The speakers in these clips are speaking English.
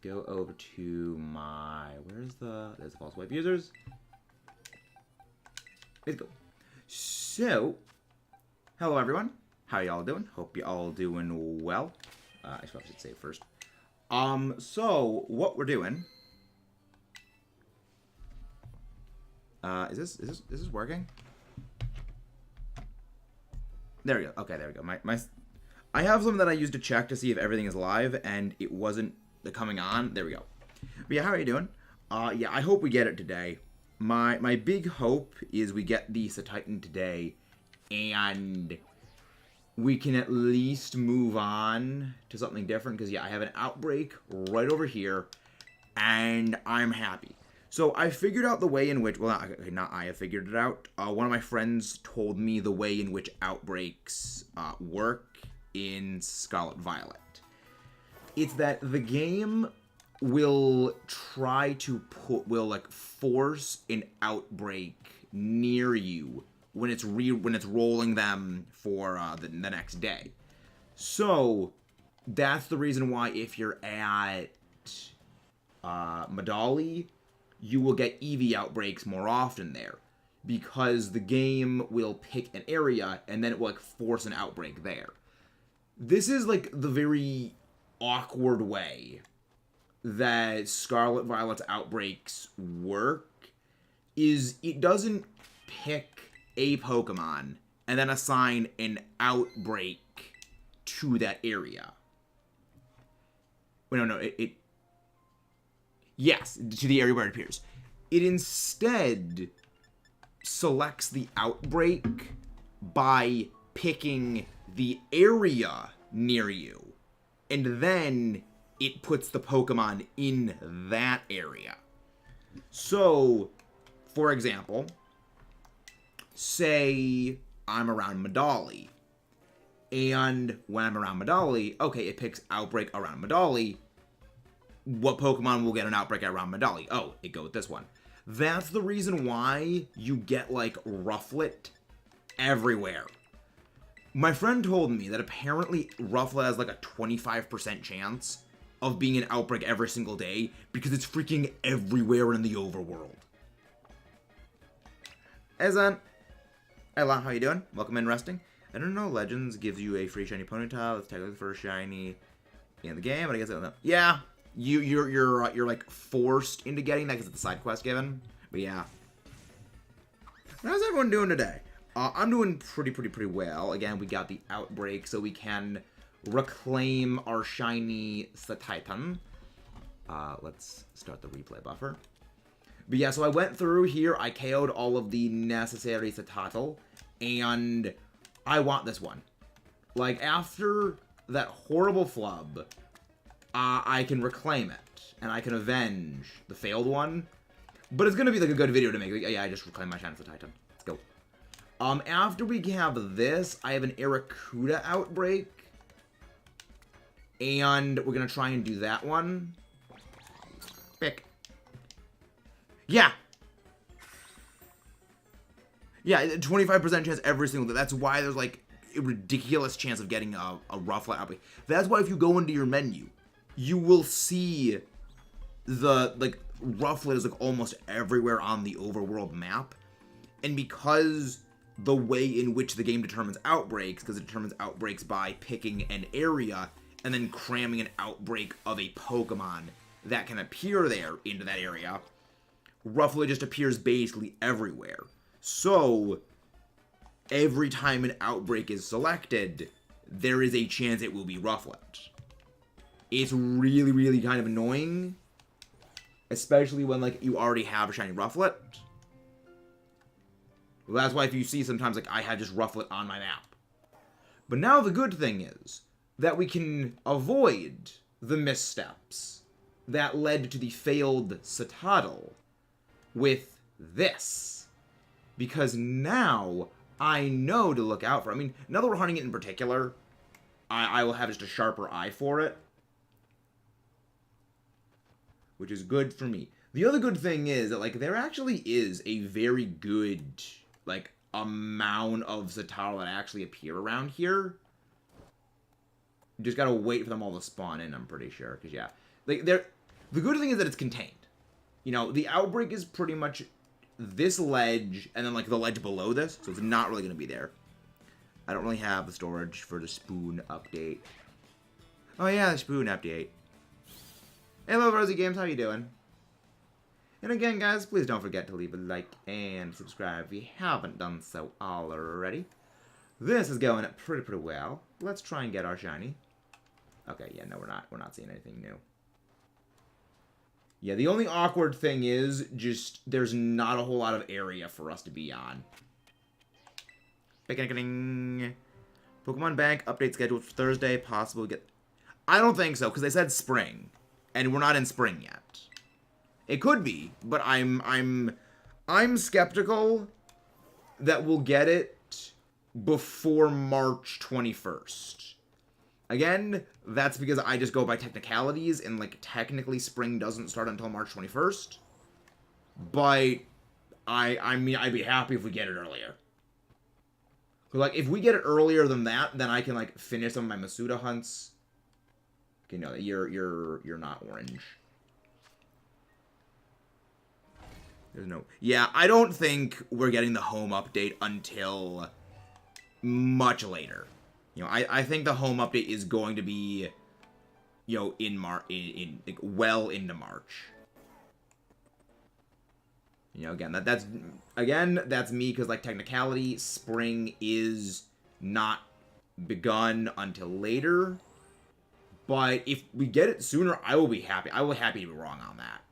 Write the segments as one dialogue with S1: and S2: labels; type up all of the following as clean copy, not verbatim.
S1: go over to my... There's the false wipe users. Let's go. So, hello everyone. How y'all doing? Hope you all doing well. I should save first. So what we're doing... Is this working? There we go. Okay, there we go. I have something that I used to check to see if everything is live, and it wasn't coming on. There we go. But yeah, how are you doing? Yeah, I hope we get it today. My big hope is we get the CETITAN today, and we can at least move on to something different, because yeah, I have an outbreak right over here, and I'm happy. So I figured out the way in which, well, not I have figured it out. One of my friends told me the way in which outbreaks work in Scarlet Violet. It's that the game will try to force an outbreak near you when it's rolling them for the next day. So that's the reason why if you're at Medali, you will get EV outbreaks more often there, because the game will pick an area and then it will force an outbreak there. This is the very awkward way that Scarlet Violet's outbreaks work. Is it doesn't pick a Pokemon and then assign an outbreak to that area. Well, no, yes, to the area where it appears. It instead selects the outbreak by picking the area near you, and then it puts the Pokemon in that area. So, for example, say I'm around Medali, and when I'm around Medali, okay, it picks outbreak around Medali. What Pokemon will get an outbreak around Medali? Oh, it goes with this one. That's the reason why you get, Rufflet everywhere. My friend told me that apparently Rufflet has, a 25% chance of being an outbreak every single day because it's freaking everywhere in the overworld. Ezan. Hello, how you doing? Welcome in, resting. I don't know, Legends gives you a free shiny Ponyta. It's technically the first shiny in the game, but I guess I don't know. Yeah. You're forced into getting that because it's a side quest given. But yeah. How's everyone doing today? I'm doing pretty well. Again, we got the outbreak, so we can reclaim our shiny CETITAN. Let's start the replay buffer. But yeah, so I went through here, I KO'd all of the necessary CETITAN, and I want this one. After that horrible flub, I can reclaim it, and I can avenge the failed one. But it's gonna be a good video to make. Yeah, I just reclaimed my shiny CETITAN. Let's go. After we have this, I have an Arrokuda outbreak. And we're gonna try and do that one. Pick. Yeah! Yeah, 25% chance every single day. That's why there's, a ridiculous chance of getting a Rufflet outbreak. That's why if you go into your menu, you will see the, Rufflet is, almost everywhere on the overworld map. And because the way in which the game determines outbreaks, because it determines outbreaks by picking an area and then cramming an outbreak of a Pokemon that can appear there into that area, Rufflet just appears basically everywhere. So, every time an outbreak is selected, there is a chance it will be Rufflet. It's really kind of annoying, especially when, you already have a shiny Rufflet. Well, that's why if you see sometimes, I have just Rufflet on my map. But now the good thing is that we can avoid the missteps that led to the failed CETITAN with this. Because now I know to look out for. I mean, now that we're hunting it in particular, I will have just a sharper eye for it, which is good for me. The other good thing is that, there actually is a very good, amount of CETITAN that actually appear around here. You just gotta wait for them all to spawn in, I'm pretty sure. Because, yeah. The good thing is that it's contained. You know, the outbreak is pretty much this ledge and then, like, the ledge below this, so it's not really going to be there. I don't really have the storage for the spoon update. Oh, yeah, the spoon update. Hello, Rosie Games. How you doing? And again, guys, please don't forget to leave a like and subscribe if you haven't done so already. This is going pretty well. Let's try and get our shiny. Okay, yeah, no, we're not seeing anything new. Yeah, the only awkward thing is just there's not a whole lot of area for us to be on. Pokemon Bank update scheduled for Thursday. Possible get. I don't think so because they said spring, and we're not in spring yet. It could be, but I'm skeptical that we'll get it before March 21st. Again, that's because I just go by technicalities, and, like, technically spring doesn't start until March 21st. But I mean, I'd be happy if we get it earlier. Like, if we get it earlier than that, then I can, like, finish some of my Masuda hunts. Okay, no, you're not orange. There's no... Yeah, I don't think we're getting the home update until much later. You know, I think the home update is going to be, you know, in like, well into March. You know, again, that's me because, like, technicality, spring is not begun until later. But if we get it sooner, I will be happy. I will be happy to be wrong on that.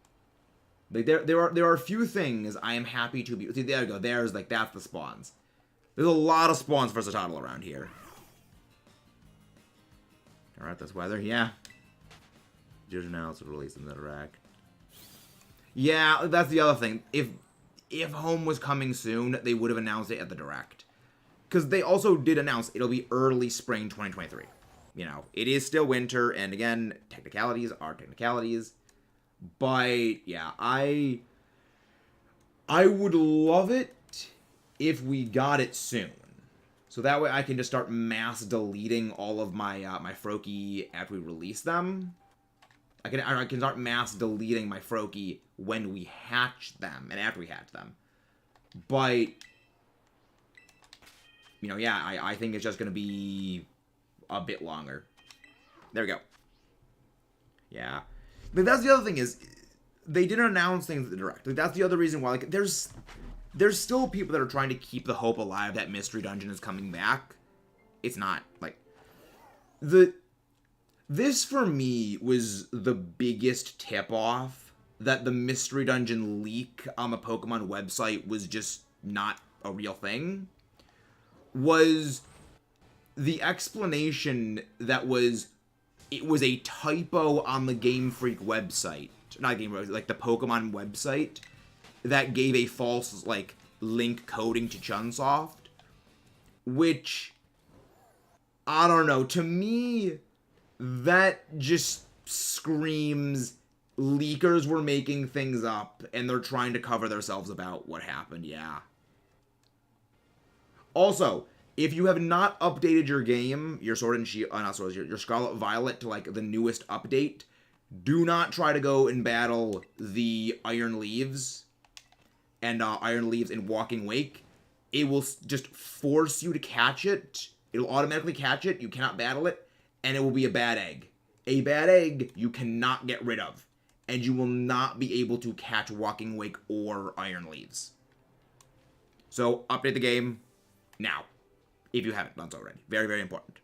S1: Like, there are a few things I am happy to be. See, there we go. There's, like, that's the spawns. There's a lot of spawns for Cetitatan around here. Alright, that's weather. Yeah. Just announced the release in the direct. Yeah, that's the other thing. If home was coming soon, they would have announced it at the direct. Because they also did announce it'll be early spring 2023. You know, it is still winter, and again, technicalities are technicalities. But, yeah, I would love it if we got it soon. So that way I can just start mass deleting all of my my Froakie after we release them. I can start mass deleting my Froakie when we hatch them and after we hatch them. But, you know, yeah, I think it's just going to be a bit longer. There we go. Yeah. But that's the other thing is, they didn't announce things at the direct. Like, that's the other reason why, like, there's still people that are trying to keep the hope alive that Mystery Dungeon is coming back. It's not. Like, this, for me, was the biggest tip-off that the Mystery Dungeon leak on the Pokemon website was just not a real thing. Was the explanation that it was a typo on the Game Freak website. Not Game Freak, like the Pokemon website. That gave a false, like, link coding to Chunsoft. Which, I don't know, to me, that just screams leakers were making things up, and they're trying to cover themselves about what happened, yeah. Also, if you have not updated your game, your Sword and Shield, not Sword and Shield, your Scarlet Violet to, like, the newest update, do not try to go and battle the Iron Leaves and Iron Leaves in Walking Wake. It will just force you to catch it. It'll automatically catch it. You cannot battle it. And it will be a bad egg. A bad egg you cannot get rid of. And you will not be able to catch Walking Wake or Iron Leaves. So, update the game now. If you haven't done so already. Very, very important.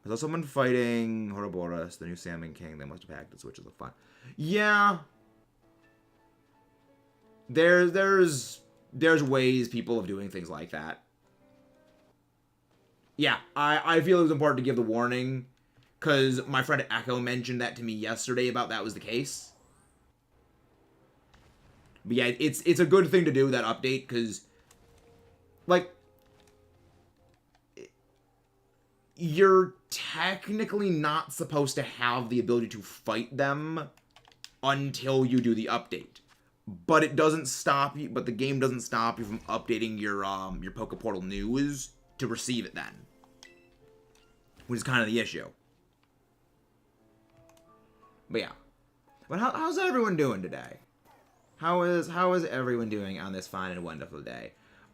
S1: I saw someone fighting Ouroboros, the new Salmon King. They must have hacked the switches of fun. Yeah. There's ways people of doing things like that. Yeah, I feel it was important to give the warning, because my friend Echo mentioned that to me yesterday about that was the case. But yeah, it's a good thing to do, that update, because, like, you're technically not supposed to have the ability to fight them until you do the update. But it doesn't stop you, but the game doesn't stop you from updating your Pokeportal news to receive it then. Which is kind of the issue. But yeah. But how's everyone doing today? How is everyone doing on this fine and wonderful day?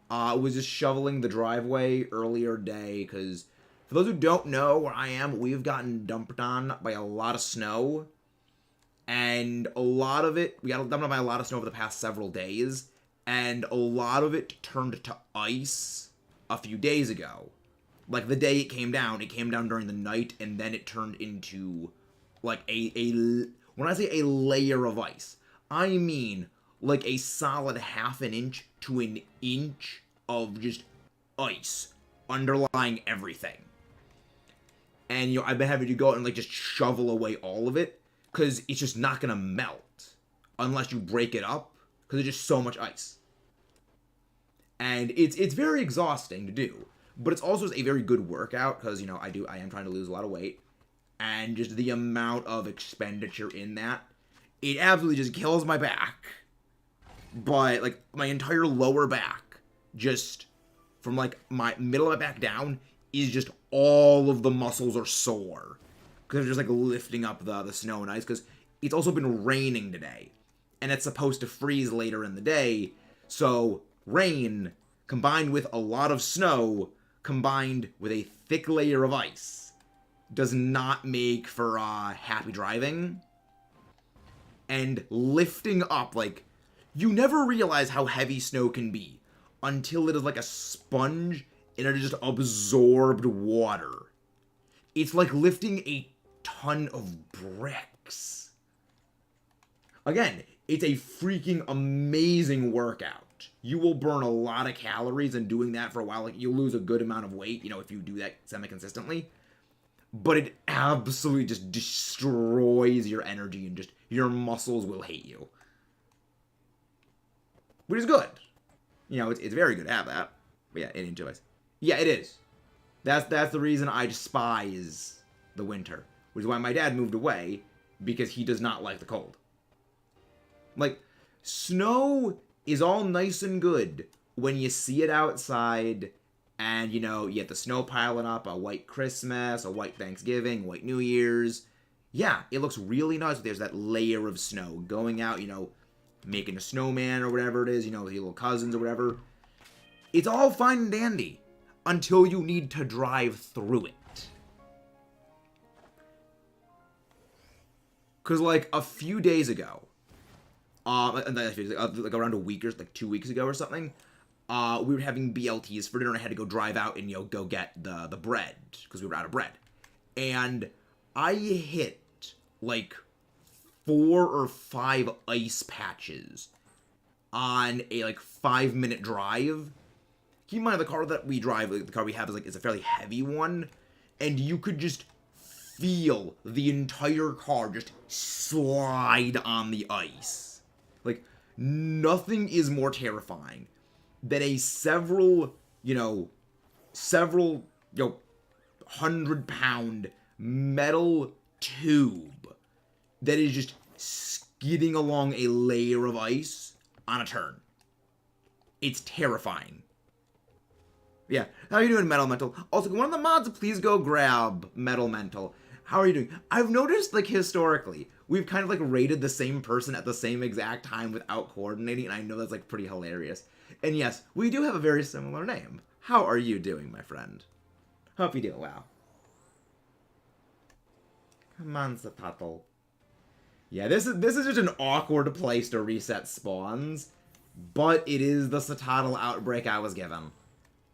S1: I was just shoveling the driveway earlier today because, for those who don't know where I am, we've gotten dumped on by a lot of snow. And a lot of it, we got dumped on by a lot of snow over the past several days. And a lot of it turned to ice a few days ago. Like, the day it came down during the night, and then it turned into, like, when I say a layer of ice, I mean, like, a solid half an inch to an inch of just ice underlying everything. And, you know, I've been having to go out and, like, just shovel away all of it, because it's just not gonna melt unless you break it up, because there's just so much ice. And it's very exhausting to do. But it's also a very good workout because, you know, I am trying to lose a lot of weight. And just the amount of expenditure in that, it absolutely just kills my back. But, like, my entire lower back, just from, like, my middle of my back down, is just all of the muscles are sore. Because they're just, like, lifting up the snow and ice. Because it's also been raining today. And it's supposed to freeze later in the day. So, rain, combined with a lot of snow, combined with a thick layer of ice, does not make for happy driving. And lifting up, like, you never realize how heavy snow can be until it is like a sponge and it just absorbed water. It's like lifting a ton of bricks. Again, it's a freaking amazing workout. You will burn a lot of calories in doing that for a while. Like, you'll lose a good amount of weight, you know, if you do that semi-consistently. But it absolutely just destroys your energy and just your muscles will hate you. Which is good. You know, it's very good to have that. But yeah, it enjoys. Yeah, it is. That's the reason I despise the winter. Which is why my dad moved away, because he does not like the cold. Like, snow is all nice and good when you see it outside and, you know, you get the snow piling up, a white Christmas, a white Thanksgiving, white New Year's. Yeah, it looks really nice if there's that layer of snow going out, you know, making a snowman or whatever it is, you know, with your little cousins or whatever. It's all fine and dandy until you need to drive through it. Because, like, a few days ago, like around a week or like 2 weeks ago or something, we were having BLTs for dinner and I had to go drive out and, you know, go get the bread because we were out of bread. And I hit like 4 or 5 ice patches on a like 5-minute drive. Keep in mind the car that we drive, like, the car we have is a fairly heavy one, and you could just feel the entire car just slide on the ice. Like, nothing is more terrifying than a several 100-pound metal tube that is just skidding along a layer of ice on a turn. It's terrifying. Yeah, how are you doing, Metal Mental? Also, can one of the mods please go grab Metal Mental? How are you doing? I've noticed, like, historically, we've kind of, like, rated the same person at the same exact time without coordinating, and I know that's, like, pretty hilarious. And yes, we do have a very similar name. How are you doing, my friend? Hope you do well. Come on, Satotl. Yeah, this is just an awkward place to reset spawns, but it is the Satotl outbreak I was given.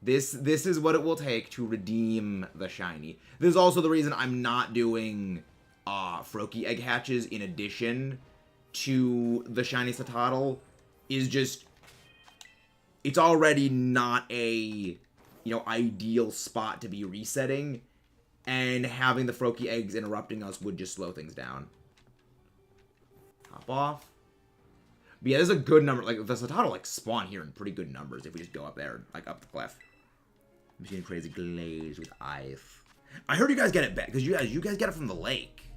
S1: This is what it will take to redeem the shiny. This is also the reason I'm not doing Froakie egg hatches in addition to the shiny Satotl. Is just, it's already not a, you know, ideal spot to be resetting, and having the Froakie eggs interrupting us would just slow things down. Hop off. But yeah, there's a good number. Like, the Satotl, like, spawn here in pretty good numbers if we just go up there, like, up the cliff. I'm seeing crazy glaze with ice. I heard you guys get it back, because you guys get it from the lake.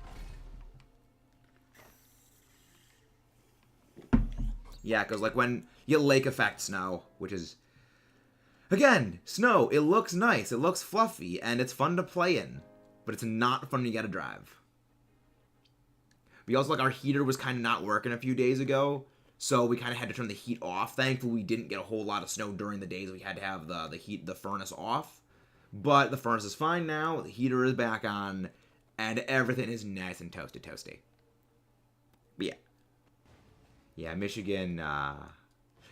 S1: Yeah, because, like, when you get lake effect snow, which is, again, snow, it looks nice, it looks fluffy, and it's fun to play in. But it's not fun when you gotta drive. We also, like, our heater was kind of not working a few days ago, so we kind of had to turn the heat off. Thankfully, we didn't get a whole lot of snow during the days we had to have the furnace off. But the furnace is fine now, the heater is back on, and everything is nice and toasty. But yeah. Yeah, Michigan,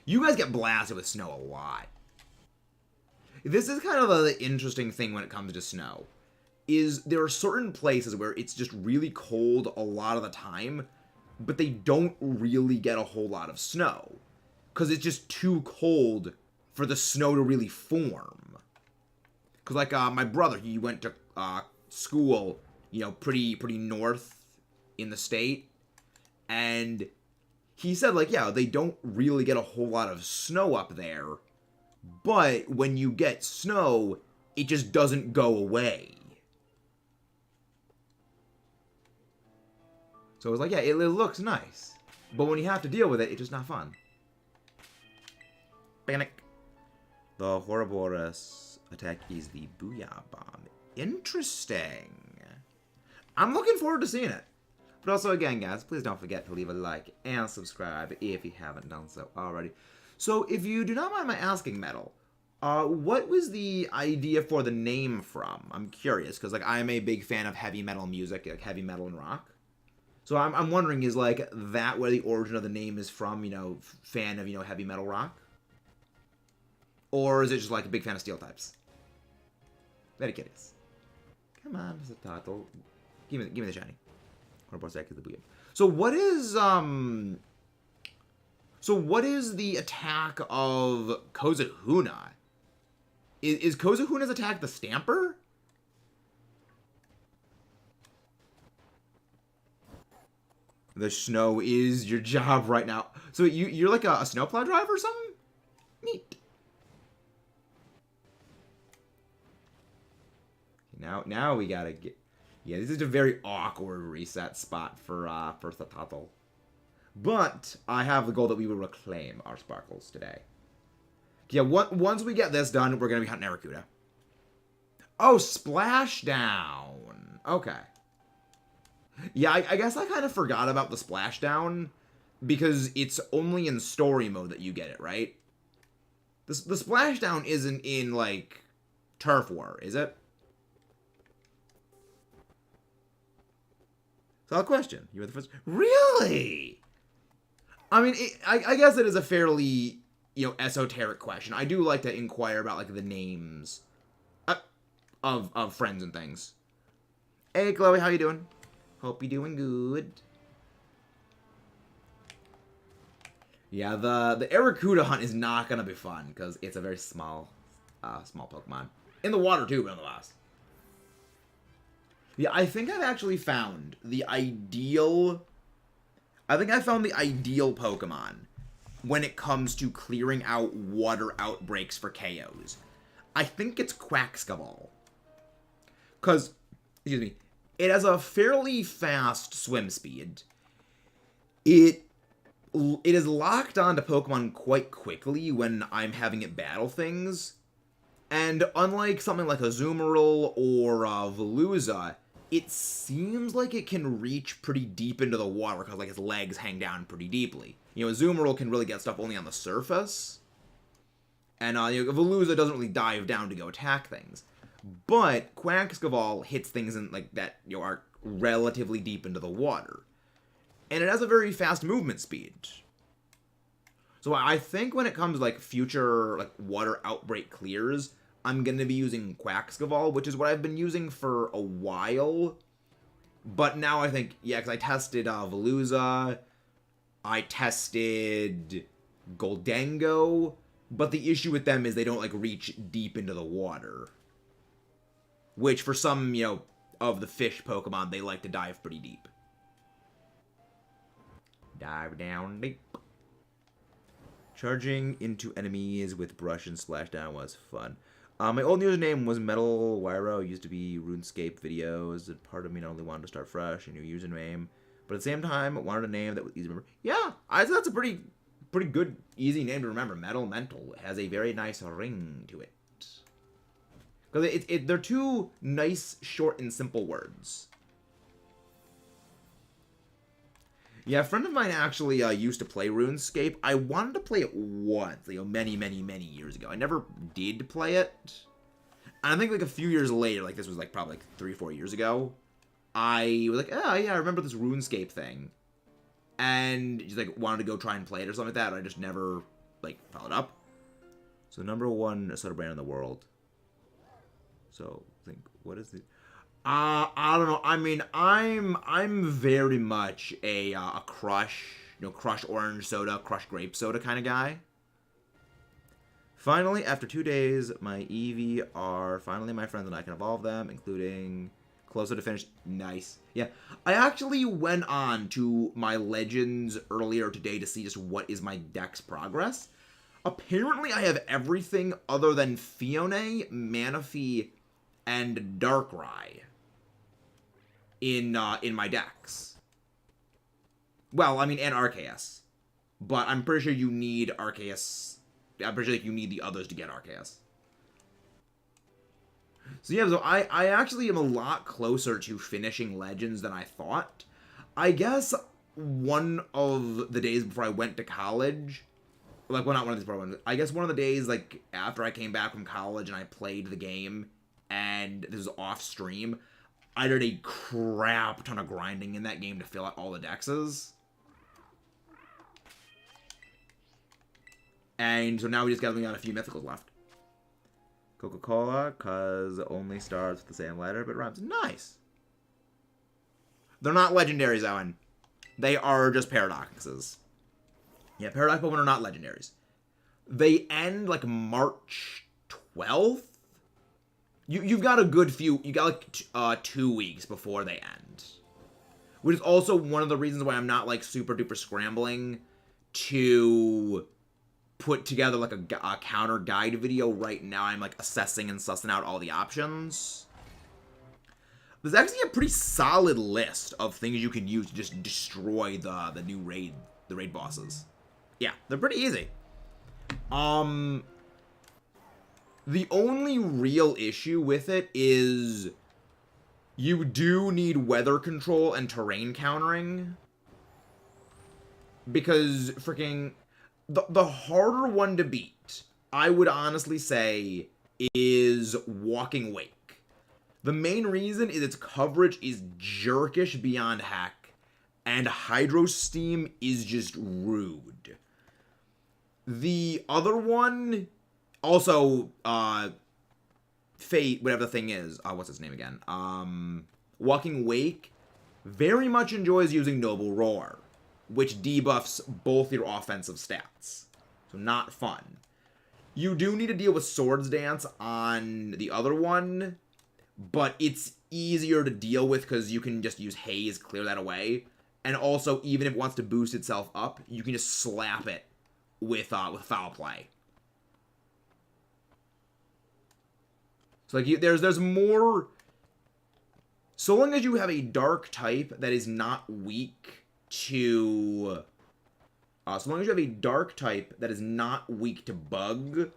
S1: you guys get blasted with snow a lot. This is kind of the interesting thing when it comes to snow. Is there are certain places where it's just really cold a lot of the time, but they don't really get a whole lot of snow. Because it's just too cold for the snow to really form. Because, like, my brother, he went to school, you know, pretty north in the state. And he said, like, yeah, they don't really get a whole lot of snow up there. But when you get snow, it just doesn't go away. So it was like, yeah, it looks nice. But when you have to deal with it, it's just not fun. Panic. The Ouroboros attack is the Booyah Bomb. Interesting. I'm looking forward to seeing it. But also, again, guys, please don't forget to leave a like and subscribe if you haven't done so already. So, if you do not mind my asking, Metal, what was the idea for the name from? I'm curious, because, like, I'm a big fan of heavy metal music, like heavy metal and rock. So I'm wondering, is, like, that where the origin of the name is from, you know, fan of, you know, heavy metal rock? Or is it just, like, a big fan of steel types? Very curious. Come on, Mr. Turtle. Give me the shiny. So what is, So what is the attack of Kozahuna? Is Kozahuna's attack the Stamper? The snow is your job right now. So you're like a snowplow driver or something? Neat. Now we gotta get... Yeah, this is a very awkward reset spot for Thatatal. But I have the goal that we will reclaim our sparkles today. Yeah, once we get this done, we're gonna be hunting Aracuda. Oh, Splashdown. Okay. Yeah, I guess I kind of forgot about the Splashdown because it's only in story mode that you get it, right? The Splashdown isn't in, like, Turf War, is it? Solid question. You were the first. Really? I mean, I guess it is a fairly, you know, esoteric question. I do like to inquire about, like, the names of friends and things. Hey, Chloe, how you doing? Hope you're doing good. Yeah, the Aracuda hunt is not gonna be fun because it's a very small Pokemon in the water too, nonetheless. Yeah, I think I've actually found the ideal... I think I found the ideal Pokemon when it comes to clearing out water outbreaks for KOs. I think it's Quaxcaball. Because, excuse me, it has a fairly fast swim speed. It is locked onto Pokemon quite quickly when I'm having it battle things. And unlike something like a Azumarill or Veluza, it seems like it can reach pretty deep into the water because, like, its legs hang down pretty deeply. You know, Azumarill can really get stuff only on the surface. And you know, Veluza doesn't really dive down to go attack things. But Quaxcaball hits things in, like, that, you know, are relatively deep into the water. And it has a very fast movement speed. So I think when it comes to, like, future, like, water outbreak clears, I'm going to be using Quaxcaball, which is what I've been using for a while. But now I think, yeah, because I tested Veluza, I tested Goldango, but the issue with them is they don't, like, reach deep into the water. Which, for some, you know, of the fish Pokemon, they like to dive pretty deep. Dive down deep. Charging into enemies with Brush and Splashdown was fun. My old username was Metal Wyro. Used to be RuneScape videos. And part of me not only wanted to start fresh, a new username, but at the same time, wanted a name that was easy to remember. Yeah, I thought that's a pretty good, easy name to remember. Mental. It has a very nice ring to it. Because they're two nice, short, and simple words. Yeah, a friend of mine actually used to play RuneScape. I wanted to play it once, many, many, many years ago. I never did play it. And I think like a few years later, like this was like probably like 3 or 4 years ago, I was like, oh yeah, I remember this RuneScape thing. And just like wanted to go try and play it or something like that, but I just never like followed up. So #1 soda brand in the world. So think, what is it? I don't know. I mean, I'm very much a crush, crush orange soda, crush grape soda kind of guy. Finally, after 2 days, my EV are finally my friends and I can evolve them, including closer to finish. Nice. Yeah, I actually went on to my legends earlier today to see just what is my deck's progress. Apparently, I have everything other than Fione, Manaphy, and Darkrai in my decks. Well, I mean, and Arceus. But I'm pretty sure you need Arceus. I'm pretty sure you need the others to get Arceus. So yeah, so I actually am a lot closer to finishing Legends than I thought. I guess one of the days before I went to college, like, well, not one of these programs, I guess one of the days, like, after I came back from college and I played the game, and this was off stream, I did a crap ton of grinding in that game to fill out all the dexes. And so now we just got a few mythicals left. Coca-Cola, cause only starts with the same letter, but rhymes. Nice. They're not legendaries, Owen. They are just paradoxes. Yeah, Paradox Pokemon are not legendaries. They end, like, March 12th? You've got a good few... You got, like, 2 weeks before they end. Which is also one of the reasons why I'm not, like, super-duper scrambling to put together, like, a counter guide video right now. I'm, like, assessing and sussing out all the options. There's actually a pretty solid list of things you can use to just destroy the new raid bosses. Yeah, they're pretty easy. The only real issue with it is you do need weather control and terrain countering. Because freaking the harder one to beat, I would honestly say, is Walking Wake. The main reason is its coverage is jerkish beyond heck, and Hydro Steam is just rude. The other one, also, Fate, whatever the thing is, what's its name again? Walking Wake very much enjoys using Noble Roar, which debuffs both your offensive stats. So not fun. You do need to deal with Swords Dance on the other one, but it's easier to deal with because you can just use Haze, clear that away. And also, even if it wants to boost itself up, you can just slap it with Foul Play. So like there's more. So long as you have a dark type that is not weak to. So long as you have a dark type that is not weak to bug,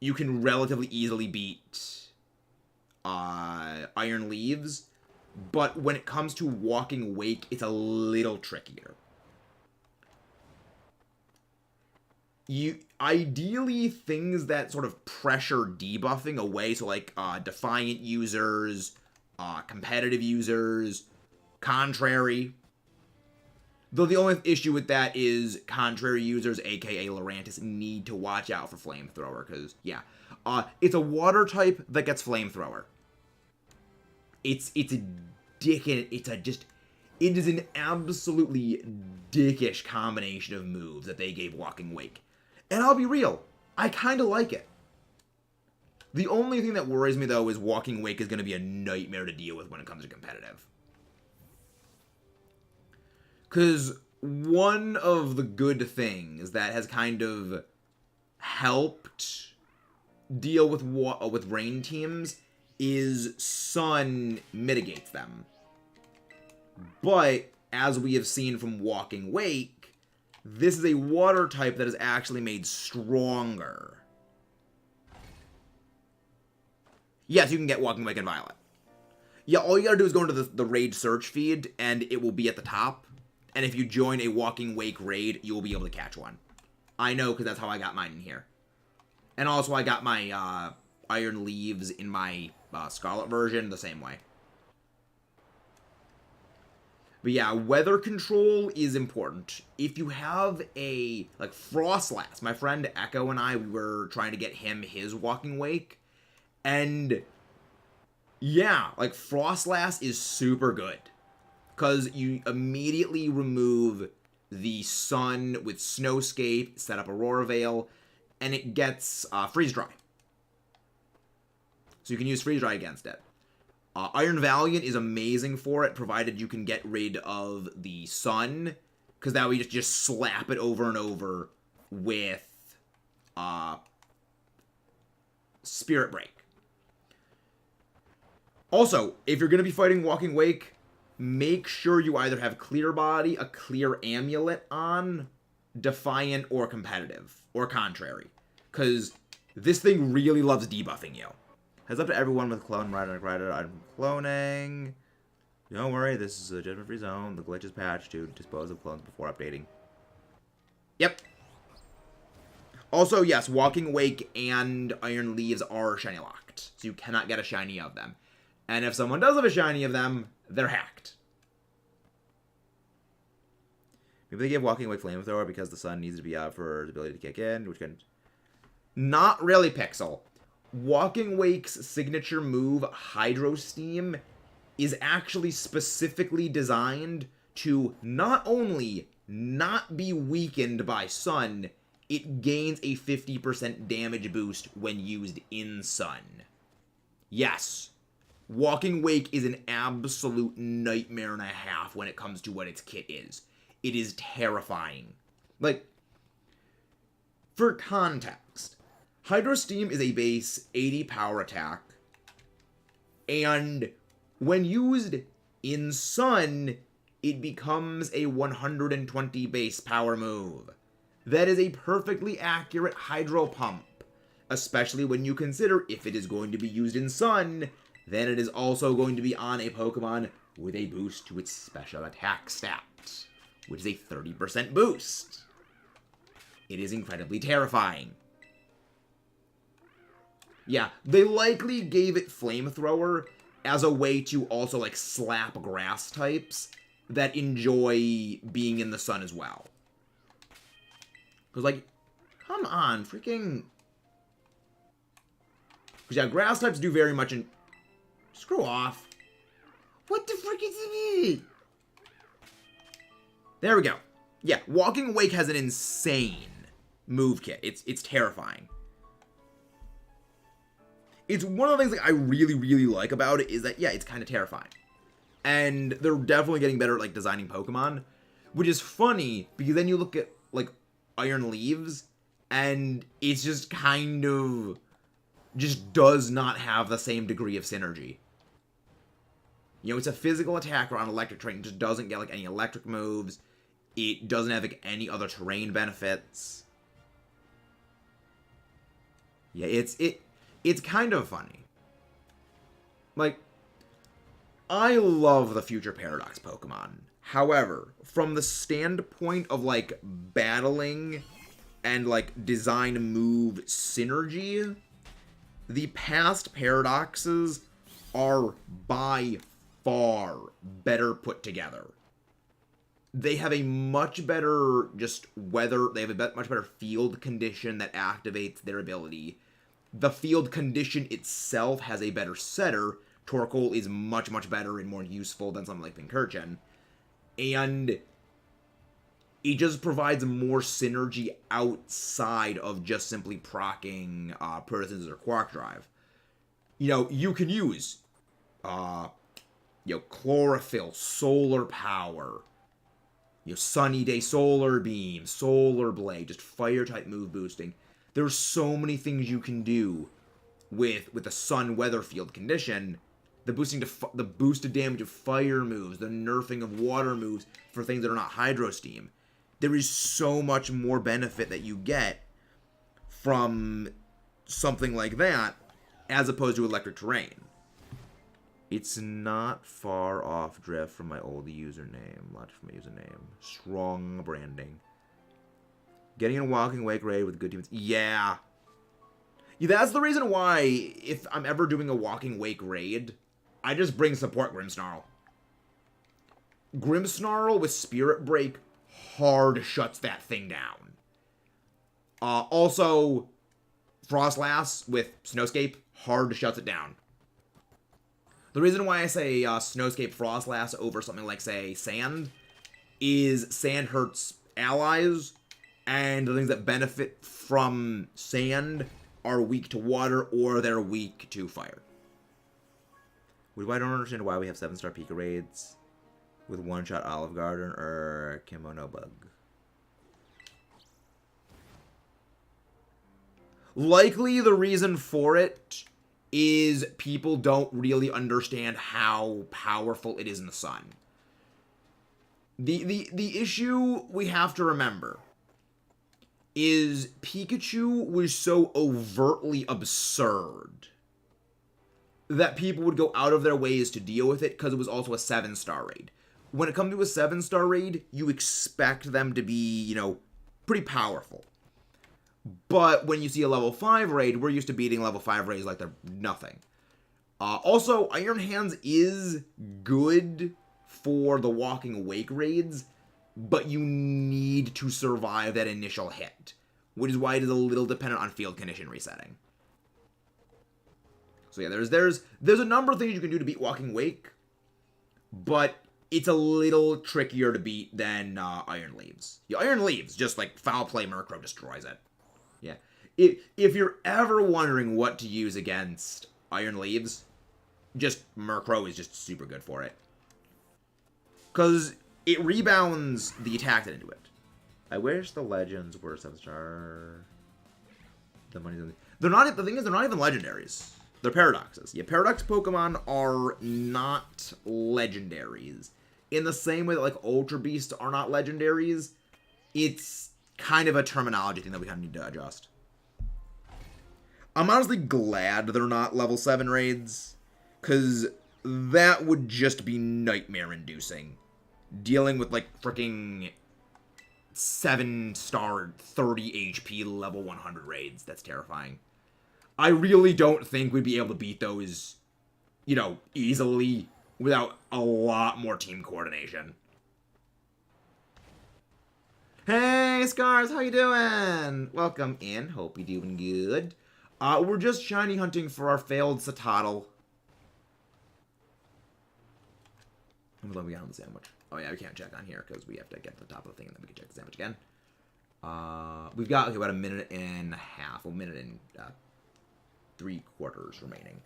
S1: you can relatively easily beat Iron Leaves. But when it comes to Walking Wake, it's a little trickier. Ideally, things that sort of pressure debuffing away, so like Defiant users, competitive users, Contrary. Though the only issue with that is Contrary users, aka Lurantis, need to watch out for Flamethrower, because, yeah. It's a water type that gets Flamethrower. It's a dick, and it is an absolutely dickish combination of moves that they gave Walking Wake. And I'll be real, I kind of like it. The only thing that worries me, though, is Walking Wake is going to be a nightmare to deal with when it comes to competitive. Because one of the good things that has kind of helped deal with rain teams is Sun mitigates them. But, as we have seen from Walking Wake, this is a water type that is actually made stronger. Yes, you can get Walking Wake and Violet. Yeah, all you gotta do is go into the raid search feed, and it will be at the top. And if you join a Walking Wake raid, you will be able to catch one. I know, because that's how I got mine in here. And also, I got my Iron Leaves in my Scarlet version the same way. But yeah, weather control is important. If you have a, like, Frostlass, my friend Echo and I, we were trying to get him his Walking Wake. And yeah, like, Frostlass is super good. Because you immediately remove the sun with Snowscape, set up Aurora Veil, and it gets Freeze Dry. So you can use Freeze Dry against it. Iron Valiant is amazing for it, provided you can get rid of the sun, because that way you just slap it over and over with Spirit Break. Also, if you're going to be fighting Walking Wake, make sure you either have Clear Body, a Clear Amulet on, Defiant, or Competitive, or Contrary, because this thing really loves debuffing you. Heads up to everyone with clone rider. I'm cloning. Don't worry, this is a judgment-free zone. The glitch is patched to dispose of clones before updating. Yep. Also, yes, Walking Wake and Iron Leaves are shiny locked, so you cannot get a shiny of them. And if someone does have a shiny of them, they're hacked. Maybe they give Walking Wake Flamethrower because the sun needs to be out for its ability to kick in, which can... Not really, Pixel. Walking Wake's signature move, Hydro Steam, is actually specifically designed to not only not be weakened by sun, it gains a 50% damage boost when used in sun. Yes, Walking Wake is an absolute nightmare and a half when it comes to what its kit is. It is terrifying. Like, for context, Hydro Steam is a base 80 power attack, and when used in sun, it becomes a 120 base power move. That is a perfectly accurate Hydro Pump, especially when you consider if it is going to be used in sun, then it is also going to be on a Pokemon with a boost to its special attack stat, which is a 30% boost. It is incredibly terrifying. Yeah, they likely gave it Flamethrower as a way to also, like, slap grass types that enjoy being in the sun as well. Because, like, come on, freaking... Because, yeah, grass types do very much in... Screw off. What the frick is it? There we go. Yeah, Walking Wake has an insane move kit. It's terrifying. It's one of the things like I really, really like about it is that, yeah, it's kind of terrifying. And they're definitely getting better at, like, designing Pokemon, which is funny, because then you look at, like, Iron Leaves, and it's just kind of just does not have the same degree of synergy. You know, it's a physical attacker on electric terrain. It just doesn't get, like, any electric moves. It doesn't have, like, any other terrain benefits. Yeah, it's kind of funny. Like, I love the Future Paradox Pokemon. However, from the standpoint of, like, battling and, like, design move synergy, the past Paradoxes are by far better put together. They have a much better just weather, they have a much better field condition that activates their ability. The field condition itself has a better setter. Torkoal is much, much better and more useful than something like Pincurchin. And it just provides more synergy outside of just simply proccing Protosynthesis or Quark Drive. You know, you can use, Chlorophyll, Solar Power, Sunny Day Solar Beam, Solar Blade, just Fire-type move boosting. There's so many things you can do with the sun weather field condition. The boosted damage of fire moves, the nerfing of water moves for things that are not Hydro Steam. There is so much more benefit that you get from something like that as opposed to electric terrain. It's not far off drift from my old username. Left from my username. Strong branding. Getting in a walking wake raid with good teams. Yeah. Yeah, that's the reason why, if I'm ever doing a walking wake raid, I just bring support Grimmsnarl. Grimmsnarl with Spirit Break hard shuts that thing down. Also, Frostlass with Snowscape hard shuts it down. The reason why I say Snowscape Frostlass over something like, say, Sand is Sand hurts allies, and the things that benefit from Sand are weak to water or they're weak to fire. I don't understand why we have 7-star Pika raids with one-shot Olive Garden or Kimono Bug. Likely the reason for it is people don't really understand how powerful it is in the sun. The issue we have to remember is Pikachu was so overtly absurd that people would go out of their ways to deal with it because it was also a 7-star raid. When it comes to a 7-star raid, you expect them to be, you know, pretty powerful. But when you see a level 5 raid, we're used to beating level 5 raids like they're nothing. Also, Iron Hands is good for the Walking Wake raids, but you need to survive that initial hit, which is why it is a little dependent on field condition resetting. So yeah, there's a number of things you can do to beat Walking Wake, but it's a little trickier to beat than Iron Leaves. Yeah, Iron Leaves, just like foul play Murkrow destroys it. Yeah. If you're ever wondering what to use against Iron Leaves, just Murkrow is just super good for it. Because it rebounds the attack into it. I wish the legends were 7-star. The money's in they're not. The thing is, they're not even legendaries. They're paradoxes. Yeah, paradox Pokemon are not legendaries. In the same way that like Ultra Beasts are not legendaries, it's kind of a terminology thing that we kind of need to adjust. I'm honestly glad they're not level 7 raids, because that would just be nightmare-inducing. Dealing with, like, freaking 7-star 30 HP level 100 raids. That's terrifying. I really don't think we'd be able to beat those, you know, easily without a lot more team coordination. Hey, Scars, how you doing? Welcome in. Hope you're doing good. We're just shiny hunting for our failed Citadel. I'm glad we got on the sandwich. Oh yeah, we can't check on here because we have to get to the top of the thing and then we can check the sandwich again. We've got about a minute and a half, a minute and 3/4 remaining.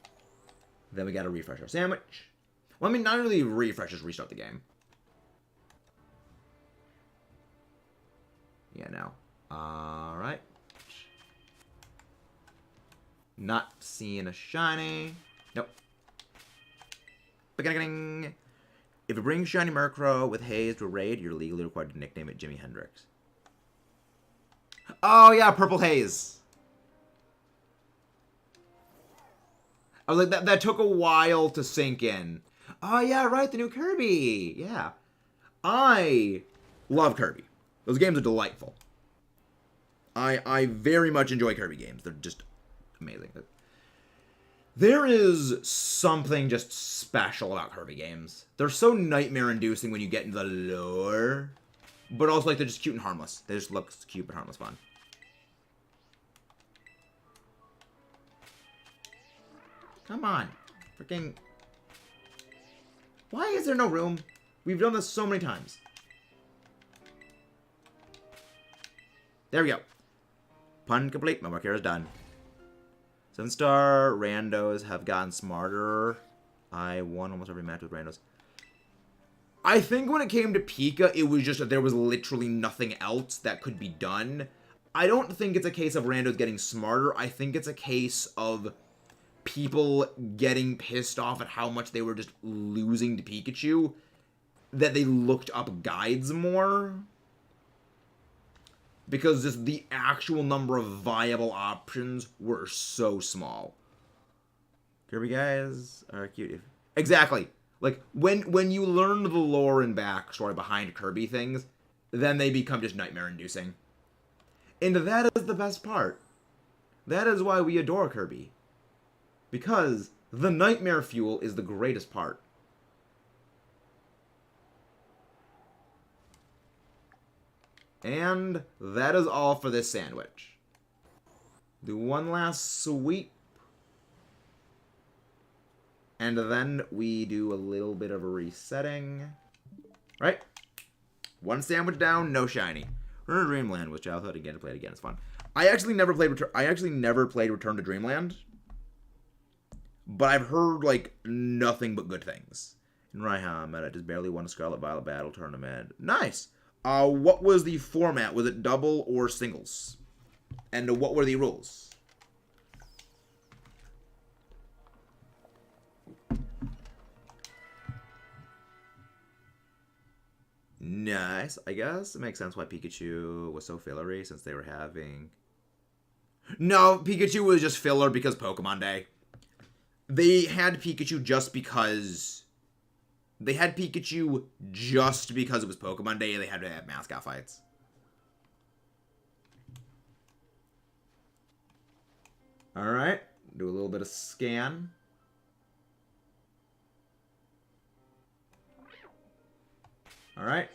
S1: Then we got to refresh our sandwich. Well, I mean, not really refresh, just restart the game. Yeah, no. Alright. Not seeing a shiny. Nope. Beginning. If you bring shiny Murkrow with Haze to a raid, you're legally required to nickname it Jimi Hendrix. Oh, yeah, Purple Haze. I was like, that took a while to sink in. Oh, yeah, right, the new Kirby. Yeah. I love Kirby. Those games are delightful. I very much enjoy Kirby games. They're just amazing. There is something just special about Kirby games. They're so nightmare-inducing when you get into the lore. But also, like, they're just cute and harmless. They just look cute but harmless fun. Come on. Freaking... Why is there no room? We've done this so many times. There we go. Pun complete. My work here is done. 7-star randos have gotten smarter. I won almost every match with randos. I think when it came to Pika, it was just that there was literally nothing else that could be done. I don't think it's a case of randos getting smarter. I think it's a case of people getting pissed off at how much they were just losing to Pikachu, that they looked up guides more. Because just the actual number of viable options were so small. Kirby guys are cute. Exactly. Like, when you learn the lore and backstory behind Kirby things, then they become just nightmare-inducing. And that is the best part. That is why we adore Kirby. Because the nightmare fuel is the greatest part. And that is all for this sandwich. Do one last sweep. And then we do a little bit of a resetting. Right? One sandwich down, no shiny. Return to Dreamland with childhood again to play it again. It's fun. I actually never played Return to Dreamland. But I've heard like nothing but good things. In Raiham, I just barely won a Scarlet Violet battle tournament. Nice. What was the format? Was it double or singles? And what were the rules? Nice. I guess it makes sense why Pikachu was so fillery since they were having... No, Pikachu was just filler because Pokemon Day. They had Pikachu just because... They had Pikachu just because it was Pokemon Day and they had to have mascot fights. Alright. Do a little bit of scan. Alright.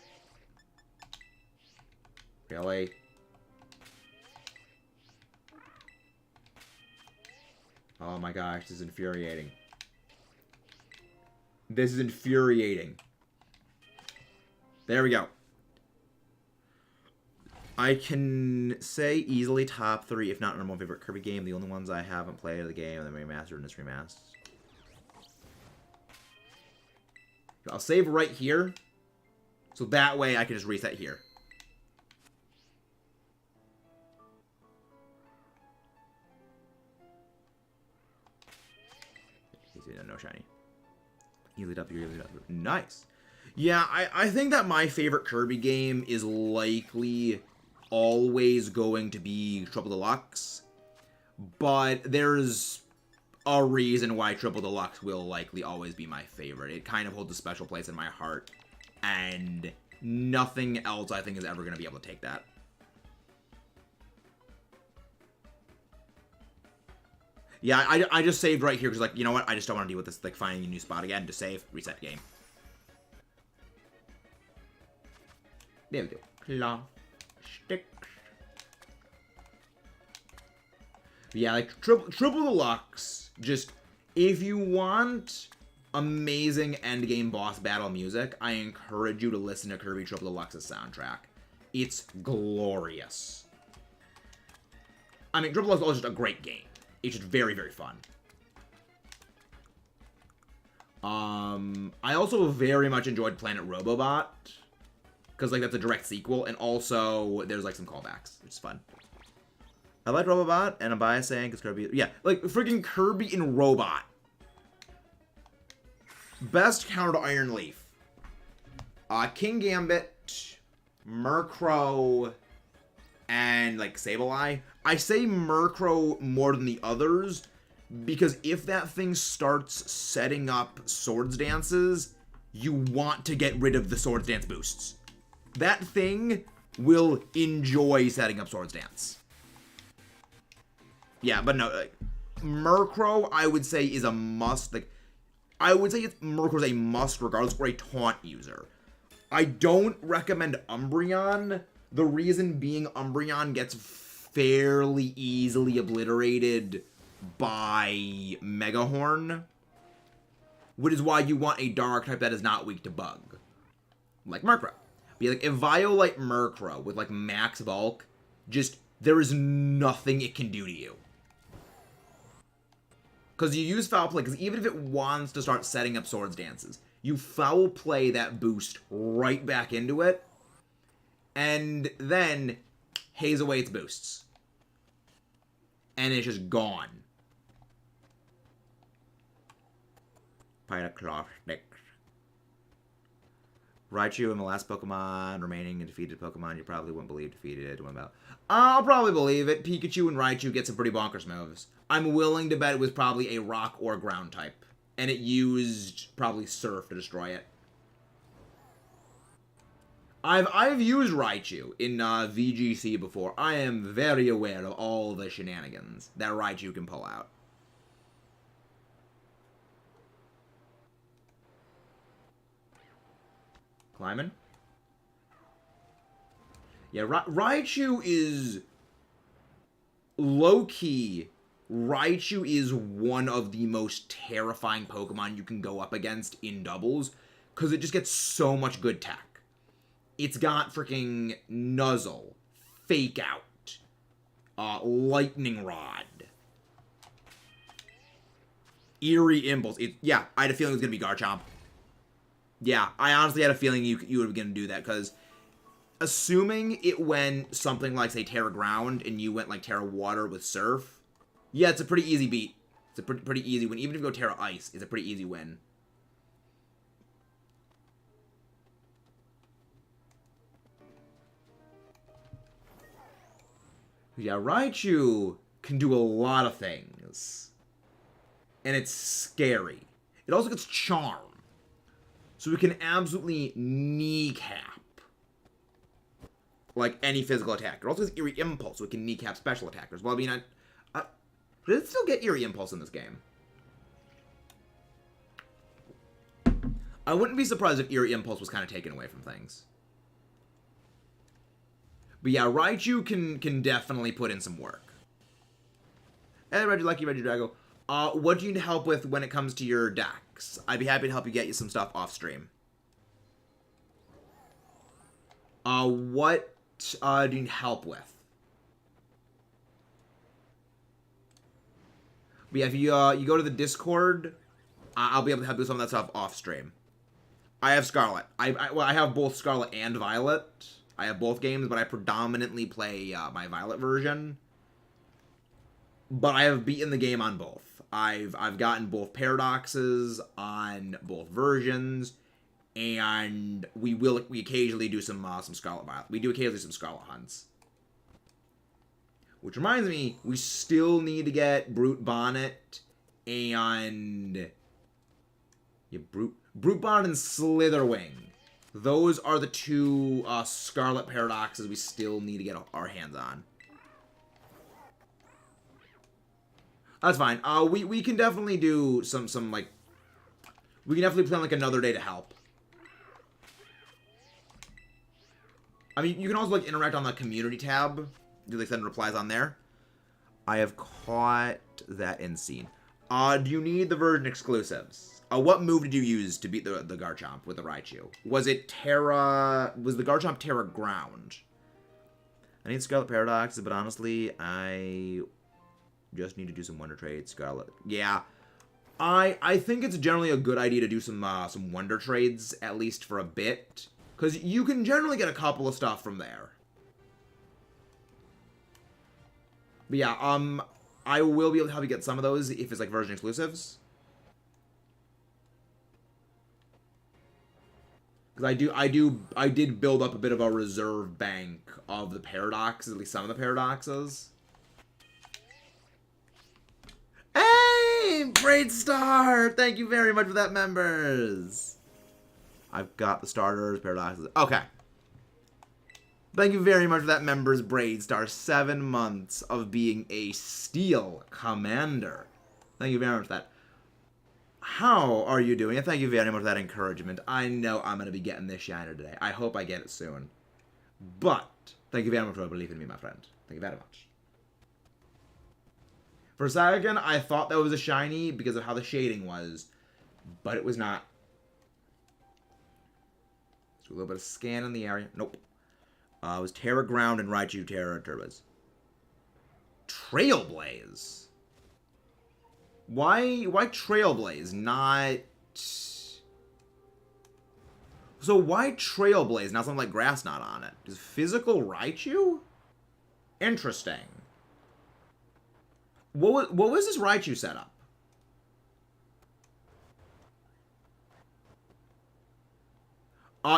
S1: Really? Oh my gosh, this is infuriating. This is infuriating. There we go. I can say easily top 3, if not number 1 favorite Kirby game. The only ones I haven't played are the game and the remastered and this remastered. I'll save right here. So that way I can just reset here. No shiny. Easily up here, nice. Yeah, I think that my favorite Kirby game is likely always going to be Triple Deluxe. But there's a reason why Triple Deluxe will likely always be my favorite. It kind of holds a special place in my heart. And nothing else I think is ever going to be able to take that. Yeah, I just saved right here because, like, you know what? I just don't want to deal with this, like, finding a new spot again. Just save, reset game. There we go. Claw. Stick. Yeah, like, Triple Deluxe, just, if you want amazing endgame boss battle music, I encourage you to listen to Kirby Triple Deluxe's soundtrack. It's glorious. I mean, Triple Deluxe is just a great game. It's just very, very fun. I also very much enjoyed Planet Robobot. Because, like, that's a direct sequel. And also, there's, like, some callbacks. Which is fun. I like Robobot, and I'm biased saying because Kirby... Yeah, like, freaking Kirby and Robot. Best counter to Iron Leaf. King Gambit, Murkrow, and, like, Sableye. I say Murkrow more than the others, because if that thing starts setting up Swords Dances, you want to get rid of the Swords Dance boosts. That thing will enjoy setting up Swords Dance. Yeah, but no, like, Murkrow, I would say, is a must. Like, I would say Murkrow's a must regardless, or a taunt user. I don't recommend Umbreon. The reason being Umbreon gets fairly easily obliterated by Megahorn, which is why you want a dark type that is not weak to bug, like Murkrow. But like, if Violite Murkrow with like max bulk, just there is nothing it can do to you. Because you use Foul Play, because even if it wants to start setting up Swords Dances, you Foul Play that boost right back into it, and then haze away its boosts. And it's just gone. Pyroklaw Stick. Raichu in the last Pokemon remaining and defeated Pokemon you probably wouldn't believe defeated. I'll probably believe it. Pikachu and Raichu get some pretty bonkers moves. I'm willing to bet it was probably a rock or ground type. and it used probably Surf to destroy it. I've used Raichu in VGC before. I am very aware of all the shenanigans that Raichu can pull out. Climbing? Yeah, Raichu is low-key. Raichu is one of the most terrifying Pokemon you can go up against in doubles, because it just gets so much good tech. It's got freaking Nuzzle, Fake Out, Lightning Rod, Eerie Impulse. Yeah, I had a feeling it was going to be Garchomp. Yeah, I honestly had a feeling you were going to do that, because assuming it went something like, say, Terra Ground, and you went, like, Terra Water with Surf, yeah, it's a pretty easy beat. It's a pretty easy win. Even if you go Terra Ice, it's a pretty easy win. Yeah, Raichu can do a lot of things. And it's scary. It also gets Charm. So it can absolutely kneecap, like, any physical attacker. It also has Eerie Impulse, so it can kneecap special attackers. Well, I mean, did it still get Eerie Impulse in this game? I wouldn't be surprised if Eerie Impulse was kind of taken away from things. But yeah, Raichu can definitely put in some work. Hey, Lucky Reggie Drago. What do you need help with when it comes to your decks? I'd be happy to help you get you some stuff off stream. What do you need help with? But yeah, if you go to the Discord, I'll be able to help you with some of that stuff off stream. I have Scarlet. I have both Scarlet and Violet. I have both games, but I predominantly play my Violet version. But I have beaten the game on both. I've gotten both paradoxes on both versions, and we occasionally do some Scarlet Violet. We do occasionally some Scarlet hunts. Which reminds me, we still need to get Brute Bonnet and Brute Bonnet and Slitherwing. Those are the two Scarlet Paradoxes we still need to get our hands on. That's fine. We can definitely do some like... We can definitely plan like another day to help. I mean, you can also like interact on the community tab. Do they send replies on there? I have caught that in scene. Do you need the version exclusives? What move did you use to beat the Garchomp with the Raichu? Was it Terra... Was the Garchomp Terra Ground? I need Scarlet Paradox, but honestly, I just need to do some Wonder Trades. Scarlet. Yeah. I think it's generally a good idea to do some Wonder Trades, at least for a bit. Because you can generally get a couple of stuff from there. But yeah, I will be able to help you get some of those if it's like version exclusives. Because I did build up a bit of a reserve bank of the paradoxes, at least some of the paradoxes. Hey, Braid Star! Thank you very much for that, members. I've got the starters, paradoxes. Okay. Thank you very much for that, members, Braid Star. 7 months of being a Steel Commander. Thank you very much for that. How are you doing? And thank you very much for that encouragement. I know I'm going to be getting this shiner today. I hope I get it soon. But, thank you very much for believing in me, my friend. Thank you very much. For a second, I thought that was a shiny because of how the shading was. But it was not. Let's do a little bit of scan in the area. Nope. It was Terra Ground and Raichu Terra Turbos. Trailblaze? Why Trailblaze, not... So why Trailblaze, not something like Grass Knot on it? Is physical Raichu? Interesting. What was this Raichu setup?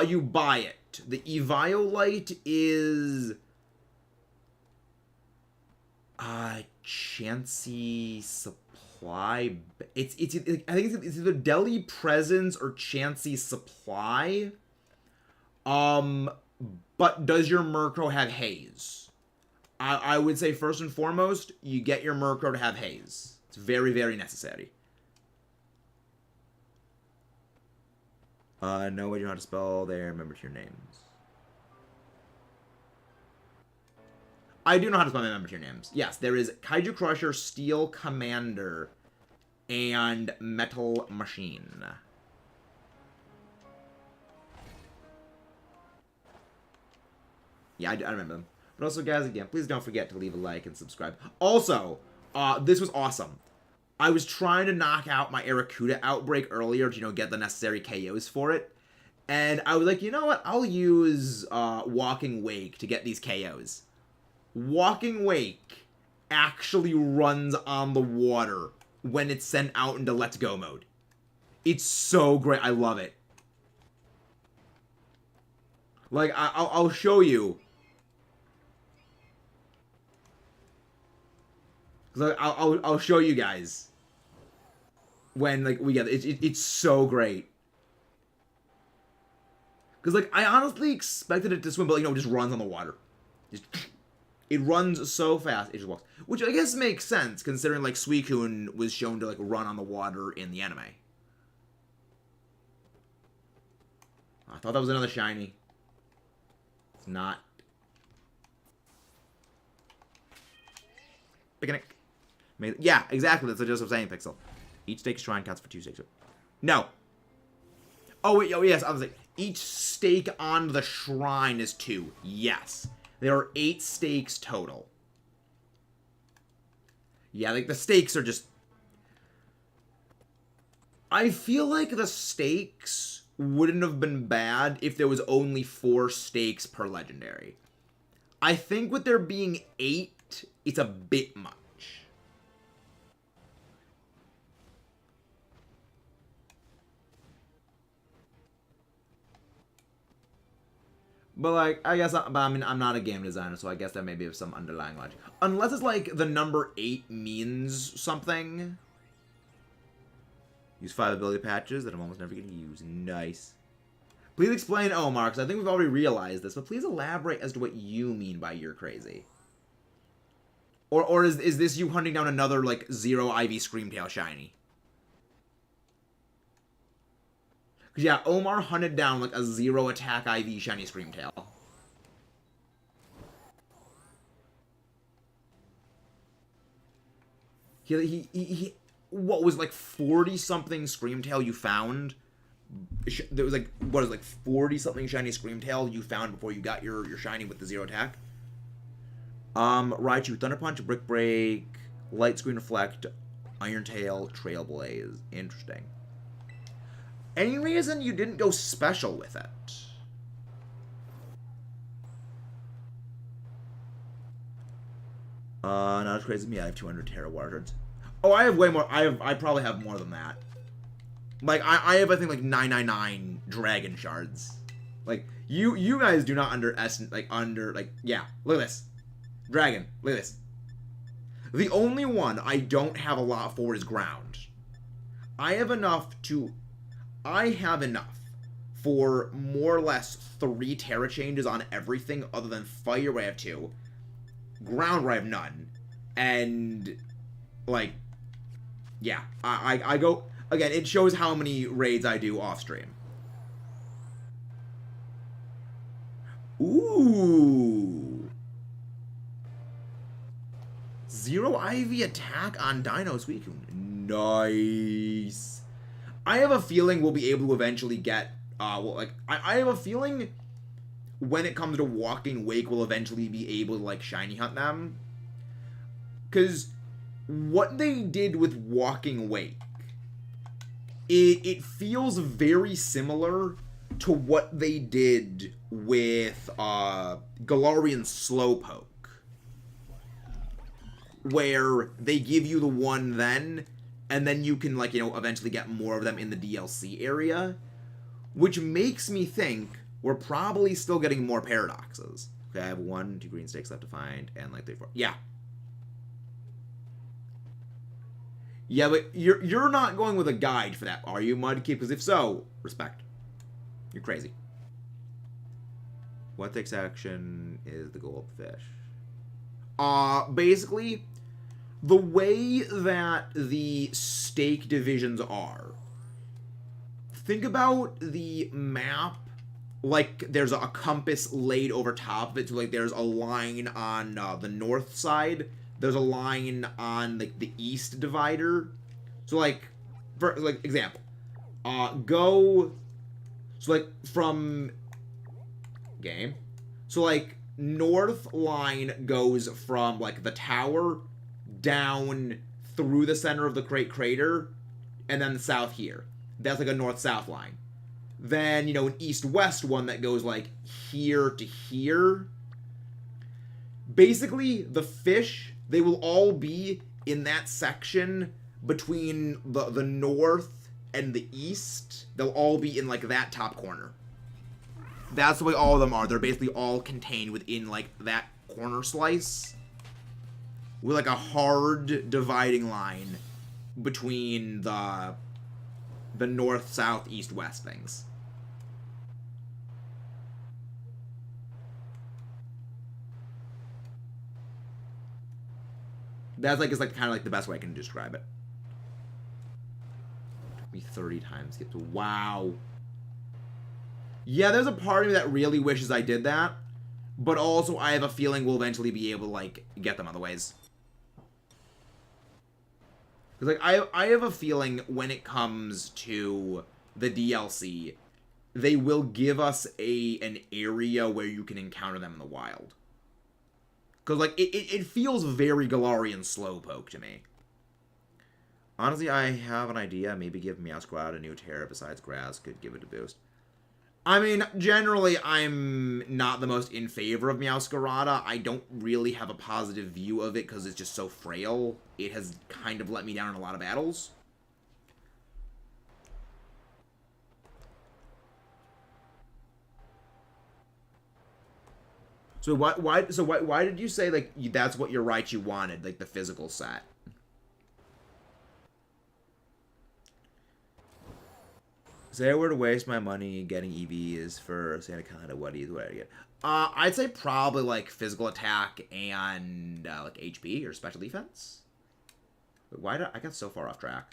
S1: You buy it. The Eviolite is... Chansey Supply. supply. I think it's either Deli Presence or Chansey Supply. But does your Murkrow have haze? I would say first and foremost, you get your Murkrow to have haze. It's very, very necessary. No, I don't know how to spell their member tier names. I do know how to spell my member tier names. Yes, there is Kaiju Crusher, Steel Commander, and Metal Machine. Yeah, I remember them. But also, guys, again, please don't forget to leave a like and subscribe. Also, this was awesome. I was trying to knock out my Arrokuda outbreak earlier to, get the necessary KOs for it. And I was like, you know what? I'll use Walking Wake to get these KOs. Walking Wake actually runs on the water when it's sent out into Let's Go mode. It's so great. I love it. Like, I'll show you. I'll show you guys when we get it. It's so great. Because I honestly expected it to swim, but it just runs on the water. It runs so fast it just walks, which I guess makes sense considering Suicune was shown to run on the water in the anime. I thought that was another shiny. It's not. Picnic. Yeah, exactly. That's what Joseph was saying, Pixel. Each stake shrine counts for 2 stakes. No. Oh, wait. Oh, yes. I was like, each stake on the shrine is 2. Yes. There are 8 stakes total. Yeah, the stakes are just... I feel like the stakes wouldn't have been bad if there was only 4 stakes per legendary. I think with there being 8, it's a bit much. But, I guess, I'm not a game designer, so I guess there may be some underlying logic. Unless it's, the number 8 means something. Use 5 ability patches that I'm almost never going to use. Nice. Please explain, Omar, because I think we've already realized this, but please elaborate as to what you mean by you're crazy. Or is this you hunting down another, Zero Ivy Screamtail shiny? Yeah, Omar hunted down, a 0 attack IV shiny Screamtail. He what was, 40-something Screamtail you found? There was, what is 40-something shiny Screamtail you found before you got your shiny with the 0 attack? Raichu, Thunder Punch, Brick Break, Light Screen Reflect, Iron Tail, Trailblaze. Interesting. Any reason you didn't go special with it? Not as crazy as me. I have 200 Terra Water Shards. Oh, I have way more. I probably have more than that. I have, I think, 999 Dragon Shards. You guys do not underestimate, yeah. Look at this. Dragon. Look at this. The only one I don't have a lot for is Ground. I have enough for more or less 3 Terra changes on everything other than Fire, where I have 2. Ground, where I have none. And, yeah. I go... Again, it shows how many raids I do off-stream. Ooh. 0 IV attack on Dino Suicune. Nice. I have a feeling we'll be able to eventually get, I have a feeling when it comes to Walking Wake, we'll eventually be able to, shiny hunt them. Because what they did with Walking Wake, it feels very similar to what they did with, Galarian Slowpoke. Where they give you the one then, and then you can, eventually get more of them in the DLC area. Which makes me think we're probably still getting more Paradoxes. Okay, I have 1, 2 green stakes left to find, and, 3, 4. Yeah. Yeah, but you're not going with a guide for that, are you, Mudkip? Because if so, respect. You're crazy. What takes action is the goldfish. Basically, the way that the stake divisions are, think about the map like there's a compass laid over top of it. So like there's a line on the north side. There's a line on like the east divider. So like, for like example, go. So like from game. So like north line goes from like the tower down through the center of the Great Crater, and then the south here. That's like a north-south line. Then, you know, an east-west one that goes like here to here. Basically, the fish, they will all be in that section between the north and the east. They'll all be in like that top corner. That's the way all of them are. They're basically all contained within like that corner slice, with like a hard dividing line between the north, south, east, west things. That's like, is like kind of like the best way I can describe it. It took me 30 times to get to, wow. Yeah, there's a part of me that really wishes I did that, but also I have a feeling we'll eventually be able to like get them other ways. Because like I have a feeling when it comes to the DLC, they will give us an area where you can encounter them in the wild. Because like it feels very Galarian Slowpoke to me. Honestly, I have an idea. Maybe give Meowscarlet a new terror besides grass could give it a boost. I mean, generally, I'm not the most in favor of Meowscarlet. I don't really have a positive view of it because it's just so frail. It has kind of let me down in a lot of battles. So why did you say like that's what you're right you wanted, like the physical set? Say I were to waste my money getting EVs for CETITAN, what do I get? I'd say probably like physical attack and like HP or special defense. But why did I got so far off track?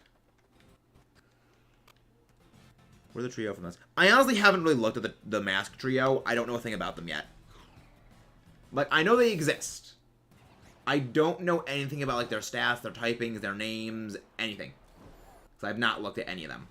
S1: Where's the trio from this? I honestly haven't really looked at the mask trio. I don't know a thing about them yet. Like, I know they exist. I don't know anything about like their stats, their typings, their names, anything. So I've not looked at any of them.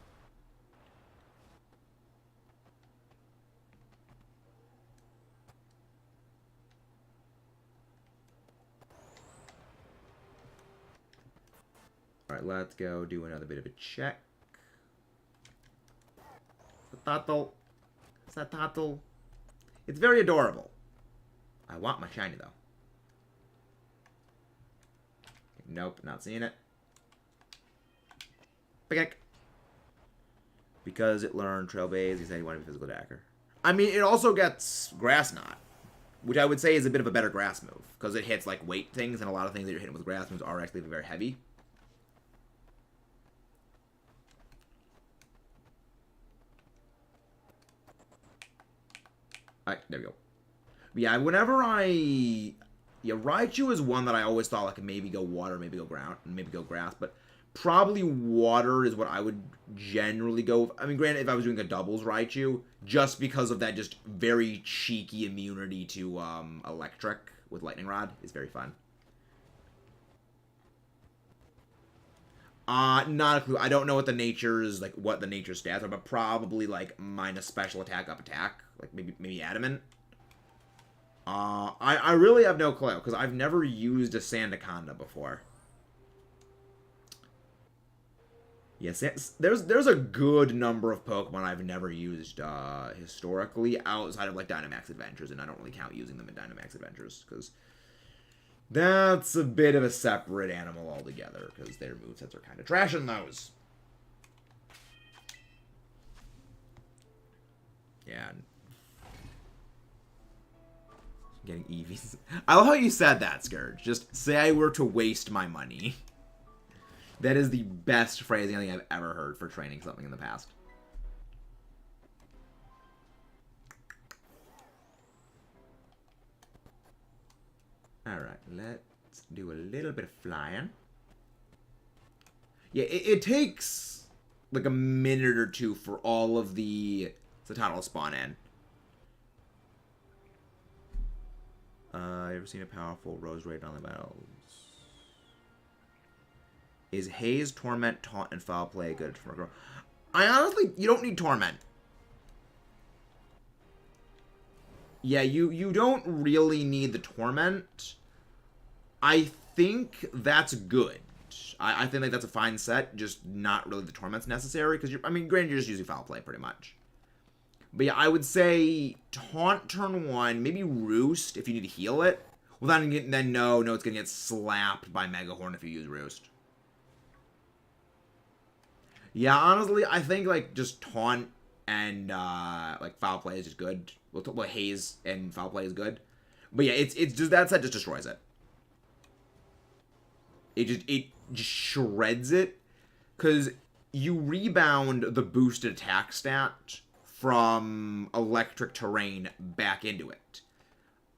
S1: Alright, let's go do another bit of a check. Tato. Is that Tato? It's very adorable. I want my shiny, though. Nope, not seeing it. Pickaxe. Because it learned Trail Base, he said he wanted to be physical attacker. I mean, it also gets Grass Knot, which I would say is a bit of a better grass move, because it hits, like, weight things, and a lot of things that you're hitting with grass moves are actually very heavy. Alright, there we go. But yeah, whenever yeah, Raichu is one that I always thought like maybe go water, maybe go ground, maybe go grass, but probably water is what I would generally go with. I mean, granted, if I was doing a doubles Raichu, just because of that just very cheeky immunity to electric with Lightning Rod is very fun. Not a clue. I don't know what the nature's like what the nature stats are, but probably like minus special attack, up attack, like maybe adamant. I really have no clue, because I've never used a Sandaconda before. Yes, there's a good number of Pokemon I've never used historically outside of like Dynamax Adventures, and I don't really count using them in Dynamax Adventures, because that's a bit of a separate animal altogether, because their movesets are kind of trash in those. Yeah. Getting EVs. I love how you said that, Scourge. Just say I were to waste my money. That is the best phrasing I think I've ever heard for training something in the past. Alright, let's do a little bit of flying. Yeah, it takes like a minute or two for all of the CETITAN to spawn in. You ever seen a powerful rose raid on the battles? Is Haze, Torment, Taunt, and Foul Play good for a girl? I honestly, you don't need Torment. Yeah, you don't really need the Torment. I think that's good. I think like that's a fine set, just not really the Torment's necessary, because I mean, granted, you're just using Foul Play pretty much. But yeah, I would say Taunt turn 1, maybe Roost if you need to heal it. Well, then no, it's gonna get slapped by Megahorn if you use Roost. Yeah, honestly, I think like just Taunt and like Foul Play is just good. Well, Haze and Foul Play is good. But yeah, it's just that set just destroys it. It just shreds it, because you rebound the boosted attack stat from electric terrain back into it.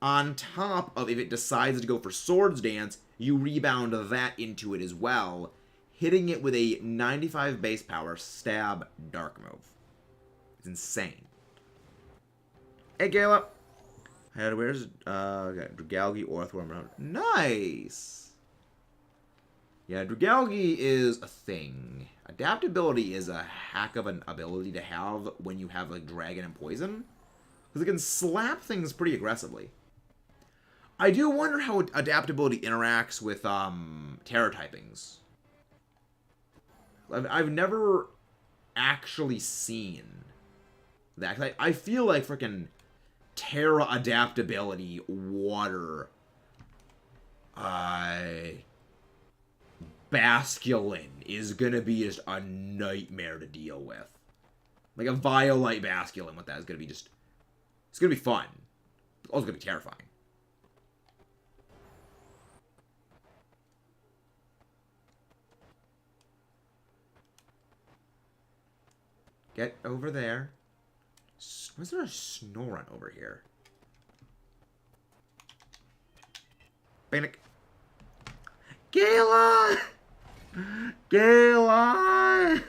S1: On top of, if it decides to go for Swords Dance, you rebound that into it as well, hitting it with a 95 base power stab dark move. It's insane. Hey, Gala. Where's got Dragalgi, Orthworm. Nice. Yeah, Dragalgi is a thing. Adaptability is a hack of an ability to have when you have like Dragon and Poison, because it can slap things pretty aggressively. I do wonder how adaptability interacts with Terror typings. I've never actually seen that. I feel like freaking Terra adaptability water Basculin is gonna be just a nightmare to deal with. Like a Violite Basculin with that is gonna be just, it's gonna be fun. It's also gonna be terrifying. Get over there. Was there a Snorunt over here? Panic. Gala! Gala!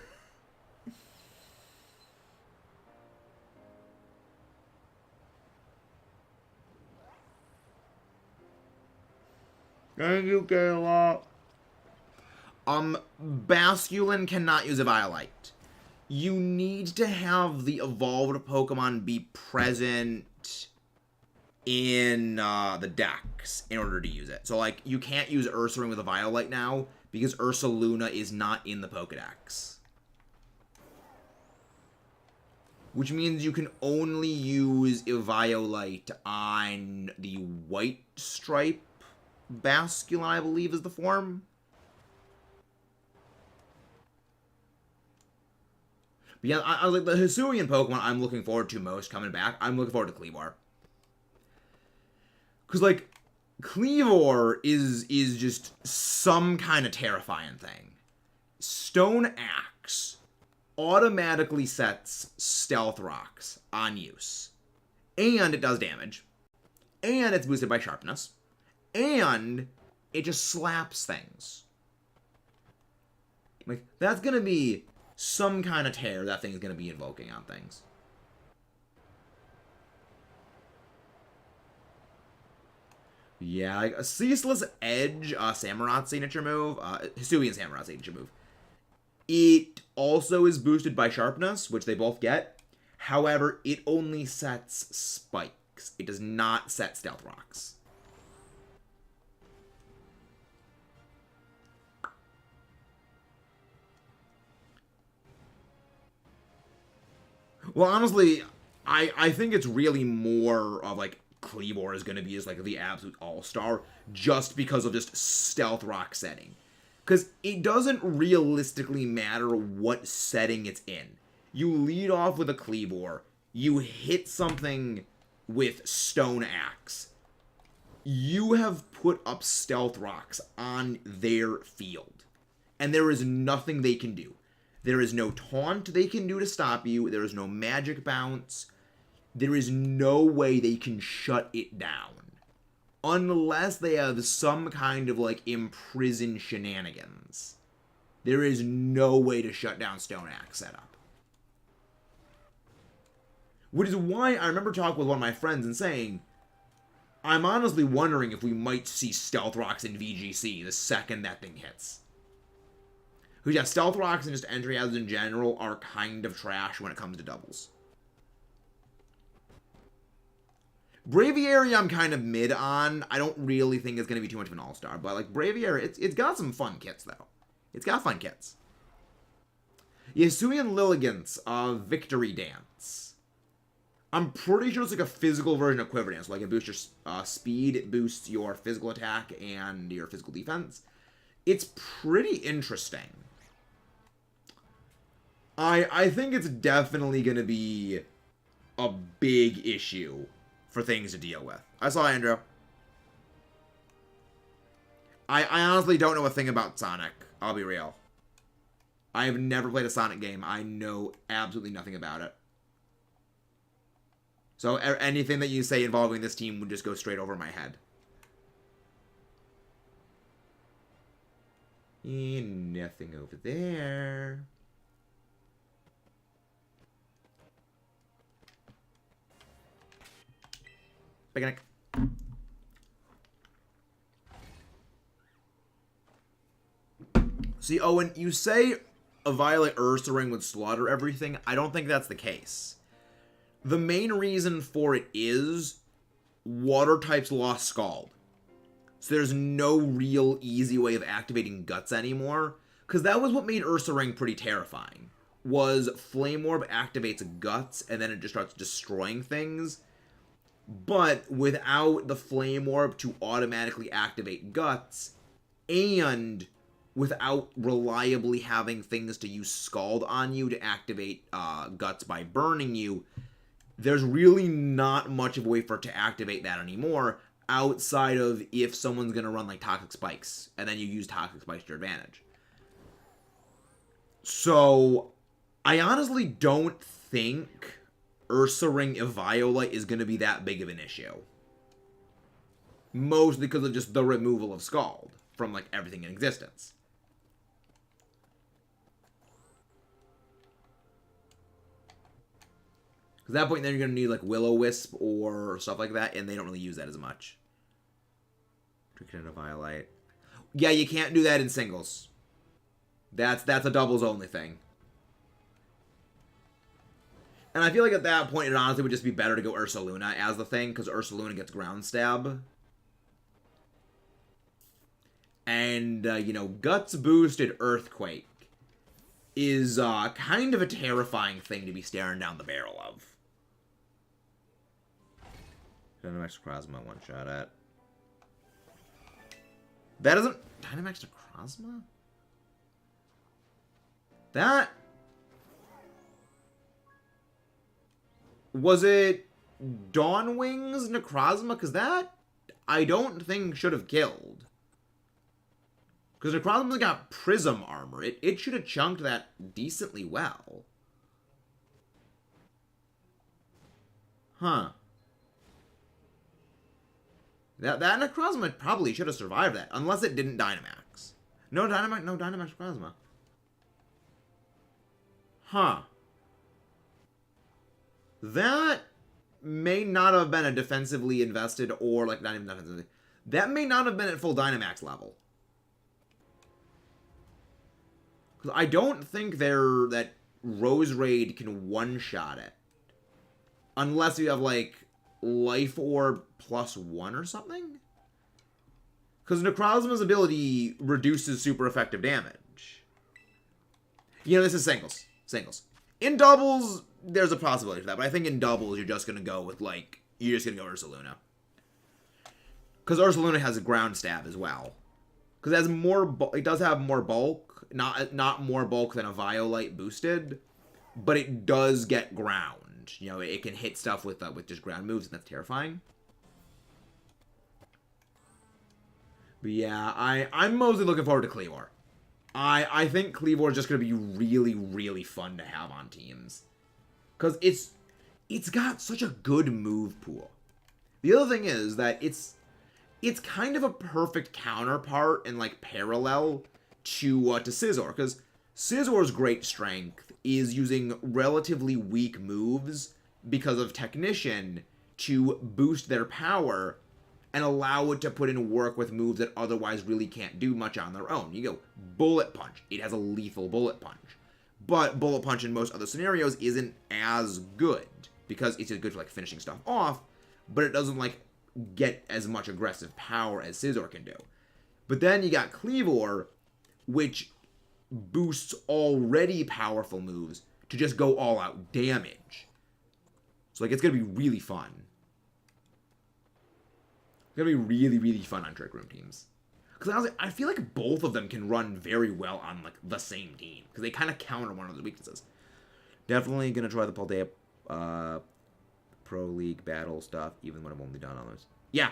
S1: Thank you, Gala. Basculin cannot use a Violite. You need to have the evolved Pokemon be present in the decks in order to use it. So, like, you can't use Ursaring with a Violite now because Ursaluna is not in the Pokedex. Which means you can only use a Violite on the White Stripe Basculin, I believe is the form. But yeah, I like the Hisuian Pokemon I'm looking forward to most coming back. I'm looking forward to Kleavor. Because, like, Kleavor is just some kind of terrifying thing. Stone Axe automatically sets Stealth Rocks on use. And it does damage. And it's boosted by Sharpness. And it just slaps things. Like, that's going to be some kind of tear that thing is going to be invoking on things. Yeah, like a Ceaseless Edge, Samurott signature move, Hisuian Samurott signature move. It also is boosted by Sharpness, which they both get. However, it only sets Spikes. It does not set Stealth Rocks. Well, honestly, I think it's really more of, like, Kleavor is going to be just, like, the absolute all-star just because of just Stealth Rock setting. Because it doesn't realistically matter what setting it's in. You lead off with a Kleavor, you hit something with Stone Axe. You have put up Stealth Rocks on their field. And there is nothing they can do. There is no taunt they can do to stop you. There is no magic bounce. There is no way they can shut it down. Unless they have some kind of, like, imprisoned shenanigans. There is no way to shut down Stone Axe setup. Which is why I remember talking with one of my friends and saying, I'm honestly wondering if we might see Stealth Rocks in VGC the second that thing hits. Because, yeah, Stealth Rocks and just entry hazards in general are kind of trash when it comes to doubles. Braviary I'm kind of mid on. I don't really think it's going to be too much of an all-star. But, like, Braviary, it's got some fun kits, though. It's got fun kits. Yasuian Lilligant's Victory Dance. I'm pretty sure it's like a physical version of Quiver Dance. So, like, it boosts your speed, it boosts your physical attack and your physical defense. It's pretty interesting. I think it's definitely going to be a big issue for things to deal with. I saw Andrew. I honestly don't know a thing about Sonic. I'll be real. I have never played a Sonic game. I know absolutely nothing about it. So anything that you say involving this team would just go straight over my head. And nothing over there. Picnic. See, Owen, you say a Violet Ursaring would slaughter everything. I don't think that's the case. The main reason for it is water types lost Scald. So there's no real easy way of activating Guts anymore. Because that was what made Ursaring pretty terrifying. Was Flame Orb activates Guts and then it just starts destroying things. But without the Flame Orb to automatically activate Guts, and without reliably having things to use Scald on you to activate Guts by burning you, there's really not much of a way for it to activate that anymore, outside of if someone's going to run like Toxic Spikes, and then you use Toxic Spikes to your advantage. So, I honestly don't think Ursaring Eviolite is going to be that big of an issue. Mostly because of just the removal of Scald from, like, everything in existence. Because at that point, then you're going to need, like, Will-O-Wisp or stuff like that, and they don't really use that as much. Tricked Eviolite. Yeah, you can't do that in singles. That's a doubles only thing. And I feel like at that point, it honestly would just be better to go Ursaluna as the thing, because Ursaluna gets Ground Stab. And, you know, Guts Boosted Earthquake is kind of a terrifying thing to be staring down the barrel of. Dynamax Necrozma one-shot at. That isn't... Dynamax Necrozma? That... Was it Dawnwing's Necrozma? Because that, I don't think, should have killed. Because Necrozma's got Prism Armor. It should have chunked that decently well. Huh. That Necrozma probably should have survived that. Unless it didn't Dynamax. No Dynamax Necrozma. Huh. That may not have been a defensively invested, or, like, not even defensively. That may not have been at full Dynamax level. Because I don't think that Rose Raid can one-shot it. Unless you have, like, Life Orb +1 or something? Because Necrozma's ability reduces super effective damage. You know, this is singles. Singles. In doubles, there's a possibility for that, but I think in doubles, you're just going to go with, like, you're just going to go Ursaluna. Because Ursaluna has a Ground Stab as well. Because it has more, it does have more bulk, not more bulk than a Violite boosted, but it does get ground. You know, it can hit stuff with just ground moves, and that's terrifying. But yeah, I'm mostly looking forward to Kleavor. I think Cleavor is just going to be really, really fun to have on teams. Because it's got such a good move pool. The other thing is that it's kind of a perfect counterpart and, like, parallel to Scizor. Because Scizor's great strength is using relatively weak moves because of Technician to boost their power and allow it to put in work with moves that otherwise really can't do much on their own. You go Bullet Punch. It has a lethal Bullet Punch. But Bullet Punch in most other scenarios isn't as good because it's just good for, like, finishing stuff off, but it doesn't, like, get as much aggressive power as Scizor can do. But then you got Cleavor, which boosts already powerful moves to just go all-out damage. So, like, it's going to be really fun. It's going to be really, really fun on Trick Room teams. Because honestly, I feel like both of them can run very well on, like, the same team. Because they kind of counter one of the weaknesses. Definitely going to try the Paldea Pro League battle stuff, even when I've only done others. Yeah.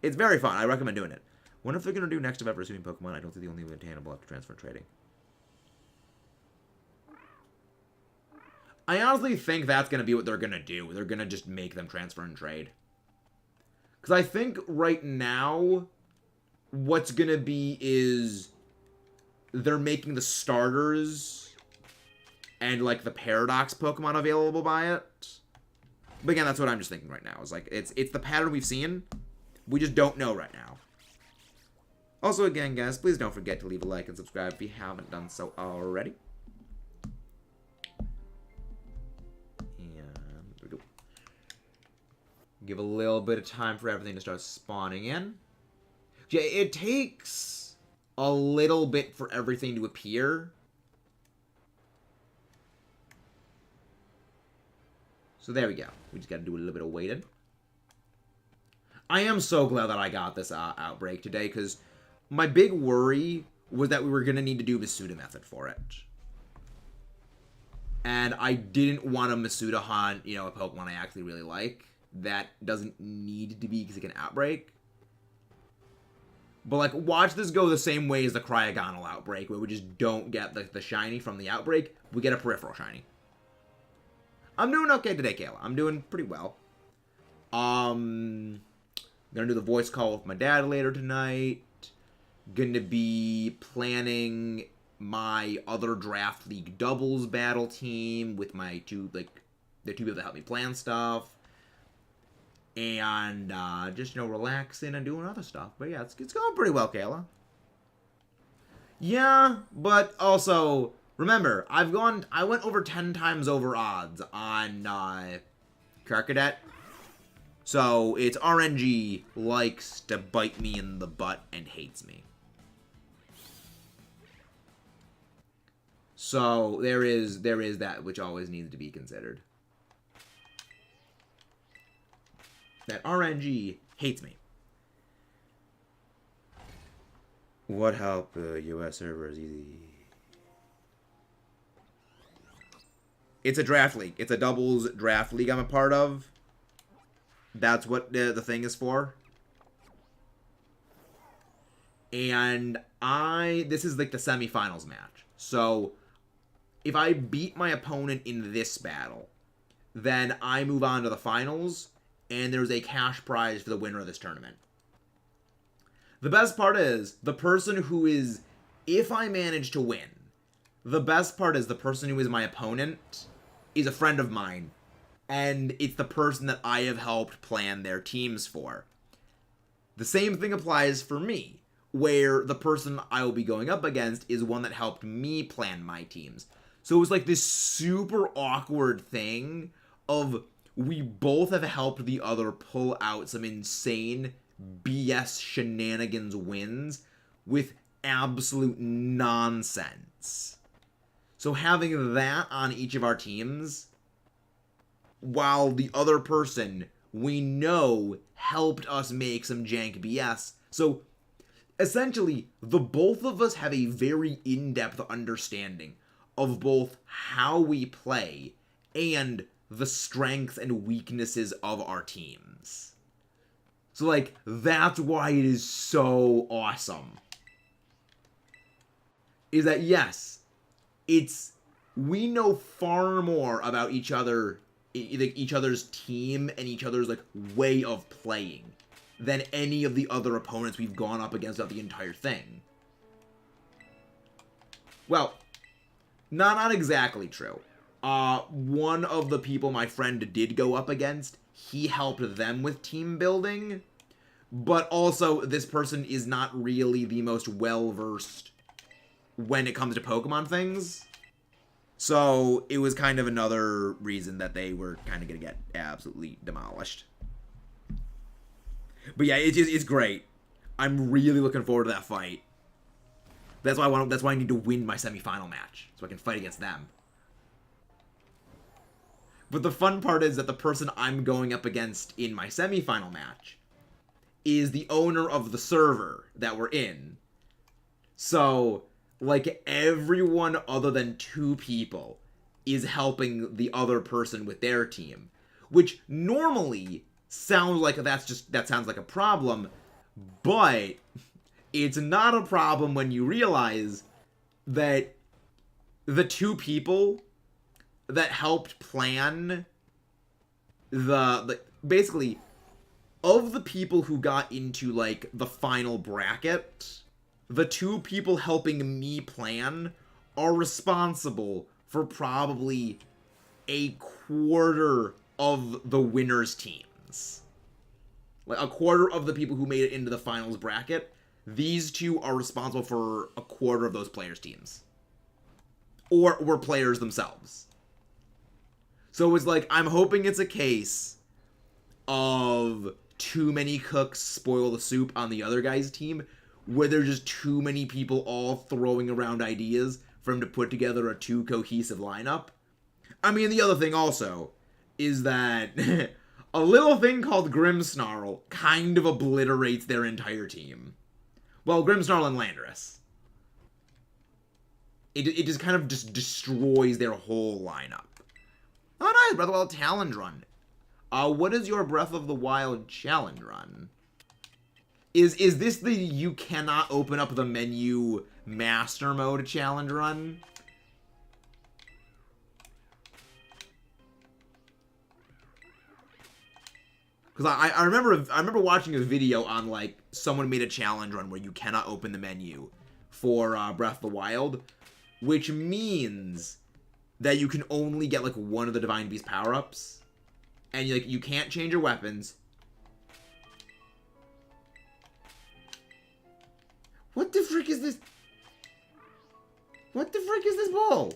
S1: It's very fun. I recommend doing it. Wonder if they're going to do next of ever assuming Pokemon. I don't think the only attainable after transfer and trading. I honestly think that's going to be what they're going to do. They're going to just make them transfer and trade. Because I think right now, what's going to be is they're making the starters and, like, the Paradox Pokemon available by it. But again, that's what I'm just thinking right now. Is like, it's the pattern we've seen. We just don't know right now. Also, again, guys, please don't forget to leave a like and subscribe if you haven't done so already. Give a little bit of time for everything to start spawning in. Yeah, it takes a little bit for everything to appear. So there we go. We just got to do a little bit of waiting. I am so glad that I got this outbreak today, because my big worry was that we were going to need to do Masuda method for it. And I didn't want to Masuda hunt, you know, a Pokemon I actually really like. That doesn't need to be because it can outbreak. But, like, watch this go the same way as the Cryogonal outbreak, where we just don't get the shiny from the outbreak. We get a peripheral shiny. I'm doing okay today, Kayla. I'm doing pretty well. Gonna do the voice call with my dad later tonight. Gonna be planning my other draft league doubles battle team with my two people that help me plan stuff. And just, you know, relaxing and doing other stuff. But yeah, it's going pretty well, Kayla. Yeah, but also, remember, I went over 10 times over odds on Karkadet. So, it's RNG likes to bite me in the butt and hates me. So, there is that which always needs to be considered. That RNG hates me. What help? US server is easy. It's a draft league. It's a doubles draft league I'm a part of. That's what the thing is for. And this is like the semifinals match. So, if I beat my opponent in this battle, then I move on to the finals. And there's a cash prize for the winner of this tournament. The best part is, the person who is, if I manage to win, the best part is the person who is my opponent is a friend of mine. And it's the person that I have helped plan their teams for. The same thing applies for me, where the person I will be going up against is one that helped me plan my teams. So it was like this super awkward thing of, we both have helped the other pull out some insane BS shenanigans wins with absolute nonsense. So having that on each of our teams, while the other person we know helped us make some jank BS. So essentially, the both of us have a very in-depth understanding of both how we play and the strengths and weaknesses of our teams. So, like, that's why it is so awesome. is that yes, we know far more about each other, each other's team and each other's like way of playing than any of the other opponents we've gone up against throughout the entire thing. Well, not exactly true. One of the people my friend did go up against, he helped them with team building, but also this person is not really the most well-versed when it comes to Pokemon things. So it was kind of another reason that they were kind of going to get absolutely demolished. But yeah, it's great. I'm really looking forward to that fight. That's why I need to win my semifinal match, so I can fight against them. But the fun part is that the person I'm going up against in my semifinal match is the owner of the server that we're in. So, like, everyone other than 2 people is helping the other person with their team, which normally sounds like that sounds like a problem, but it's not a problem when you realize that the 2 people that helped plan basically, of the people who got into, like, the final bracket, the 2 people helping me plan are responsible for probably a quarter of the winners' teams. Like, a quarter of the people who made it into the finals bracket, these 2 are responsible for a quarter of those players' teams. Or were players themselves. So it's like, I'm hoping it's a case of too many cooks spoil the soup on the other guy's team, where there's just too many people all throwing around ideas for him to put together a too cohesive lineup. I mean, the other thing also is that a little thing called Grimmsnarl kind of obliterates their entire team. Well, Grimmsnarl and Landorus. It just kind of just destroys their whole lineup. Oh, nice! Breath of the Wild challenge run. What is your Breath of the Wild challenge run? Is this the you cannot open up the menu master mode challenge run? Because I remember watching a video on, like, someone made a challenge run where you cannot open the menu for Breath of the Wild, which means that you can only get, like, one of the Divine Beast power-ups, and you can't change your weapons. What the frick is this? What the frick is this ball?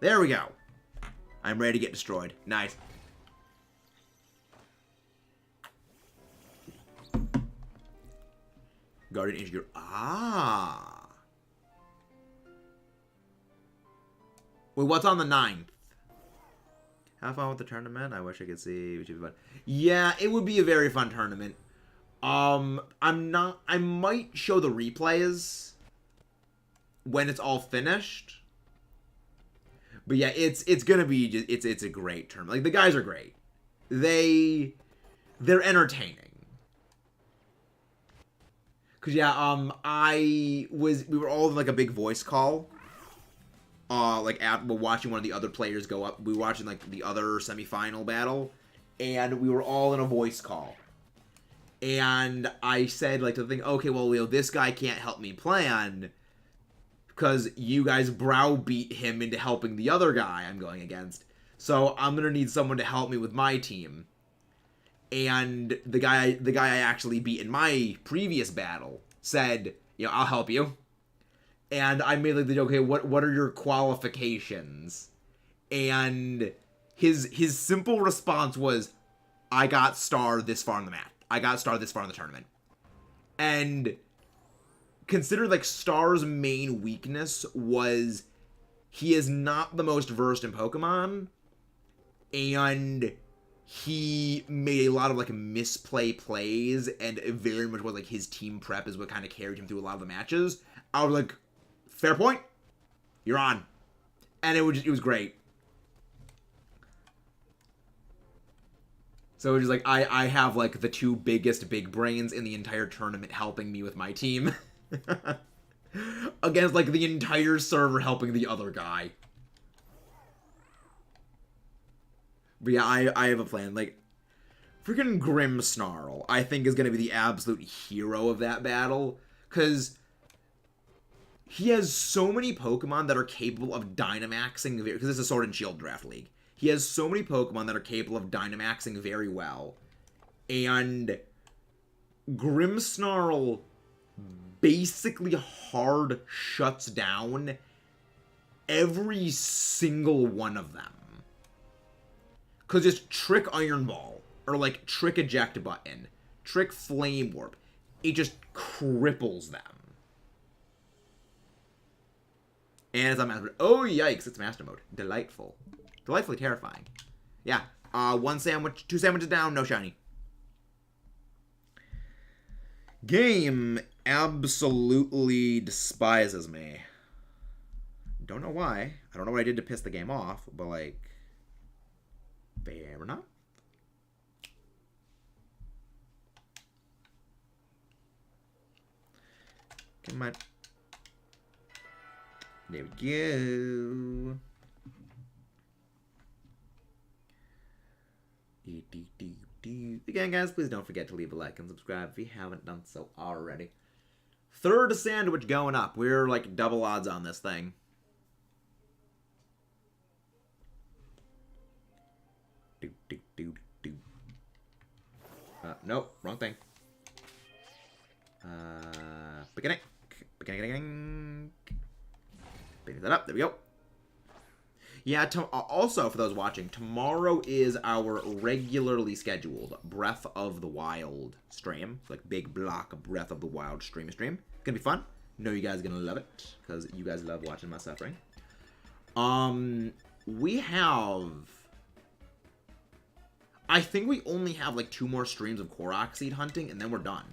S1: There we go. I'm ready to get destroyed. Nice. Guardian Ancient Gear. Ah. Wait, what's on the 9th? Have fun with the tournament. I wish I could see which would be fun. Yeah, it would be a very fun tournament. I might show the replays when it's all finished. But yeah, it's gonna be it's a great tournament. Like, the guys are great. They're entertaining. Cause yeah, we were all in, like, a big voice call. Like, we're watching one of the other players go up. We were watching, like, the other semifinal battle, and we were all in a voice call. And I said, like, to the thing, okay, well, this guy can't help me plan because you guys browbeat him into helping the other guy I'm going against. So I'm gonna need someone to help me with my team. And the guy I actually beat in my previous battle said, I'll help you. And I made, like, the joke, okay, what are your qualifications? And his simple response was, I got star this far in the match. I got star this far in the tournament. And consider, like, Star's main weakness was he is not the most versed in Pokemon, and he made a lot of, like, misplay plays, and it very much was, like, his team prep is what kind of carried him through a lot of the matches. I was like, fair point. You're on. And it was great. So it was like, I have, like, the 2 biggest big brains in the entire tournament helping me with my team. against, like, the entire server helping the other guy. But yeah, I have a plan. Like, freaking Grimmsnarl, I think, is going to be the absolute hero of that battle. Because he has so many Pokemon that are capable of Dynamaxing, because it's a Sword and Shield draft league. He has so many Pokemon that are capable of Dynamaxing very well. And Grimmsnarl basically hard shuts down every single one of them. Because just Trick Iron Ball, or like Trick Eject Button, Trick Flame Warp, it just cripples them. And it's on Master Mode. Oh, yikes, it's Master Mode. Delightful. Delightfully terrifying. Yeah, one sandwich, 2 sandwiches down, no shiny. Game absolutely despises me. Don't know why. I don't know what I did to piss the game off, but like, fair enough. Come on. There we go. Again, guys, please don't forget to leave a like and subscribe if you haven't done so already. Third sandwich going up. We're like double odds on this thing. Nope, wrong thing. Beginning. Pick that up. There we go. Yeah, also, for those watching, tomorrow is our regularly scheduled Breath of the Wild stream. It's like big block of Breath of the Wild stream. It's gonna be fun. Know you guys are gonna love it, because you guys love watching my suffering. We have... I think we only have like 2 more streams of Korok Seed hunting, and then we're done.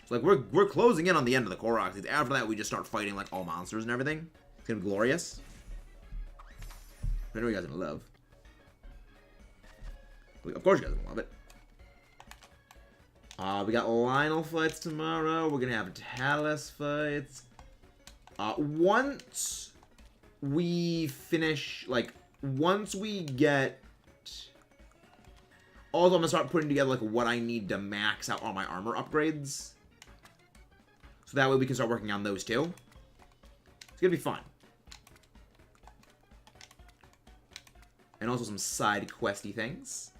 S1: So like we're closing in on the end of the Korok Seeds. After that, we just start fighting like all monsters and everything. It's gonna be glorious. I know you guys are gonna love. Of course you guys are gonna love it. We got Lionel fights tomorrow. We're gonna have Talus fights. Once we finish, like, once we get... Also, I'm gonna start putting together, like, what I need to max out all my armor upgrades. So that way we can start working on those, too. It's gonna be fun. And also some side questy things.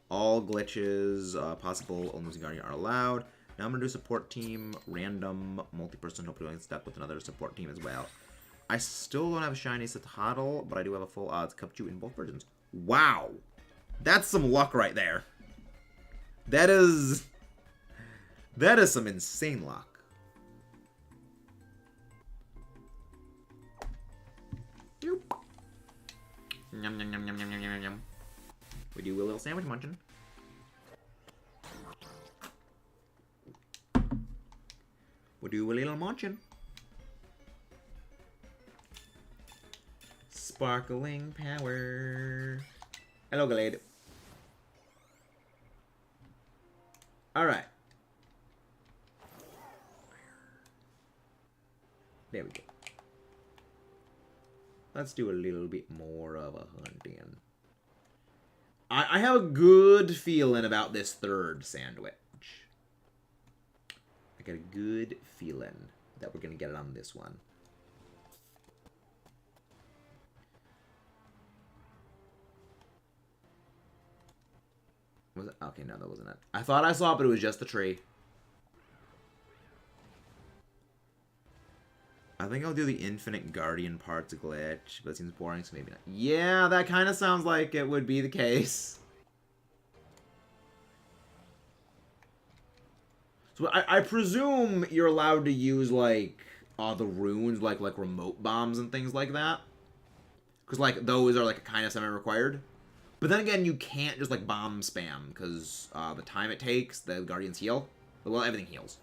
S1: All glitches, possible only losing guardian are allowed. Now I'm gonna do support team, random, multi-person, hopefully doing stuff with another support team as well. I still don't have a shiny Citadel, but I do have a full odds Cupchew in both versions. Wow! That's some luck right there. That is some insane luck. Yum, yum, yum, yum, yum, yum, yum, yum. We do a little sandwich munching. We do a little munching. Sparkling power. Hello, Glade. Alright. There we go. Let's do a little bit more of a hunting. I have a good feeling about this third sandwich. I got a good feeling that we're going to get it on this one. Was it? Okay, no, that wasn't it. I thought I saw it, but it was just the tree. I think I'll do the Infinite Guardian parts glitch, but it seems boring, so maybe not. Yeah, that kind of sounds like it would be the case. So I presume you're allowed to use, like, the runes, like remote bombs and things like that. Because, like, those are, like, kind of semi-required. But then again, you can't just, like, bomb spam, because the time it takes, the Guardians heal. Well, everything heals.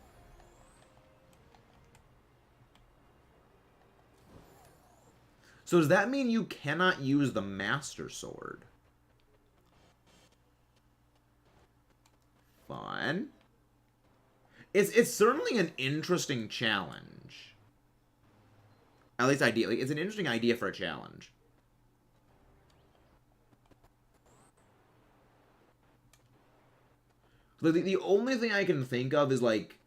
S1: So does that mean you cannot use the Master Sword? Fun. It's certainly an interesting challenge. At least ideally, it's an interesting idea for a challenge. The only thing I can think of is, like,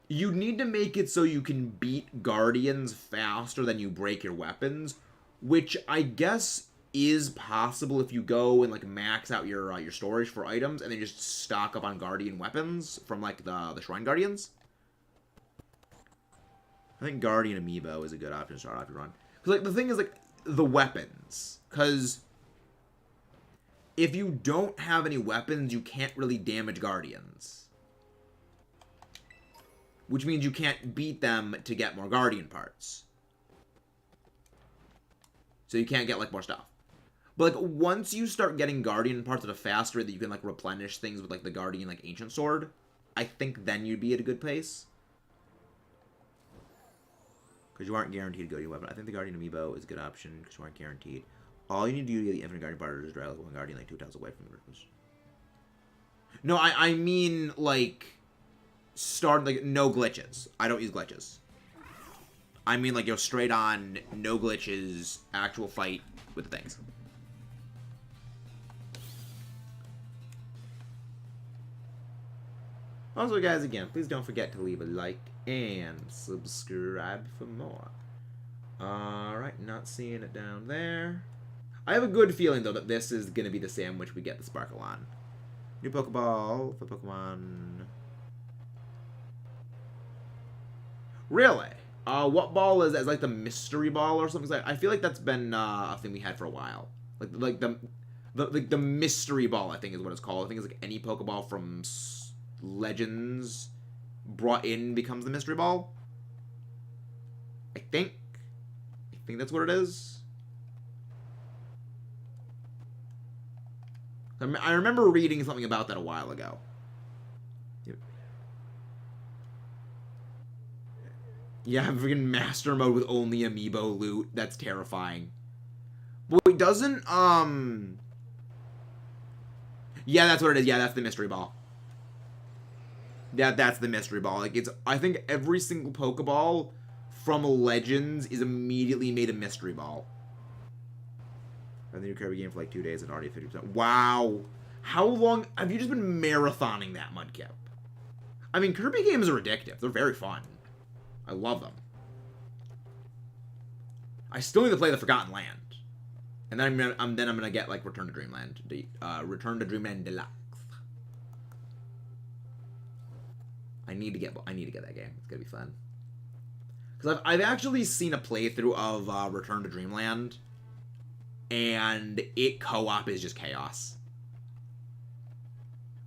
S1: you need to make it so you can beat Guardians faster than you break your weapons, which I guess is possible if you go and, like, max out your storage for items and then just stock up on Guardian weapons from, like, the Shrine Guardians. I think Guardian Amiibo is a good option to start off your run. Because, like, the thing is, like, the weapons. Because if you don't have any weapons, you can't really damage Guardians. Which means you can't beat them to get more Guardian parts. So you can't get, like, more stuff. But, like, once you start getting Guardian parts at a faster rate that you can, like, replenish things with, like, the Guardian, like, Ancient Sword, I think then you'd be at a good pace. Because you aren't guaranteed to go to your weapon. I think the Guardian Amiibo is a good option because you aren't guaranteed. All you need to do to get the Infinite Guardian part is drag like one Guardian like 2 tiles away from the purpose. No, I mean, like, start, like, no glitches. I don't use glitches. I mean, like, you're straight on, no glitches, actual fight with the things. Also, guys, again, please don't forget to leave a like and subscribe for more. Alright, not seeing it down there. I have a good feeling, though, that this is going to be the sandwich we get the Sparkle on. New Pokeball for Pokemon. Really? What ball is that? Is like the mystery ball or something? I feel like that's been a thing we had for a while. Like the mystery ball, I think is what it's called. I think it's like any Pokeball from Legends brought in becomes the mystery ball. I think that's what it is. I remember reading something about that a while ago. Yeah, freaking master mode with only amiibo loot. That's terrifying. But wait, doesn't, yeah, that's what it is. Yeah, that's the mystery ball. Yeah, that's the mystery ball. Like, I think every single Pokeball from Legends is immediately made a mystery ball. I think your Kirby game for like 2 days and already 50%. Wow. How long have you just been marathoning that, Mudkip? I mean, Kirby games are addictive. They're very fun. I love them. I still need to play the Forgotten Land. And then I'm gonna get, like, Return to Dreamland. Return to Dreamland Deluxe. I need to get that game. It's gonna be fun. Because I've actually seen a playthrough of Return to Dreamland, and co-op is just chaos.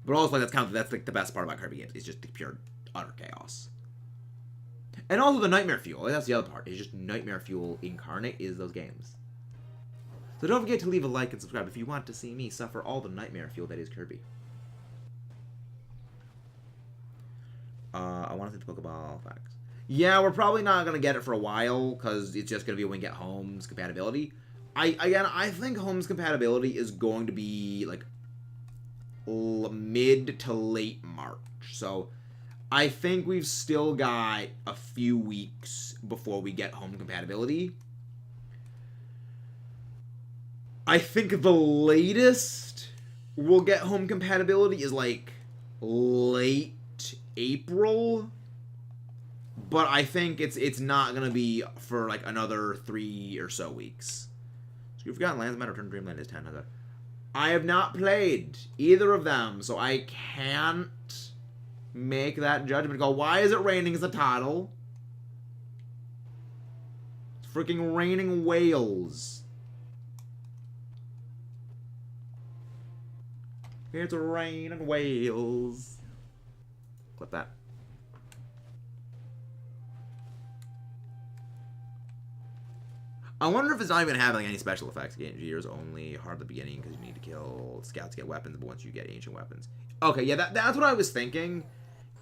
S1: But also, like, that's like the best part about Kirby games. It's just the pure utter chaos. And also the Nightmare Fuel. That's the other part. It's just Nightmare Fuel incarnate is those games. So don't forget to leave a like and subscribe if you want to see me suffer all the Nightmare Fuel that is Kirby. I want to see the Pokeball facts. Yeah, we're probably not going to get it for a while, because it's just going to be when we get Home's compatibility. I think Home's compatibility is going to be, like, mid to late March. So I think we've still got a few weeks before we get Home compatibility. I think the latest we'll get Home compatibility is, like, late April, but I think it's not gonna be for like another 3 or so weeks. So you've forgotten Lands Matter, Return to Dreamland is 10. I have not played either of them, so I can't make that judgment call. Why is it raining as a title? It's freaking raining whales. It's raining whales. Clip that. I wonder if it's not even having any special effects. Game years only, hard at the beginning because you need to kill scouts to get weapons, but once you get ancient weapons. Okay, yeah, that's what I was thinking.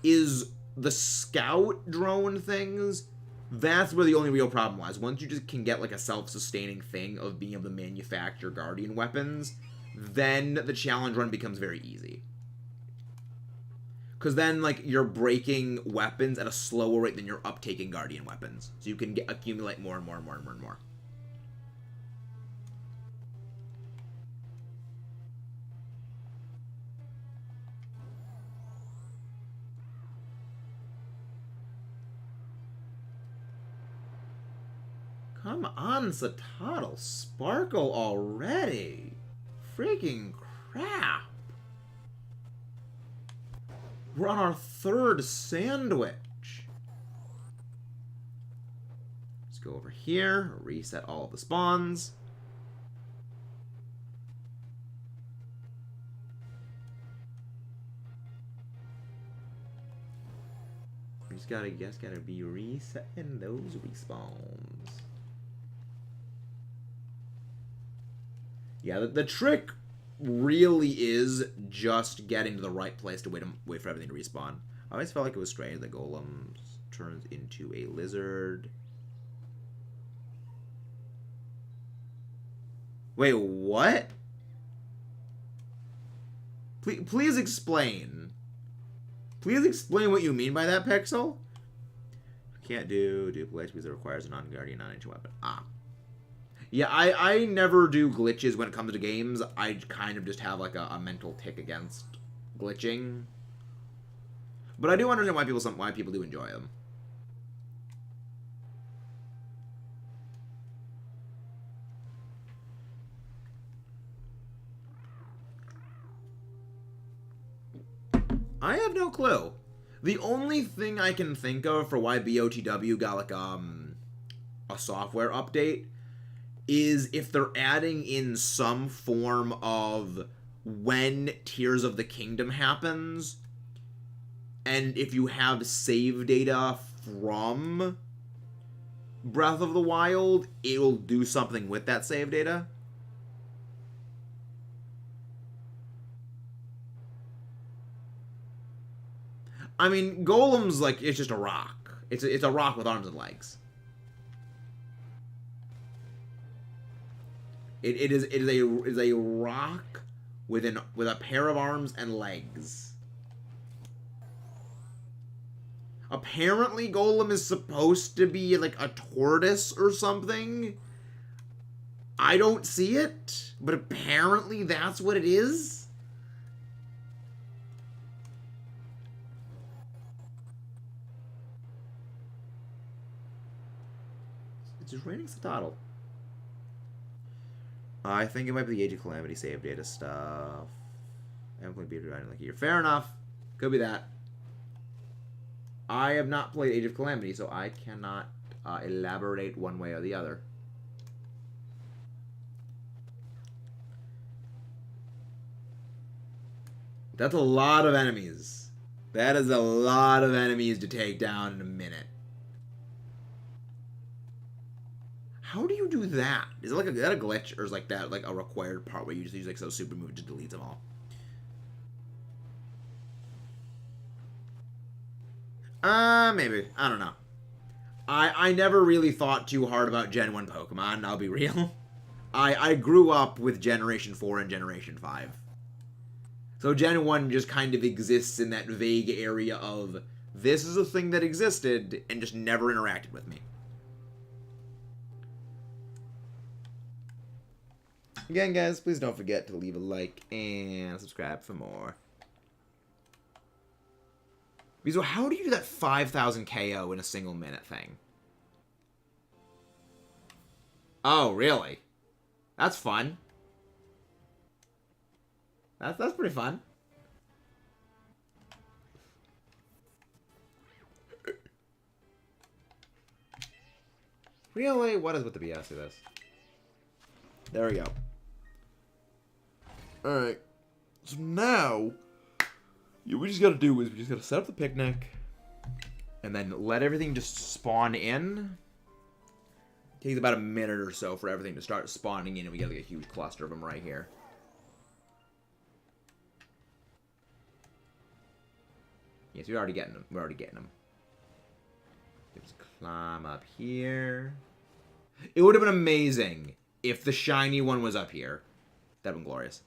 S1: Is the scout drone things, that's where the only real problem lies. Once you just can get like a self-sustaining thing of being able to manufacture guardian weapons, then the challenge run becomes very easy. Because then, like, you're breaking weapons at a slower rate than you're uptaking Guardian weapons. So you can accumulate more and more and more and more and more. Come on, CETITAN, sparkle already. Freaking crap. We're on our third sandwich. Let's go over here, reset all of the spawns. We just gotta be resetting those respawns. Yeah, the trick really is just getting to the right place to wait for everything to respawn. I always felt like it was strange that Golem turns into a lizard. Wait, what? Please explain. Please explain what you mean by that, Pixel. Can't do duplicate because it requires a non-guardian, non-ancient weapon. Ah. Yeah, I never do glitches when it comes to games. I kind of just have like a mental tick against glitching. But I do understand why people do enjoy them. I have no clue. The only thing I can think of for why BOTW got like a software update is if they're adding in some form of when Tears of the Kingdom happens, and if you have save data from Breath of the Wild, it'll do something with that save data. I mean, Golem's like, it's just a rock. It's a rock with arms and legs. It is a rock with a pair of arms and legs. Apparently, Golem is supposed to be like a tortoise or something. I don't see it, but apparently that's what it is. It's just raining CETITAN. I think it might be the Age of Calamity save data stuff. I haven't played Bearded Riding like a year. Fair enough. Could be that. I have not played Age of Calamity, so I cannot elaborate one way or the other. That's a lot of enemies. That is a lot of enemies to take down in a minute. How do you do that? Is it like is that a glitch, or is like that like a required part where you just use like so super move to delete them all? Maybe. I don't know. I never really thought too hard about Gen 1 Pokemon, I'll be real. I grew up with Generation 4 and Generation 5. So Gen 1 just kind of exists in that vague area of, this is a thing that existed and just never interacted with me. Again, guys, please don't forget to leave a like and subscribe for more. So how do you do that 5,000 KO in a single minute thing? Oh, really? That's fun. That's pretty fun. Really? What is with the BS of this? There we go. Alright. So now, what we just gotta do is we just gotta set up the picnic and then let everything just spawn in. It takes about a minute or so for everything to start spawning in, and we get like a huge cluster of them right here. Yes, we're already getting them. We're already getting them. Just climb up here. It would have been amazing if the shiny one was up here. That'd been glorious.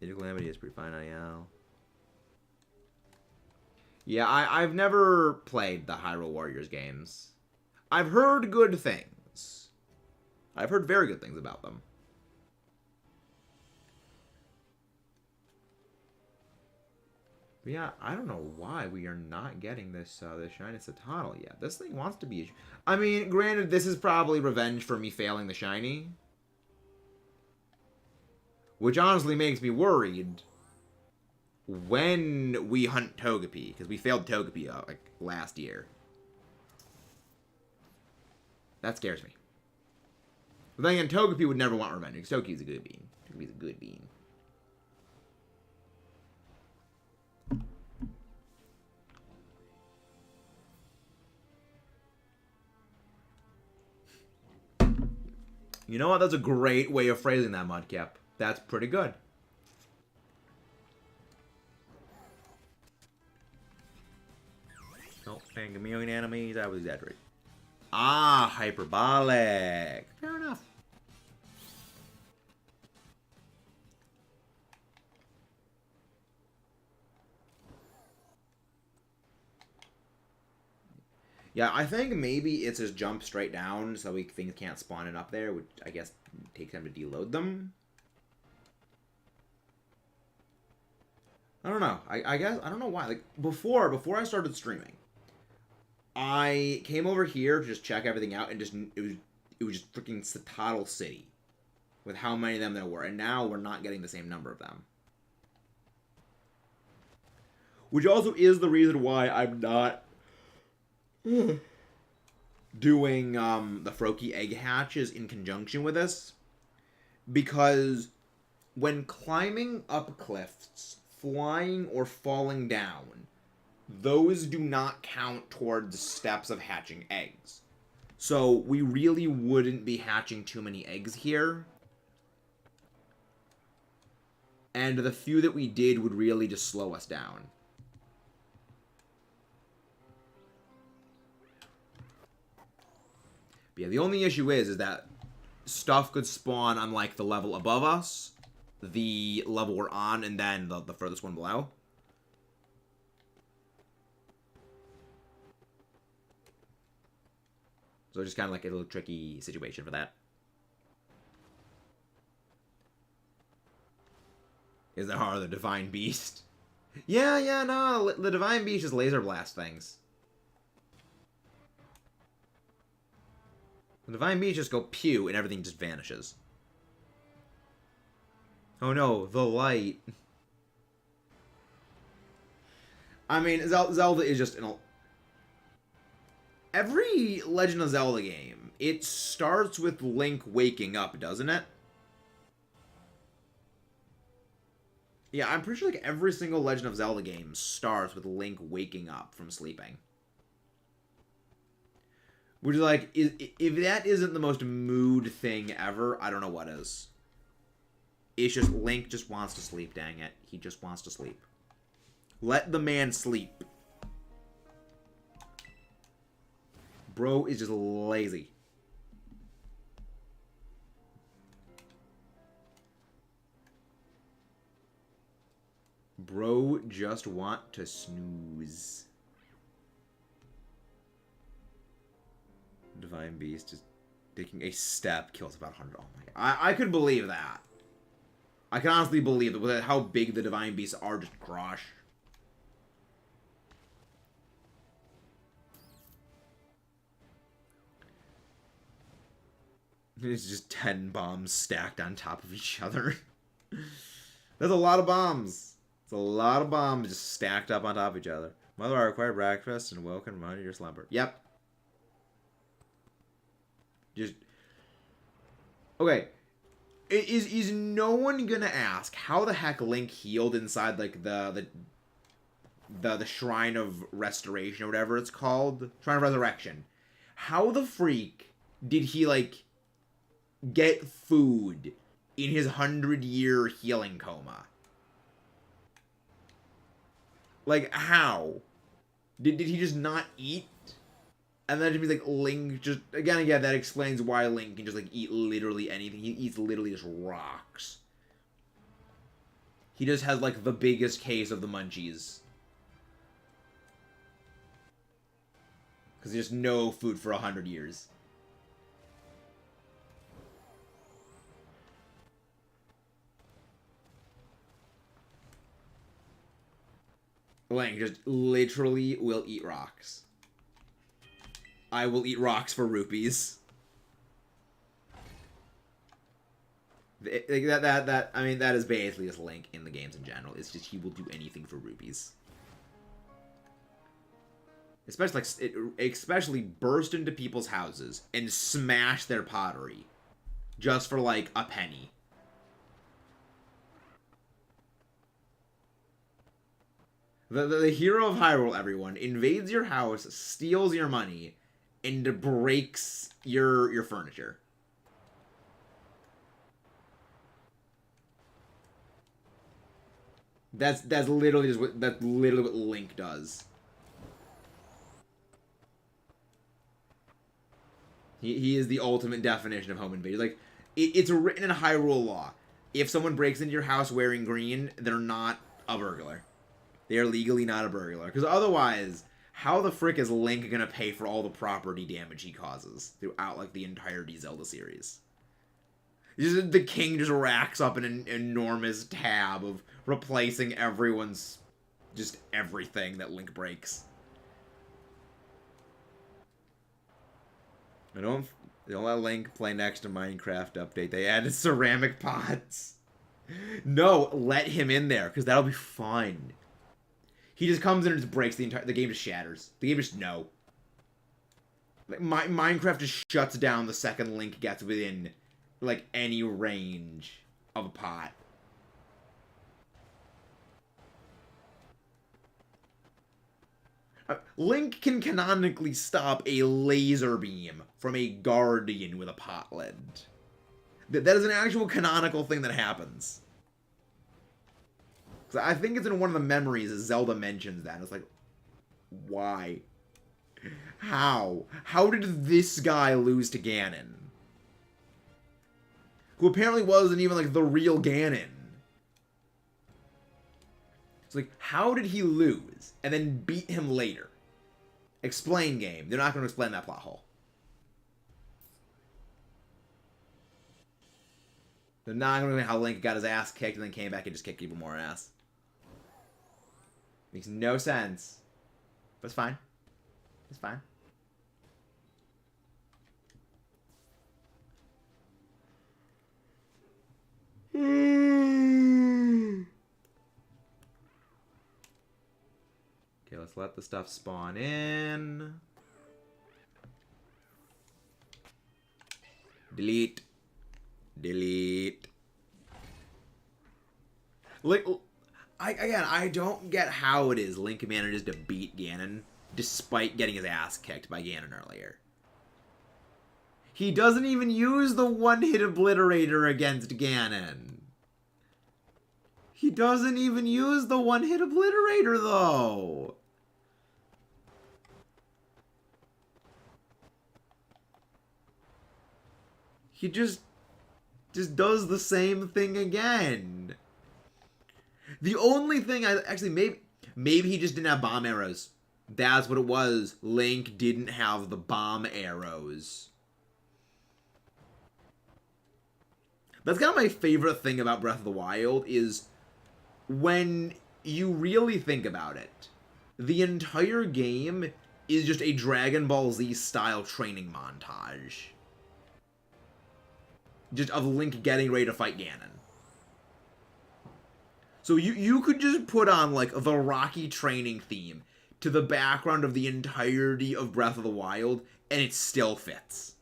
S1: The Calamity is pretty fine on Al. Yeah, I've never played the Hyrule Warriors games. I've heard good things. I've heard very good things about them. But yeah, I don't know why we are not getting this this shiny Citadel yet. This thing wants to be... I mean, granted, this is probably revenge for me failing the shiny. Which honestly makes me worried when we hunt Togepi, because we failed Togepi like last year. That scares me. But then again, Togepi would never want revenge, because Togepi's a good bean. Togepi's a good bean. You know what? That's a great way of phrasing that, Mudkip. That's pretty good. Oh, dang, a million enemies. I was exaggerating. Ah, hyperbolic. Fair enough. Yeah, I think maybe it's just jump straight down so things can't spawn in up there, which I guess takes time to deload them. I don't know. I guess I don't know why. Like before I started streaming, I came over here to just check everything out, and it was just freaking Citadel City with how many of them there were, and now we're not getting the same number of them. Which also is the reason why I'm not doing the Froakie egg hatches in conjunction with this, because when climbing up cliffs, flying or falling down, those do not count towards steps of hatching eggs. So we really wouldn't be hatching too many eggs here. And the few that we did would really just slow us down. But yeah, the only issue is that stuff could spawn on, like, the level above us, the level we're on, and then the furthest one below. So it's just kind of like a little tricky situation for that. Is that hard, the Divine Beast? Yeah, no, the Divine Beast just laser blast things. The Divine Beast just go pew and everything just vanishes. Oh no, the light. I mean, Zelda is just every Legend of Zelda game, it starts with Link waking up, doesn't it? Yeah, I'm pretty sure like every single Legend of Zelda game starts with Link waking up from sleeping. Which is like, if that isn't the most mood thing ever, I don't know what is. It's just, Link just wants to sleep, dang it. He just wants to sleep. Let the man sleep. Bro is just lazy. Bro just want to snooze. Divine Beast just taking a step kills about 100. Oh my god. I could believe that. I can honestly believe that with how big the Divine Beasts are, just crush. It's just 10 bombs stacked on top of each other. That's a lot of bombs. It's a lot of bombs just stacked up on top of each other. Mother, I require breakfast and welcome to your slumber. Yep. Just okay. Is no one gonna ask how the heck Link healed inside like the Shrine of Restoration or whatever it's called, Shrine of Resurrection? How the freak did he like get food in his 100-year healing coma? Like how did he just not eat? And then it means like Link just again that explains why Link can just like eat literally anything. He eats literally just rocks. He just has, like, the biggest case of the munchies. Because there's no food for 100 years. Link just literally will eat rocks. I will eat rocks for rupees. I mean, that is basically just Link in the games in general. It's just he will do anything for rupees. Especially burst into people's houses and smash their pottery. Just for, like, a penny. The hero of Hyrule, everyone, invades your house, steals your money, and breaks your furniture. That's literally what Link does. He is the ultimate definition of home invasion. Like, it's written in Hyrule law. If someone breaks into your house wearing green, they're not a burglar. They are legally not a burglar. Because otherwise, how the frick is Link gonna pay for all the property damage he causes throughout, like, the entirety Zelda series? The king just racks up an enormous tab of replacing everyone's... just everything that Link breaks. Don't let Link play next to Minecraft update. They added ceramic pots. No, let him in there, because that'll be fine. He just comes in and just breaks the game just shatters. The game just, no. Like, Minecraft just shuts down the second Link gets within, like, any range of a pot. Link can canonically stop a laser beam from a guardian with a pot lid. That is an actual canonical thing that happens. I think it's in one of the memories that Zelda mentions that. It's like, why? How? How did this guy lose to Ganon? Who apparently wasn't even, like, the real Ganon. It's like, how did he lose and then beat him later? Explain, game. They're not going to explain that plot hole. They're not going to explain how Link got his ass kicked and then came back and just kicked even more ass. Makes no sense. But it's fine. It's fine. Okay, let's let the stuff spawn in. Delete. Delete. I don't get how it is Link manages to beat Ganon despite getting his ass kicked by Ganon earlier. He doesn't even use the one-hit obliterator against Ganon. He doesn't even use the one-hit obliterator, though. He just does the same thing again. The only thing maybe he just didn't have bomb arrows. That's what it was. Link didn't have the bomb arrows. That's kind of my favorite thing about Breath of the Wild is when you really think about it, the entire game is just a Dragon Ball Z style training montage. Just of Link getting ready to fight Ganon. So you could just put on, like, the Rocky training theme to the background of the entirety of Breath of the Wild, and it still fits.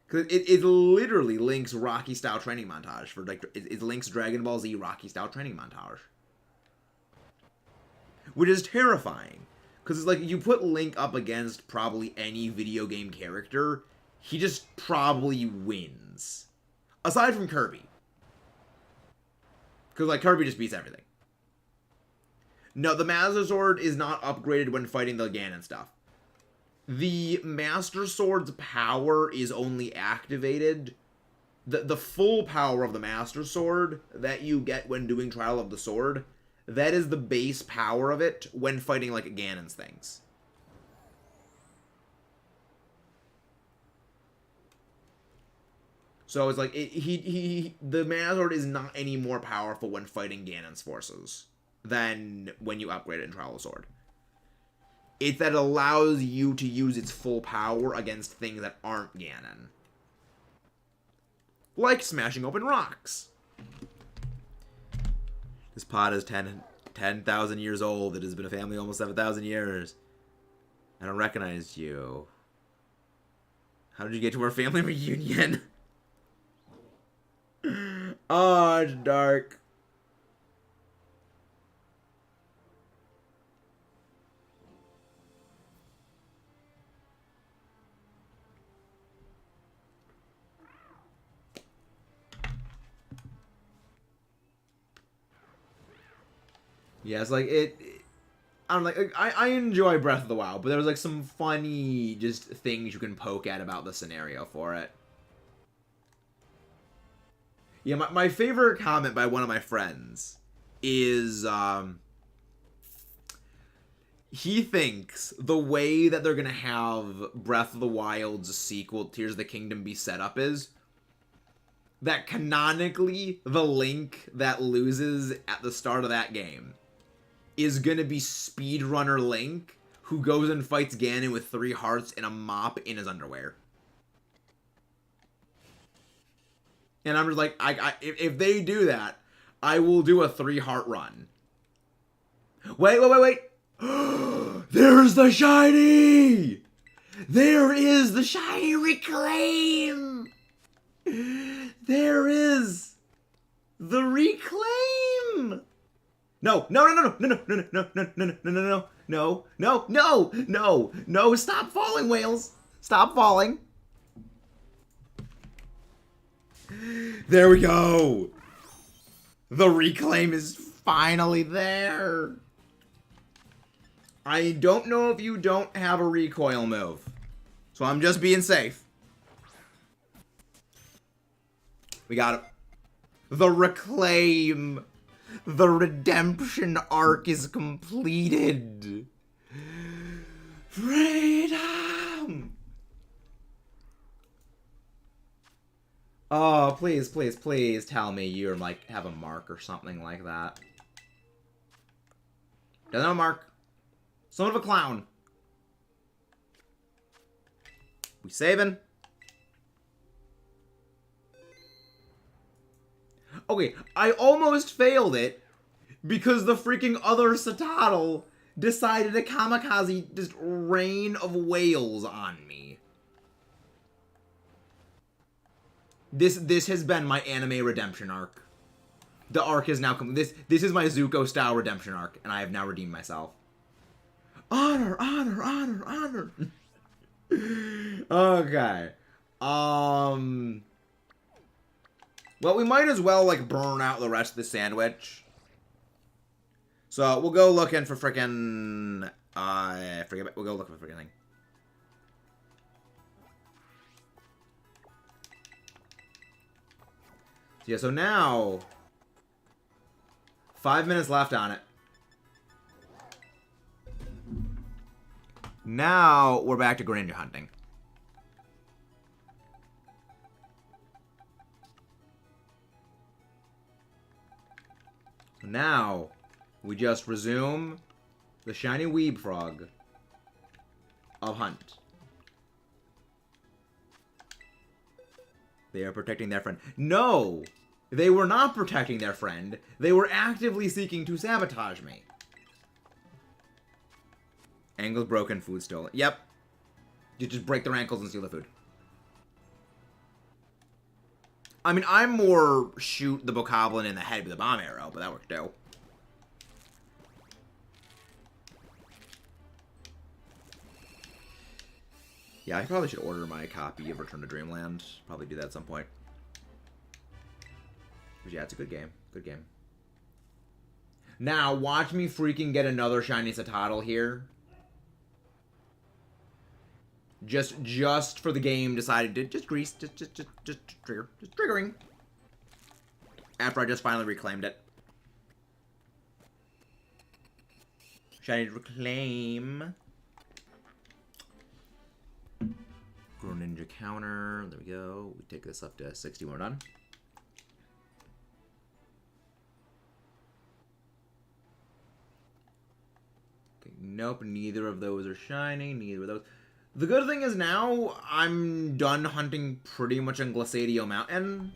S1: Because it's literally Link's Rocky-style training montage. It's Link's Dragon Ball Z Rocky-style training montage. Which is terrifying. Because it's like, you put Link up against probably any video game character, he just probably wins. Aside from Kirby. Because, like, Kirby just beats everything. No, the Master Sword is not upgraded when fighting the Ganon stuff. The Master Sword's power is only activated the full power of the Master Sword that you get when doing Trial of the Sword, that is the base power of it when fighting, like, Ganon's things. So it's like, the Master Sword is not any more powerful when fighting Ganon's forces than when you upgrade it in Trial of the Sword. It's that it allows you to use its full power against things that aren't Ganon. Like smashing open rocks. This pod is 10,000 years old. It has been a family almost 7,000 years. I don't recognize you. How did you get to our family reunion? Oh, it's dark. Yeah, it's like I don't like. I enjoy Breath of the Wild, but there was like some funny just things you can poke at about the scenario for it. Yeah, my favorite comment by one of my friends is he thinks the way that they're gonna have Breath of the Wild's sequel, Tears of the Kingdom, be set up is that canonically the Link that loses at the start of that game is gonna be speedrunner Link, who goes and fights Ganon with 3 hearts and a mop in his underwear. And I'm just like, if they do that, I will do a 3-heart run. Wait. There's the shiny! There is the shiny Reclaim! There is the Reclaim! No, stop falling, whales! Stop falling! There we go! The Reclaim is finally there! I don't know if you don't have a recoil move, so I'm just being safe. We got it. The Reclaim! The redemption arc is completed! Freedom! Oh, please tell me you're, like, have a mark or something like that. Doesn't have a mark. Son of a clown. We saving? Okay, I almost failed it because the freaking other Citadel decided to kamikaze just rain of whales on me. This has been my anime redemption arc. The arc is now complete. This is my Zuko style redemption arc, and I have now redeemed myself. Honor. Okay. Well, we might as well, like, burn out the rest of the sandwich. So, we'll go looking for frickin'... we'll go looking for frickin' thing. So, yeah, so now... 5 minutes left on it. Now, we're back to Greninja hunting. Now, we just resume the shiny Weeb Frog of Hunt. They are protecting their friend. No! They were not protecting their friend. They were actively seeking to sabotage me. Ankles broken, food stolen. Yep. You just break their ankles and steal the food. I mean, I'm more shoot the Bokoblin in the head with a bomb arrow, but that worked too. Yeah, I probably should order my copy of Return to Dreamland. Probably do that at some point. But yeah, it's a good game. Good game. Now, watch me freaking get another shiny Citadel here. Just for the game, decided to just grease, just trigger, just triggering. After I just finally reclaimed it. Shiny reclaim. Grow Ninja counter. There we go. We take this up to 60 when we're done. Okay, nope, neither of those are shiny. Neither of those. The good thing is now I'm done hunting pretty much on Glaciadio Mountain.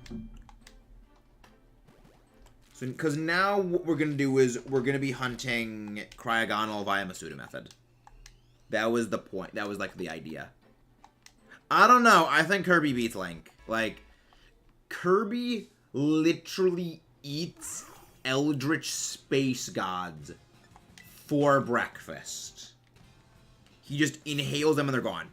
S1: So, because now what we're going to do is we're going to be hunting Cryogonal via Masuda method. That was the point. That was like the idea. I don't know. I think Kirby beats Link. Like, Kirby literally eats Eldritch Space Gods for breakfast. He just inhales them and they're gone.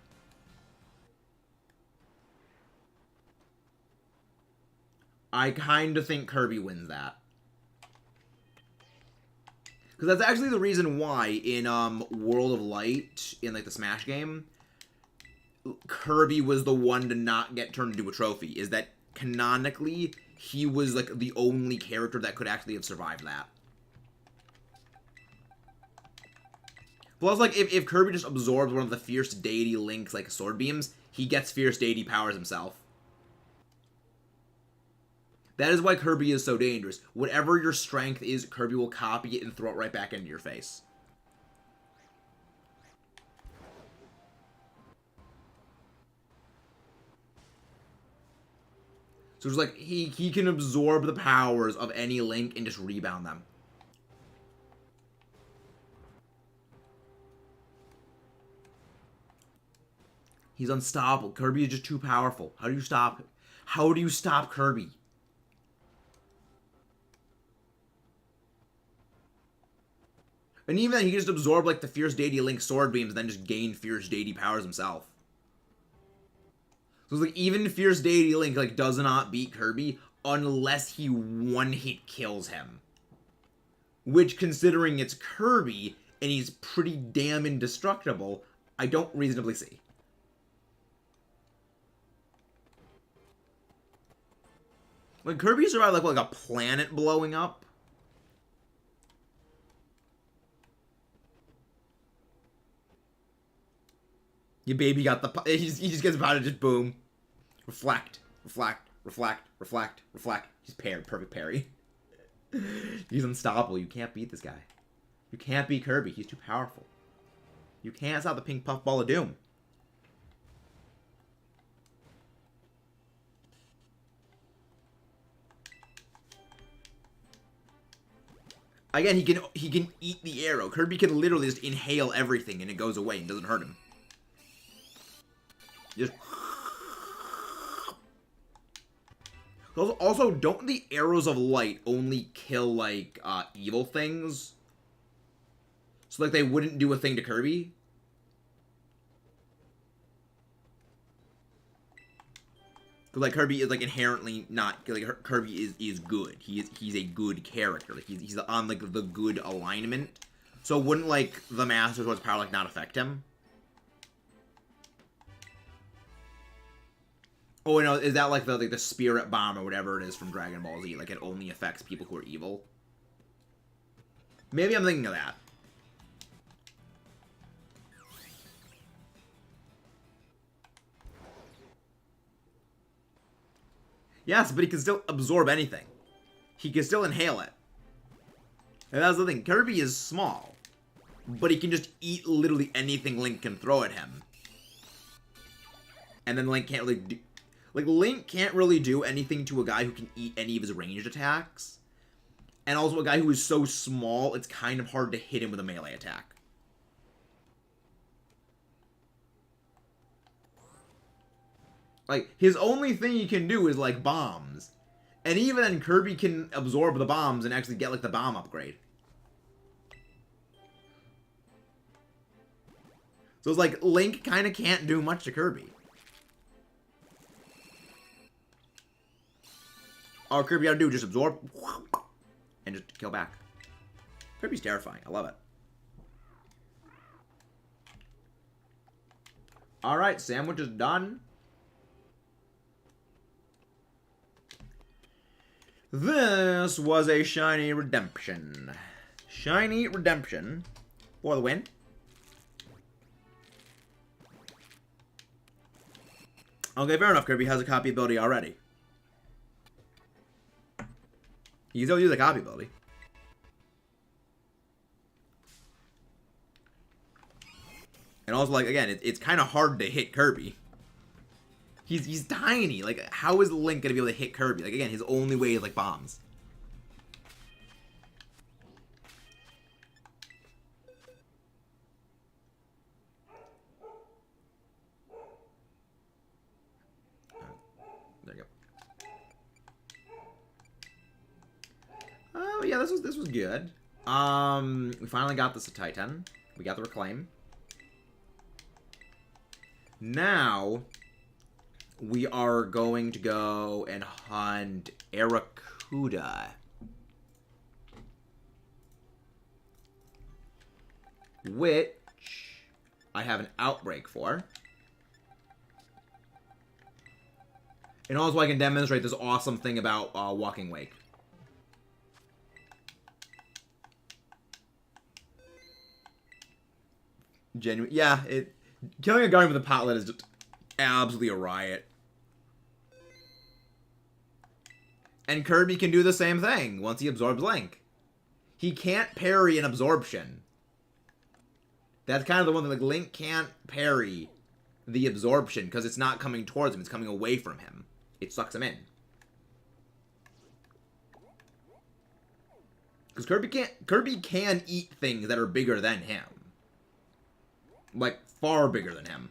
S1: I kind of think Kirby wins that. Because that's actually the reason why in World of Light, in like the Smash game, Kirby was the one to not get turned into a trophy. Is that canonically, he was like the only character that could actually have survived that. Plus, like, if Kirby just absorbs one of the Fierce Deity Link's, like, sword beams, he gets Fierce Deity powers himself. That is why Kirby is so dangerous. Whatever your strength is, Kirby will copy it and throw it right back into your face. So it's like, he can absorb the powers of any Link and just rebound them. He's unstoppable. Kirby is just too powerful. How do you stop him? How do you stop Kirby? And even then, he can just absorb, like, the Fierce Deity Link sword beams and then just gain Fierce Deity powers himself. So it's like, even Fierce Deity Link, like, does not beat Kirby unless he one-hit kills him. Which, considering it's Kirby, and he's pretty damn indestructible, I don't reasonably see. When Kirby survived, like, what, like a planet blowing up? Your baby got the... He just gets about it, just boom. Reflect. Reflect. Reflect. Reflect. Reflect. He's parried. Perfect parry. He's unstoppable. You can't beat this guy. You can't beat Kirby. He's too powerful. You can't stop the pink puff ball of doom. Again, he can eat the arrow. Kirby can literally just inhale everything and it goes away and doesn't hurt him. Just... Also, don't the arrows of light only kill, like, evil things? So, like, they wouldn't do a thing to Kirby? Because, like, Kirby is, like, inherently not... Like, Kirby is good. He's a good character. Like, he's on, like, the good alignment. So, wouldn't, like, the Master Sword's power, like, not affect him? Oh, no, is that, like, the Spirit Bomb or whatever it is from Dragon Ball Z? Like, it only affects people who are evil? Maybe I'm thinking of that. Yes, but he can still absorb anything. He can still inhale it. And that's the thing. Kirby is small. But he can just eat literally anything Link can throw at him. And then Link can't really do... Like, Link can't really do anything to a guy who can eat any of his ranged attacks. And also a guy who is so small, it's kind of hard to hit him with a melee attack. Like, his only thing he can do is, like, bombs. And even then, Kirby can absorb the bombs and actually get, like, the bomb upgrade. So it's like, Link kind of can't do much to Kirby. All Kirby gotta do is just absorb and just kill back. Kirby's terrifying. I love it. Alright, sandwich is done. This was a shiny redemption. Shiny redemption for the win. Okay, fair enough. Kirby has a copy ability already. You can still use the copy ability. And also, like, again, it's kind of hard to hit Kirby. He's tiny. Like, how is Link gonna be able to hit Kirby? Like, again, his only way is, like, bombs. There you go. Oh, yeah, this was good. We finally got the CETITAN. We got the Reclaim. Now, we are going to go and hunt Arracuda. Which I have an Outbreak for. And also I can demonstrate this awesome thing about Walking Wake. Genuine. Yeah, killing a guardian with a potlet is just absolutely a riot. And Kirby can do the same thing once he absorbs Link. He can't parry an absorption. That's kind of the one thing, like, Link can't parry the absorption because it's not coming towards him, it's coming away from him. It sucks him in. Because Kirby can eat things that are bigger than him. Like, far bigger than him.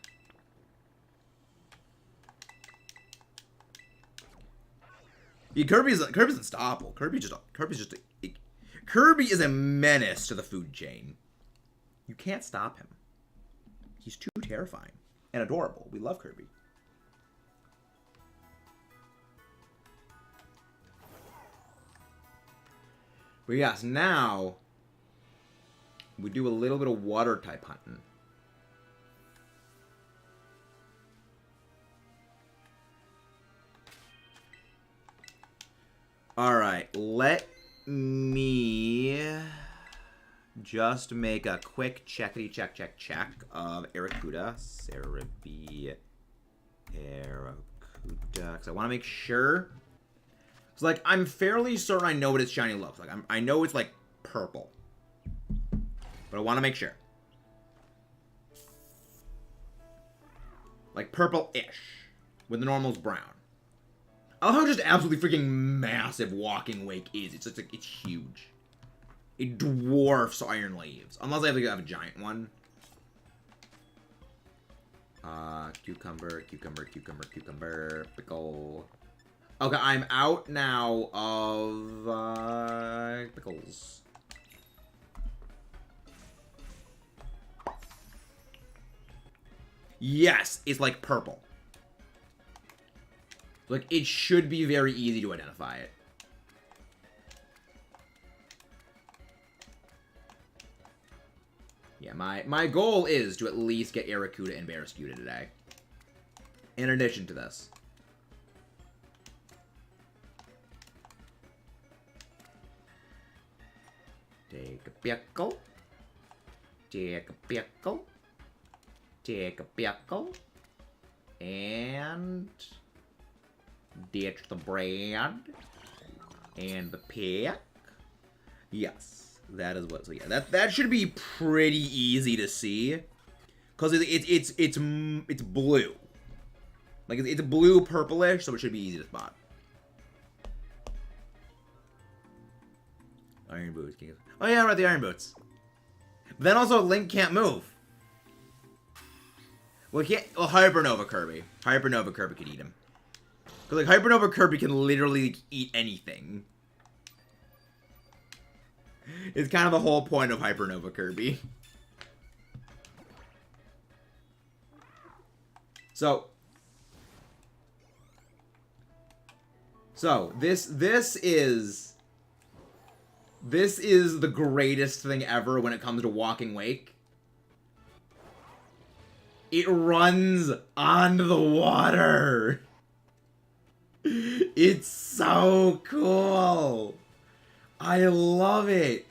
S1: Yeah, Kirby's unstoppable. Kirby is a menace to the food chain. You can't stop him. He's too terrifying and adorable. We love Kirby. But yes, now we do a little bit of water type hunting. Alright, let me just make a quick check of Arracuda. Cerebi Arracuda. Because I want to make sure. It's like, I'm fairly certain I know what its shiny looks like. I know it's like purple. But I want to make sure. Like purple-ish. With the normal's brown. I love how just absolutely freaking massive Walking Wake is. It's just like, it's huge. It dwarfs Iron Leaves. Unless I have to have a giant one. Cucumber, pickle. Okay, I'm out now of, pickles. Yes, it's like purple. Like, it should be very easy to identify it. Yeah, my goal is to at least get Arracuda and Barracuda today. In addition to this. Take a pickle. Take a pickle. Take a pickle. And ditch the bread. And the pick. Yes. That is what, so yeah, that should be pretty easy to see. Because it's blue. Like, it's blue purplish, so it should be easy to spot. Iron boots. Oh yeah, right, the iron boots. But then also, Link can't move. Well, he can't. Well, Hypernova Kirby. Hypernova Kirby could eat him. Because, like, Hypernova Kirby can literally eat anything. It's kind of the whole point of Hypernova Kirby. So this is the greatest thing ever when it comes to Walking Wake. It runs on the water. It's so cool. I love it.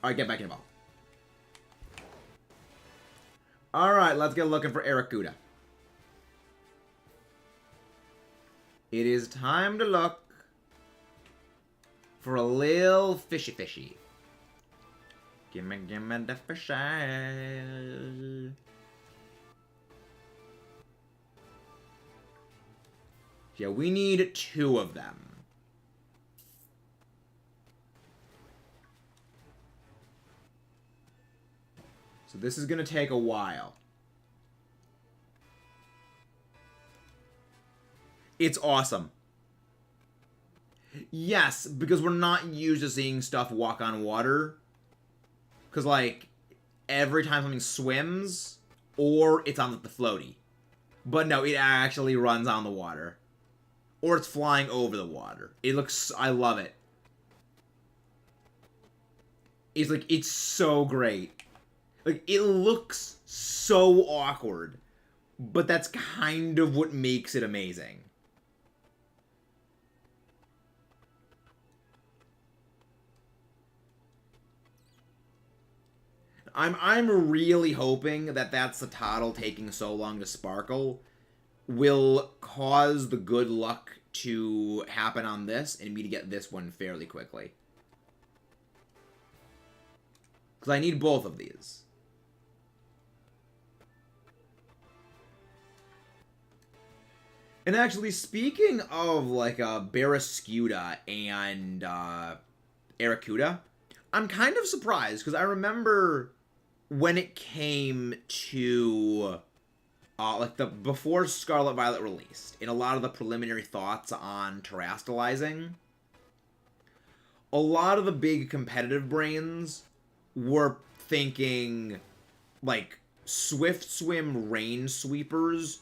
S1: Alright, get back in the ball. Alright, let's get looking for Aracuda. It is time to look for a little fishy. Gimme the fishy. Yeah, we need 2 of them. So this is gonna take a while. It's awesome. Yes, because we're not used to seeing stuff walk on water. Because, like, every time something swims, or it's on the floaty. But no, it actually runs on the water. Or it's flying over the water. It looks... I love it. It's, like, it's so great. Like, it looks so awkward. But that's kind of what makes it amazing. I'm really hoping that Cetitatan taking so long to sparkle will cause the good luck to happen on this and me to get this one fairly quickly. Because I need both of these. And actually, speaking of, like, Barrascuda and Aracuda, I'm kind of surprised, because I remember when it came to, like, before Scarlet Violet released, in a lot of the preliminary thoughts on terastallizing, a lot of the big competitive brains were thinking, like, Swift Swim Rain Sweepers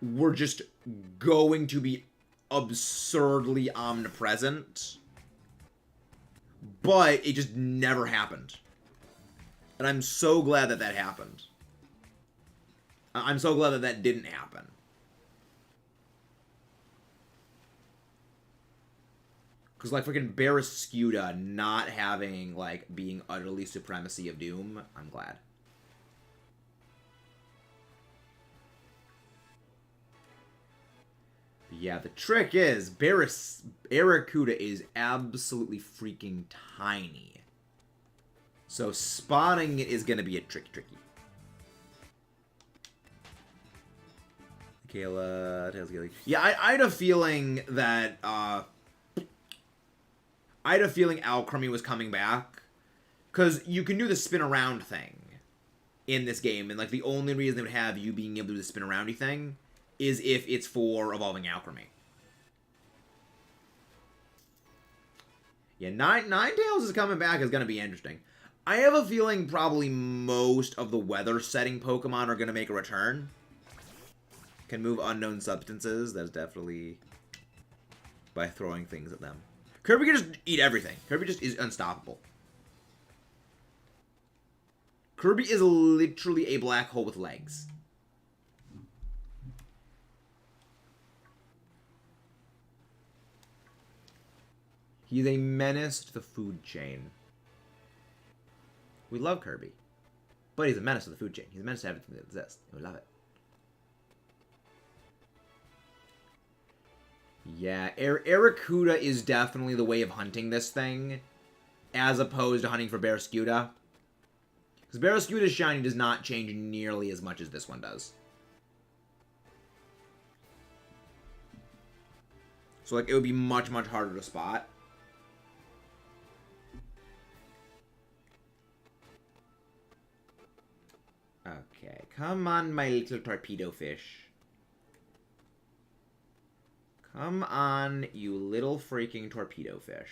S1: were just going to be absurdly omnipresent, but it just never happened. And I'm so glad that happened. I'm so glad that didn't happen. Because, like, freaking Barrascuda not having, like, being utterly Supremacy of Doom, I'm glad. Yeah, the trick is, Aracuda is absolutely freaking tiny. So spotting it is going to be a tricky. Kayla, Tails, Gilly. Yeah, I had a feeling that, I had a feeling Alchemy was coming back. Because you can do the spin around thing in this game. And, like, the only reason they would have you being able to do the spin aroundy thing is if it's for Evolving Alchemy. Yeah, Ninetales is coming back is going to be interesting. I have a feeling probably most of the weather setting Pokemon are going to make a return. Can move unknown substances. That's definitely by throwing things at them. Kirby can just eat everything. Kirby just is unstoppable. Kirby is literally a black hole with legs. He's a menace to the food chain. We love Kirby. But he's a menace to the food chain. He's a menace to everything that exists. We love it. Yeah, Aracuda is definitely the way of hunting this thing, as opposed to hunting for Barrascuda. Because Barrascuda's shiny does not change nearly as much as this one does. So, like, it would be much, much harder to spot. Okay, come on, my little torpedo fish. Come on, you little freaking torpedo fish.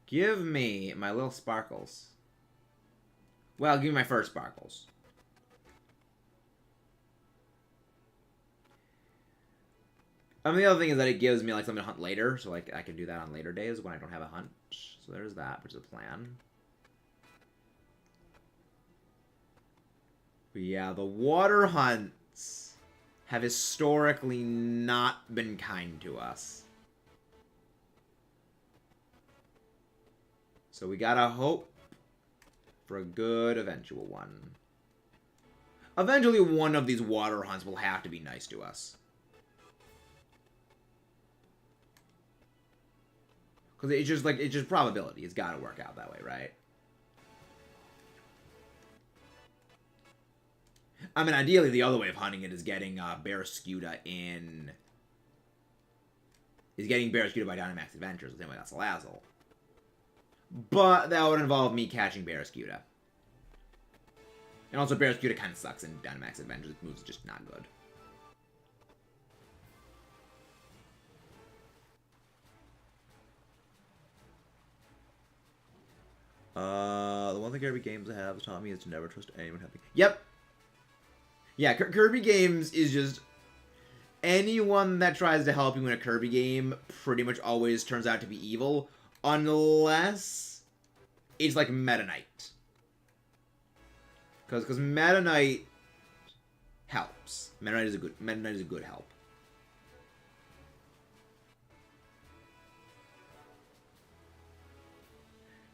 S1: Give me my little sparkles. Well, give me my first sparkles. The other thing is that it gives me, like, something to hunt later, so, like, I can do that on later days when I don't have a hunt. So there's that, which is a plan. But yeah, the water hunts have historically not been kind to us. So we gotta hope for a good eventual one. Eventually one of these water hunts will have to be nice to us. Because it's just like, it's just probability. It's gotta work out that way, right? I mean, ideally the other way of hunting it is getting Barraskewda in... Is getting Barraskewda by Dynamax Adventures, the same way that's Salazzle. But that would involve me catching Barraskewda. And also, Barraskewda kind of sucks in Dynamax Adventures. Its moves just not good. The one thing Kirby Games have taught me is to never trust anyone helping. Yep. Yeah, Kirby Games is just... Anyone that tries to help you in a Kirby game pretty much always turns out to be evil. Unless it's like Meta Knight. Because Meta Knight helps. Meta Knight is a good help.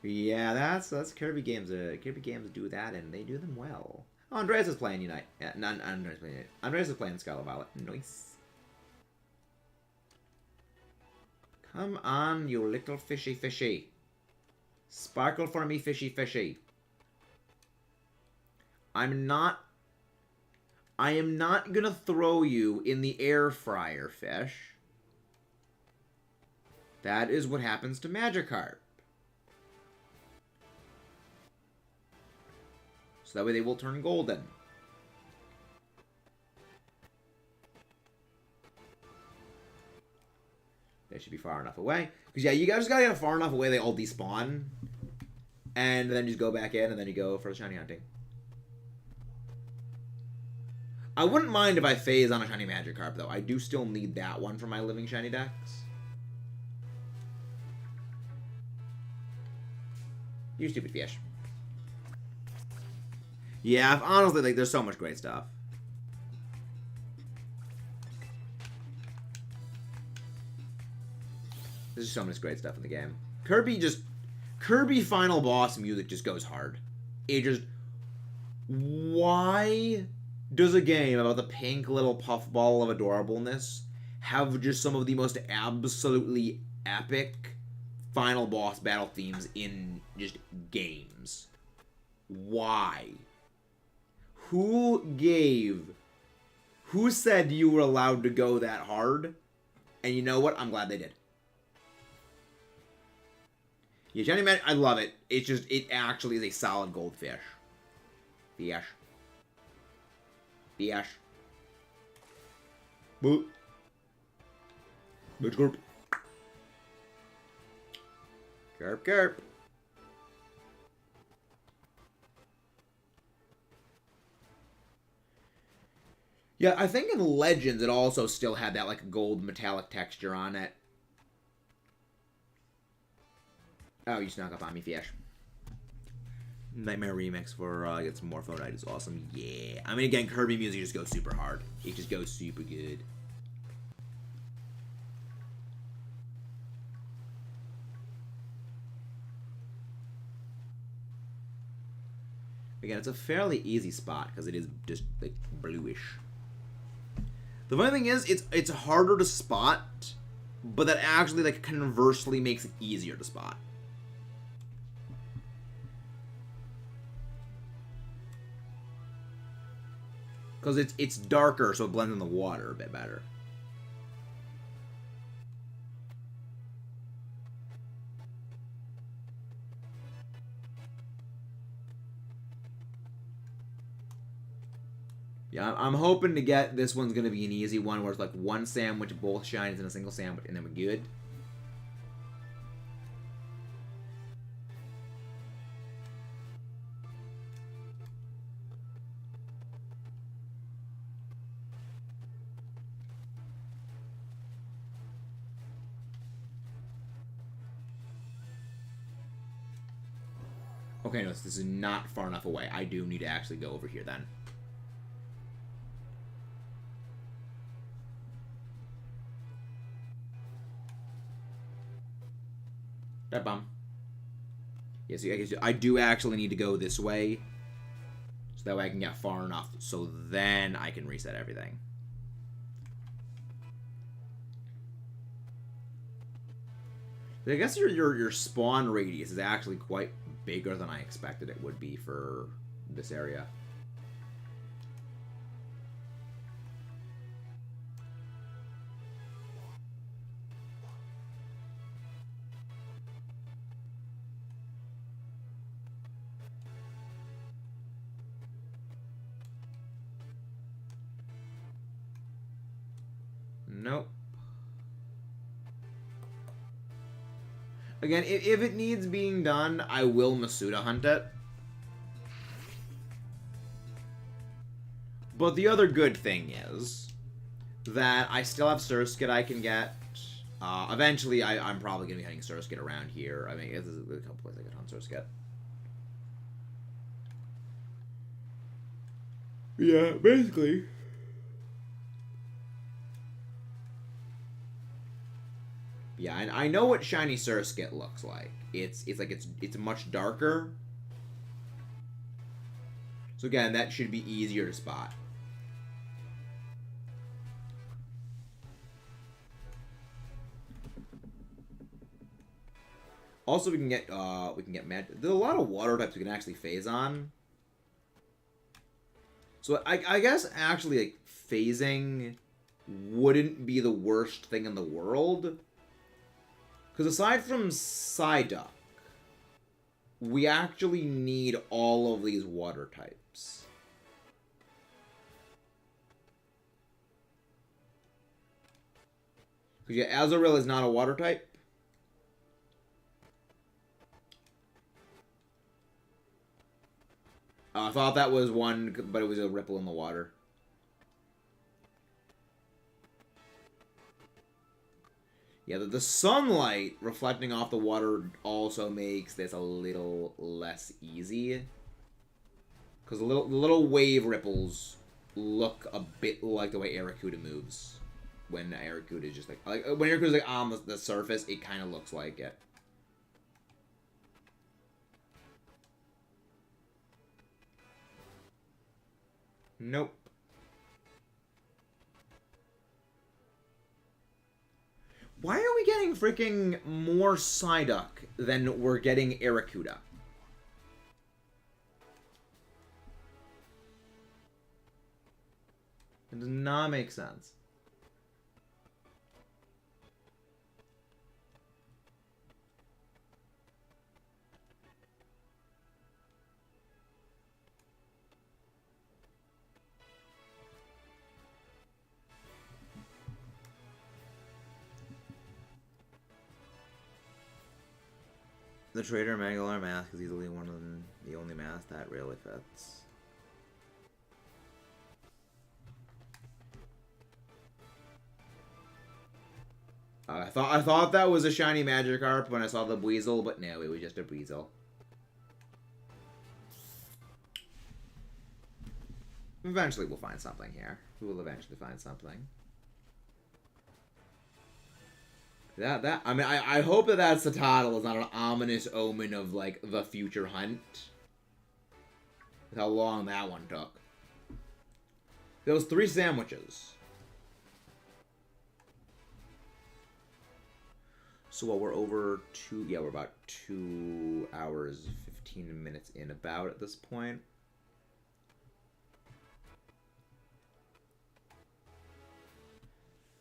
S1: Yeah, that's Kirby Games. Kirby Games do that, and they do them well. Oh, Andreas is playing Unite. Yeah, not Andreas playing Unite. Andreas is playing Scarlet Violet. Nice. Come on, you little fishy fishy. Sparkle for me, fishy fishy. I am not gonna throw you in the air fryer, fish. That is what happens to Magikarp. So that way they will turn golden. They should be far enough away. Because, yeah, you guys just gotta get far enough away they all despawn. And then just go back in, and then you go for the shiny hunting. I wouldn't mind if I phase on a shiny Magikarp, though. I do still need that one for my living shiny decks. You stupid fish. Yeah, honestly, like, there's so much great stuff. There's so much great stuff in the game. Kirby final boss music just goes hard. It just... Why does a game about the pink little puffball of adorableness have just some of the most absolutely epic final boss battle themes in just games? Why? Who said you were allowed to go that hard? And you know what? I'm glad they did. Yeah, Shiny Man, I love it. It's just, it actually is a solid goldfish. Fish. Fish. Boop. Bitch group. Gerp, gerp. Yeah, I think in Legends it also still had that, like, gold metallic texture on it. Oh, you snuck up on me, fish. Nightmare Remix for get some Morphonite is awesome. Yeah. I mean, again, Kirby music just goes super hard. It just goes super good. Again, it's a fairly easy spot because it is just, like, bluish. The funny thing is, it's harder to spot, but that actually, like, conversely makes it easier to spot. Because it's darker, so it blends in the water a bit better. Yeah, I'm hoping to get this one's going to be an easy one where it's like one sandwich, both shines in a single sandwich, and then we're good. Okay, no, this is not far enough away. I do need to actually go over here then. That bum. Yes, I guess I do actually need to go this way. So that way I can get far enough so then I can reset everything. I guess your spawn radius is actually quite bigger than I expected it would be for this area. Nope. Again, if it needs being done, I will Masuda hunt it. But the other good thing is that I still have Surskit I can get. Eventually, I'm probably going to be hunting Surskit around here. I mean, there's a couple places I could hunt Surskit. Yeah, basically. Yeah, and I know what shiny Surskit looks like. It's much darker. So again, that should be easier to spot. Also, we can get magic. There's a lot of water types we can actually phase on. So I guess actually like phasing wouldn't be the worst thing in the world. Because aside from Psyduck, we actually need all of these water types. Because yeah, Azurill is not a water type. I thought that was one, but it was a ripple in the water. Yeah, the sunlight reflecting off the water also makes this a little less easy. Because the little wave ripples look a bit like the way Arrokuda moves. When Arrokuda is just like when Arrokuda is like on the surface, it kind of looks like it. Nope. Why are we getting freaking more Psyduck than we're getting Arrokuda? It does not make sense. The Trader Mangalar mask is easily one of the only masks that really fits. I thought that was a shiny Magikarp when I saw the Weasel, but no, it was just a Weasel. Eventually we'll find something here. We will eventually find something. I mean, I hope that that's the title is not an ominous omen of, like, the future hunt. With how long that one took. There was 3 sandwiches. So, well, we're over we're about 2 hours, 15 minutes in about at this point.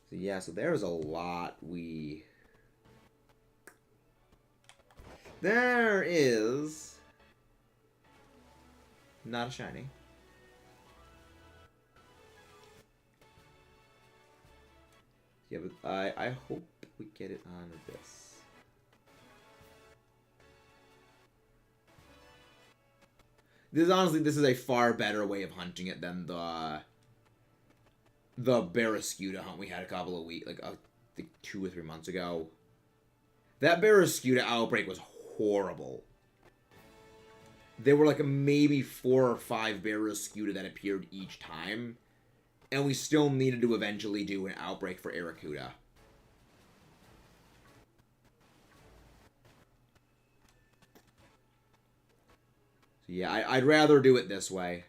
S1: So, yeah, so there's a lot There is not a shiny. Yeah, but I hope we get it on this. This is a far better way of hunting it than the Barraskewda hunt we had a couple of weeks, like I think 2 or 3 months ago. That Barraskewda outbreak was horrible. There were like maybe 4 or 5 Barraskewda that appeared each time, and we still needed to eventually do an outbreak for Arrokuda. Yeah, I'd rather do it this way.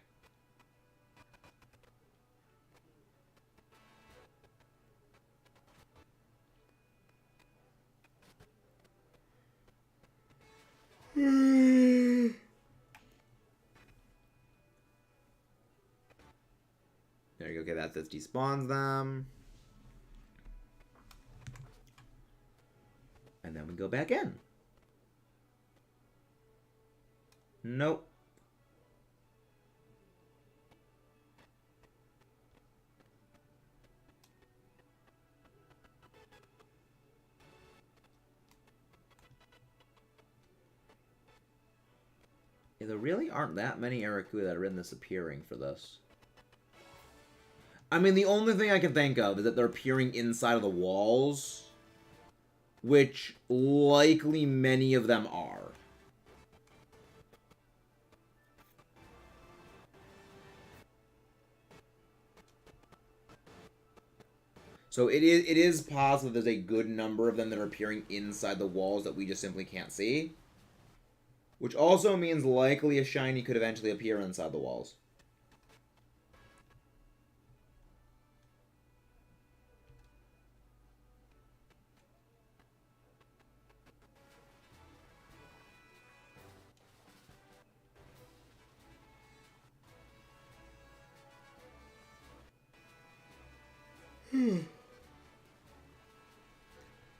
S1: There you go. Okay, that despawns them. And then we go back in. Nope. Yeah, there really aren't that many Arakuda that are in this appearing for this. I mean, the only thing I can think of is that they're appearing inside of the walls, which likely many of them are. So it is possible there's a good number of them that are appearing inside the walls that we just simply can't see. Which also means likely a shiny could eventually appear inside the walls.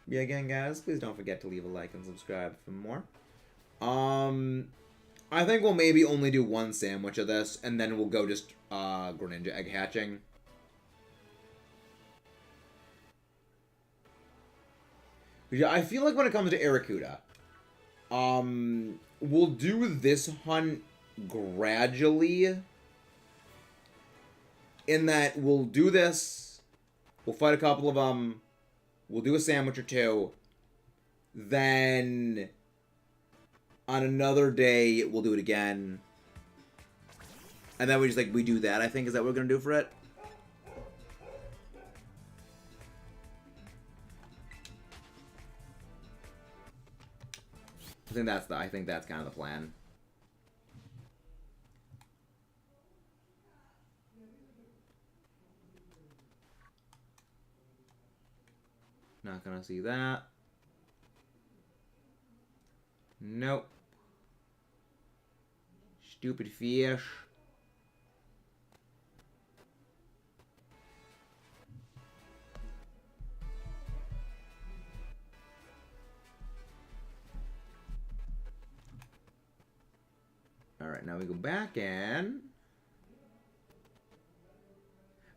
S1: Yeah, again, guys, please don't forget to leave a like and subscribe for more. I think we'll maybe only do one sandwich of this, and then we'll go just, Greninja egg hatching. Yeah, I feel like when it comes to Arakuda, we'll do this hunt gradually, in that we'll do this, we'll fight a couple of them, we'll do a sandwich or two, then on another day, we'll do it again. And then we just, we do that, I think. Is that what we're going to do for it? I think that's kind of the plan. Not going to see that. Nope. Stupid fish. Alright, now we go back in.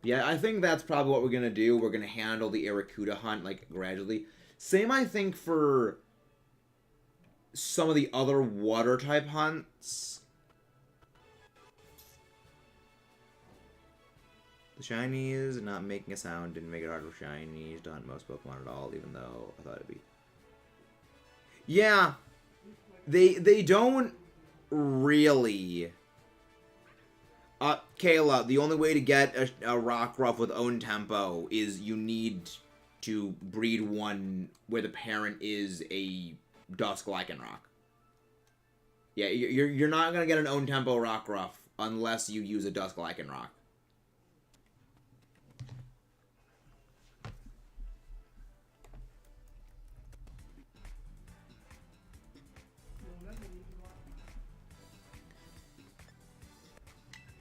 S1: Yeah, I think that's probably what we're going to do. We're going to handle the Arakuda hunt, gradually. Same, I think, for some of the other water-type hunts. The shinies not making a sound didn't make it hard for shinies to hunt most Pokemon at all, even though I thought it'd be... Yeah, they don't really... Kayla, the only way to get a Rockruff with own tempo is you need to breed one where the parent is a Dusk Lycanroc. Yeah, you're not gonna get an own tempo Rockruff unless you use a Dusk Lycanroc.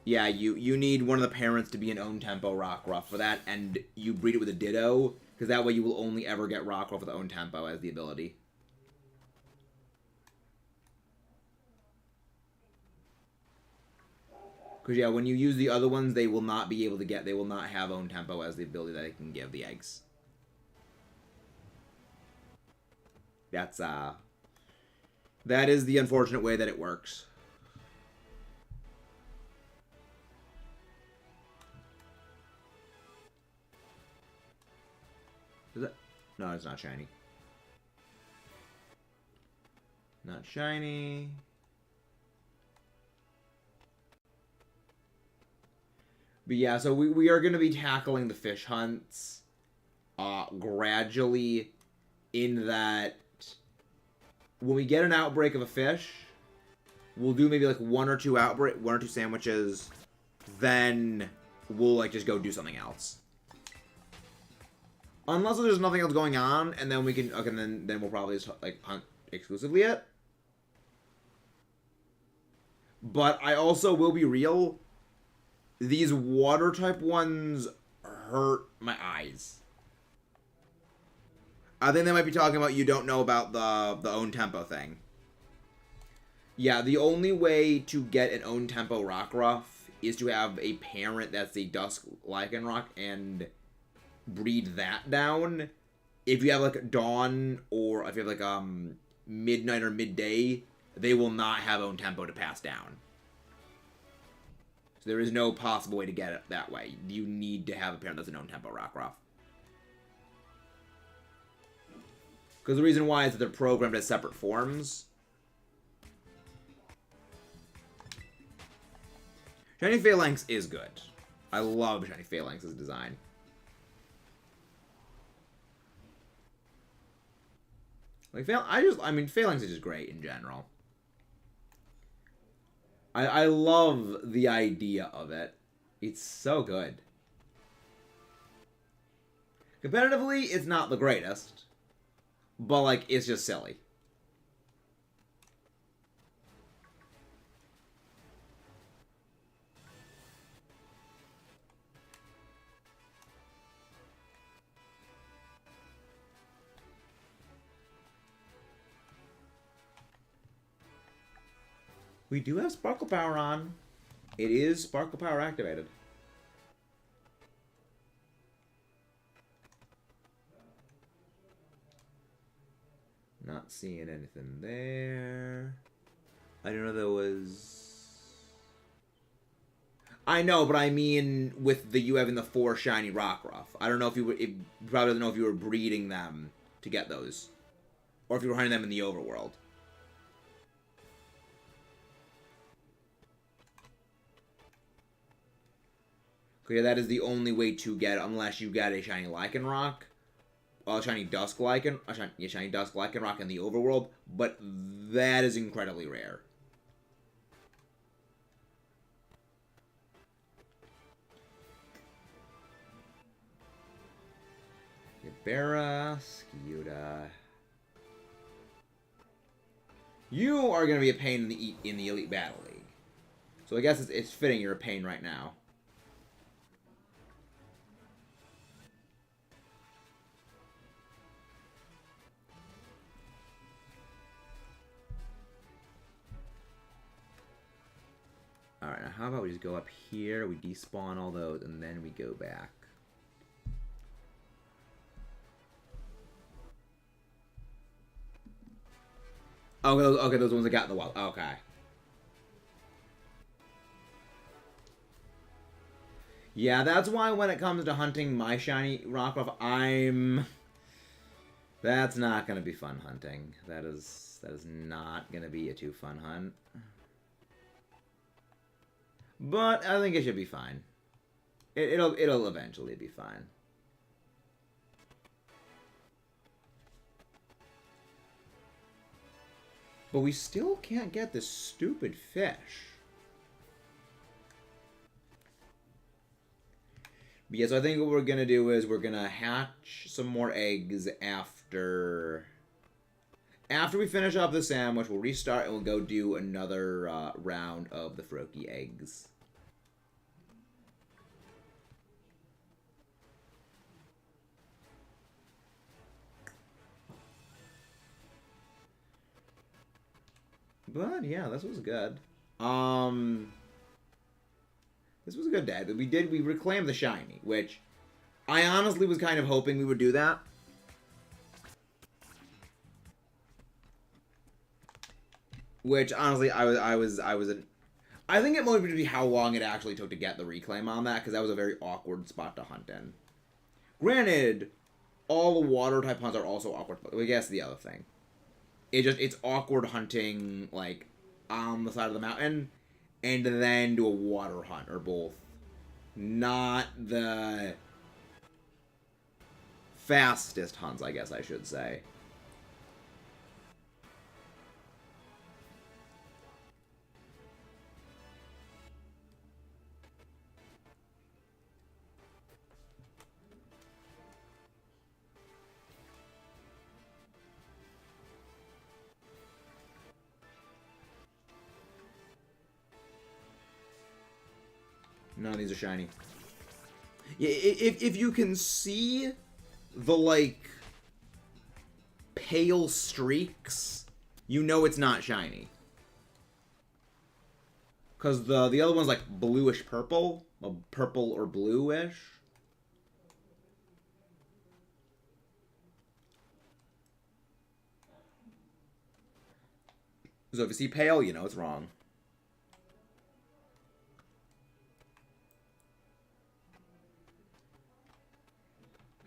S1: Yeah, you need one of the parents to be an own tempo Rockruff for that, and you breed it with a Ditto, because that way you will only ever get Rockruff with own tempo as the ability. Because, yeah, when you use the other ones, they will not be able to get... They will not have own tempo as the ability that they can give the eggs. That's, that is the unfortunate way that it works. Is it? No, it's not shiny. Not shiny. But yeah, so we are going to be tackling the fish hunts gradually, in that when we get an outbreak of a fish, We'll do maybe like one or two sandwiches, then we'll like just go do something else. Unless there's nothing else going on, and then we can, okay, then we'll probably just like hunt exclusively it. But I also will be real, these water type ones hurt my eyes. I think they might be talking about you don't know about the own tempo thing. Yeah, the only way to get an own tempo Rockruff is to have a parent that's a Dusk Lycanroc and breed that down. If you have like Dawn, or if you have like Midnight or Midday, they will not have own tempo to pass down. So there is no possible way to get it that way. You need to have a parent that's an own tempo Rockruff. Because the reason why is that they're programmed as separate forms. Shiny Phalanx is good. I love Shiny Phalanx's design. Like, I mean, Phalanx is just great in general. I love the idea of it. It's so good. Competitively, it's not the greatest. But, like, it's just silly. We do have Sparkle Power on. It is Sparkle Power activated. Not seeing anything there. I don't know there was... I know, but I mean with you having the 4 shiny Rockruff. I don't know if you would... You probably don't know if you were breeding them to get those. Or if you were hunting them in the overworld. Okay, that is the only way to get it, unless you get a shiny Lycanroc. Shiny Dusk Lycanroc. Shiny Dusk Lycanroc in the overworld. But that is incredibly rare. Yabera, Sciuta. You are going to be a pain in the Elite Battle League. So I guess it's fitting you're a pain right now. Alright, now how about we just go up here, we despawn all those, and then we go back. Oh, okay, those ones that got in the wild. Okay. Yeah, that's why when it comes to hunting my shiny Rockruff, that's not gonna be fun hunting. That is not gonna be a too fun hunt. But I think it should be fine. It'll eventually be fine. But we still can't get this stupid fish. But yeah, so I think what we're gonna do is we're gonna hatch some more eggs after we finish off the sandwich. We'll restart and we'll go do another round of the Froakie eggs. But yeah, this was good. This was a good day. We reclaimed the shiny, which I honestly was kind of hoping we would do that. Which honestly, I think it might be how long it actually took to get the reclaim on that, because that was a very awkward spot to hunt in. Granted, all the water type hunts are also awkward, but I guess the other thing. It's awkward hunting, like, on the side of the mountain, and then do a water hunt, or both. Not the fastest hunts, I guess I should say. None of these are shiny. Yeah, if you can see the, like, pale streaks, you know it's not shiny. Because the other one's, like, bluish-purple. Purple or bluish. So if you see pale, you know it's wrong.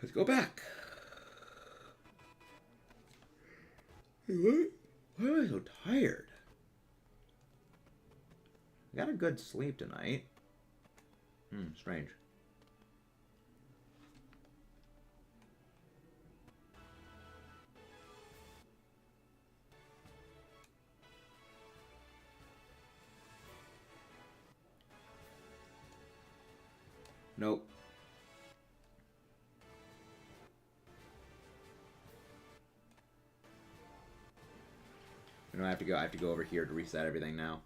S1: Let's go back. Why am I so tired? I got a good sleep tonight. Strange. Nope. You know, I have to go over here to reset everything now.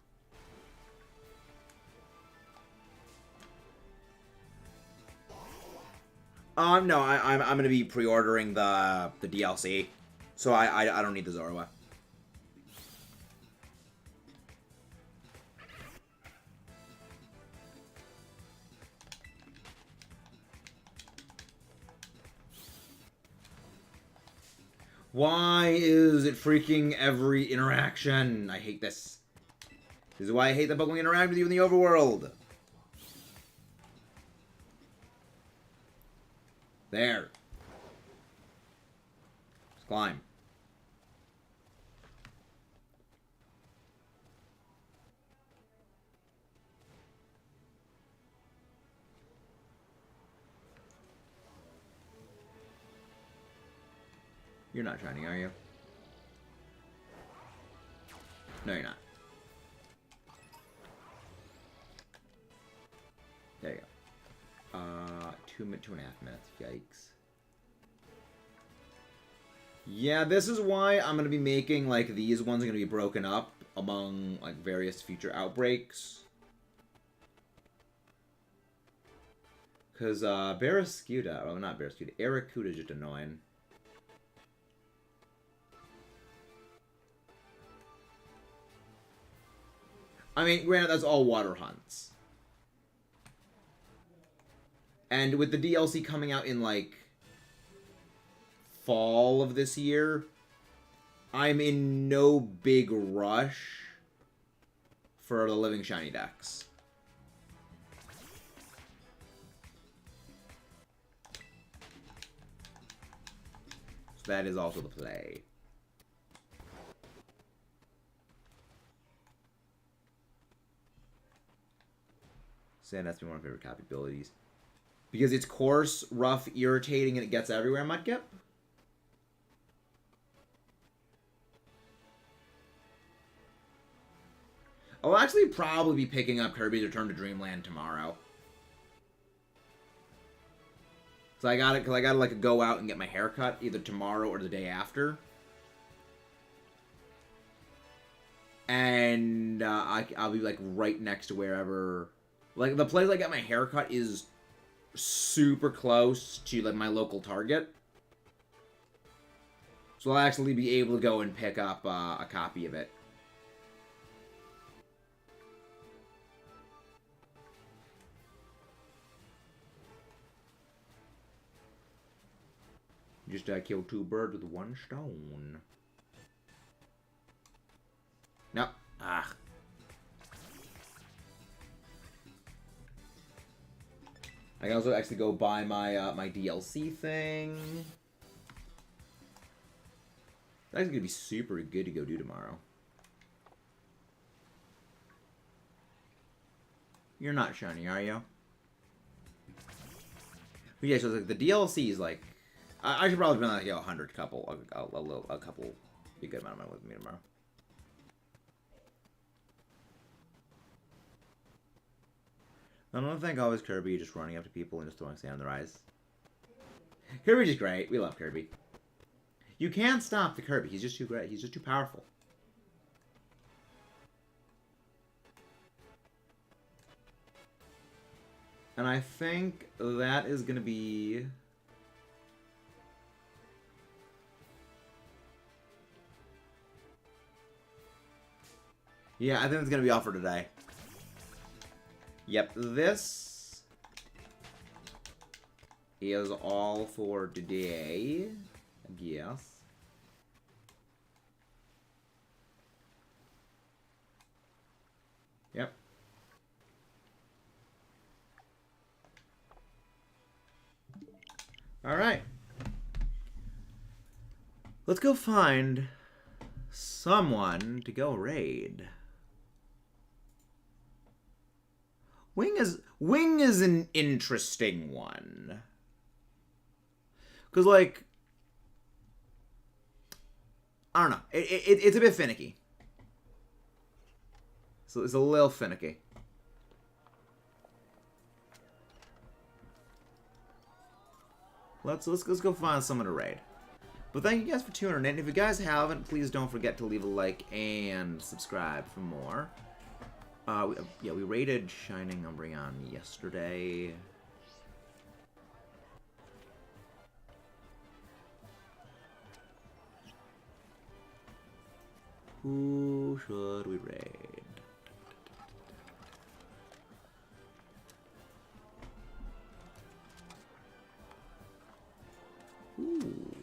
S1: No, I'm gonna be pre-ordering the DLC, so I don't need the Zorua. Why is it freaking every interaction? I hate this. This is why I hate that Pokemon interact with you in the overworld. There. Let's climb. You're not shiny, are you? No, you're not. There you go. 2.5 minutes. Yikes. Yeah, this is why I'm gonna be making, like, these ones are gonna be broken up among, like, various future outbreaks. Because, Barraskewda, oh, not Barraskewda, Arrokuda is just annoying. I mean, granted, that's all water hunts. And with the DLC coming out in, like, fall of this year, I'm in no big rush for the Living Shiny decks. So that is also the play. Sand has to be one of my favorite copy abilities. Because it's coarse, rough, irritating, and it gets everywhere, Mudkip. I'll actually probably be picking up Kirby's Return to Dreamland tomorrow. So I gotta like go out and get my hair cut either tomorrow or the day after. And I'll be like right next to wherever, like the place I got my hair cut is super close to like my local Target. So I'll actually be able to go and pick up a copy of it. Just killed 2 birds with 1 stone. No. Ah. I can also actually go buy my my DLC thing. That's gonna be super good to go do tomorrow. You're not shiny, are you? But yeah, so like the DLC is like, I should probably spend like 100 couple, a couple, be a good amount of money with me tomorrow. I don't think always Kirby just running up to people and just throwing sand in their eyes. Kirby's just great. We love Kirby. You can't stop the Kirby. He's just too great. He's just too powerful. And I think that is going to be... Yeah, I think it's going to be all for today. Yep, this is all for today, I guess. Yep. All right. Let's go find someone to go raid. Wing is an interesting one. Cause like, I don't know. It's a bit finicky. So it's a little finicky. Let's go find someone to raid. But thank you guys for tuning in. If you guys haven't, please don't forget to leave a like and subscribe for more. We raided Shining Umbreon yesterday. Who should we raid? Ooh.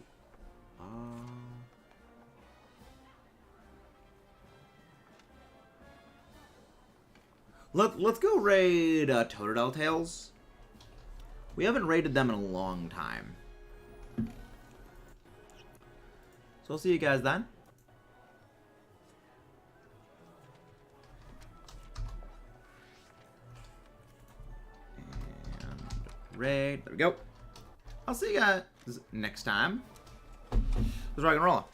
S1: Let's go raid Totodile Tales. We haven't raided them in a long time. So I'll see you guys then. And raid. There we go. I'll see you guys next time. Let's rock and roll.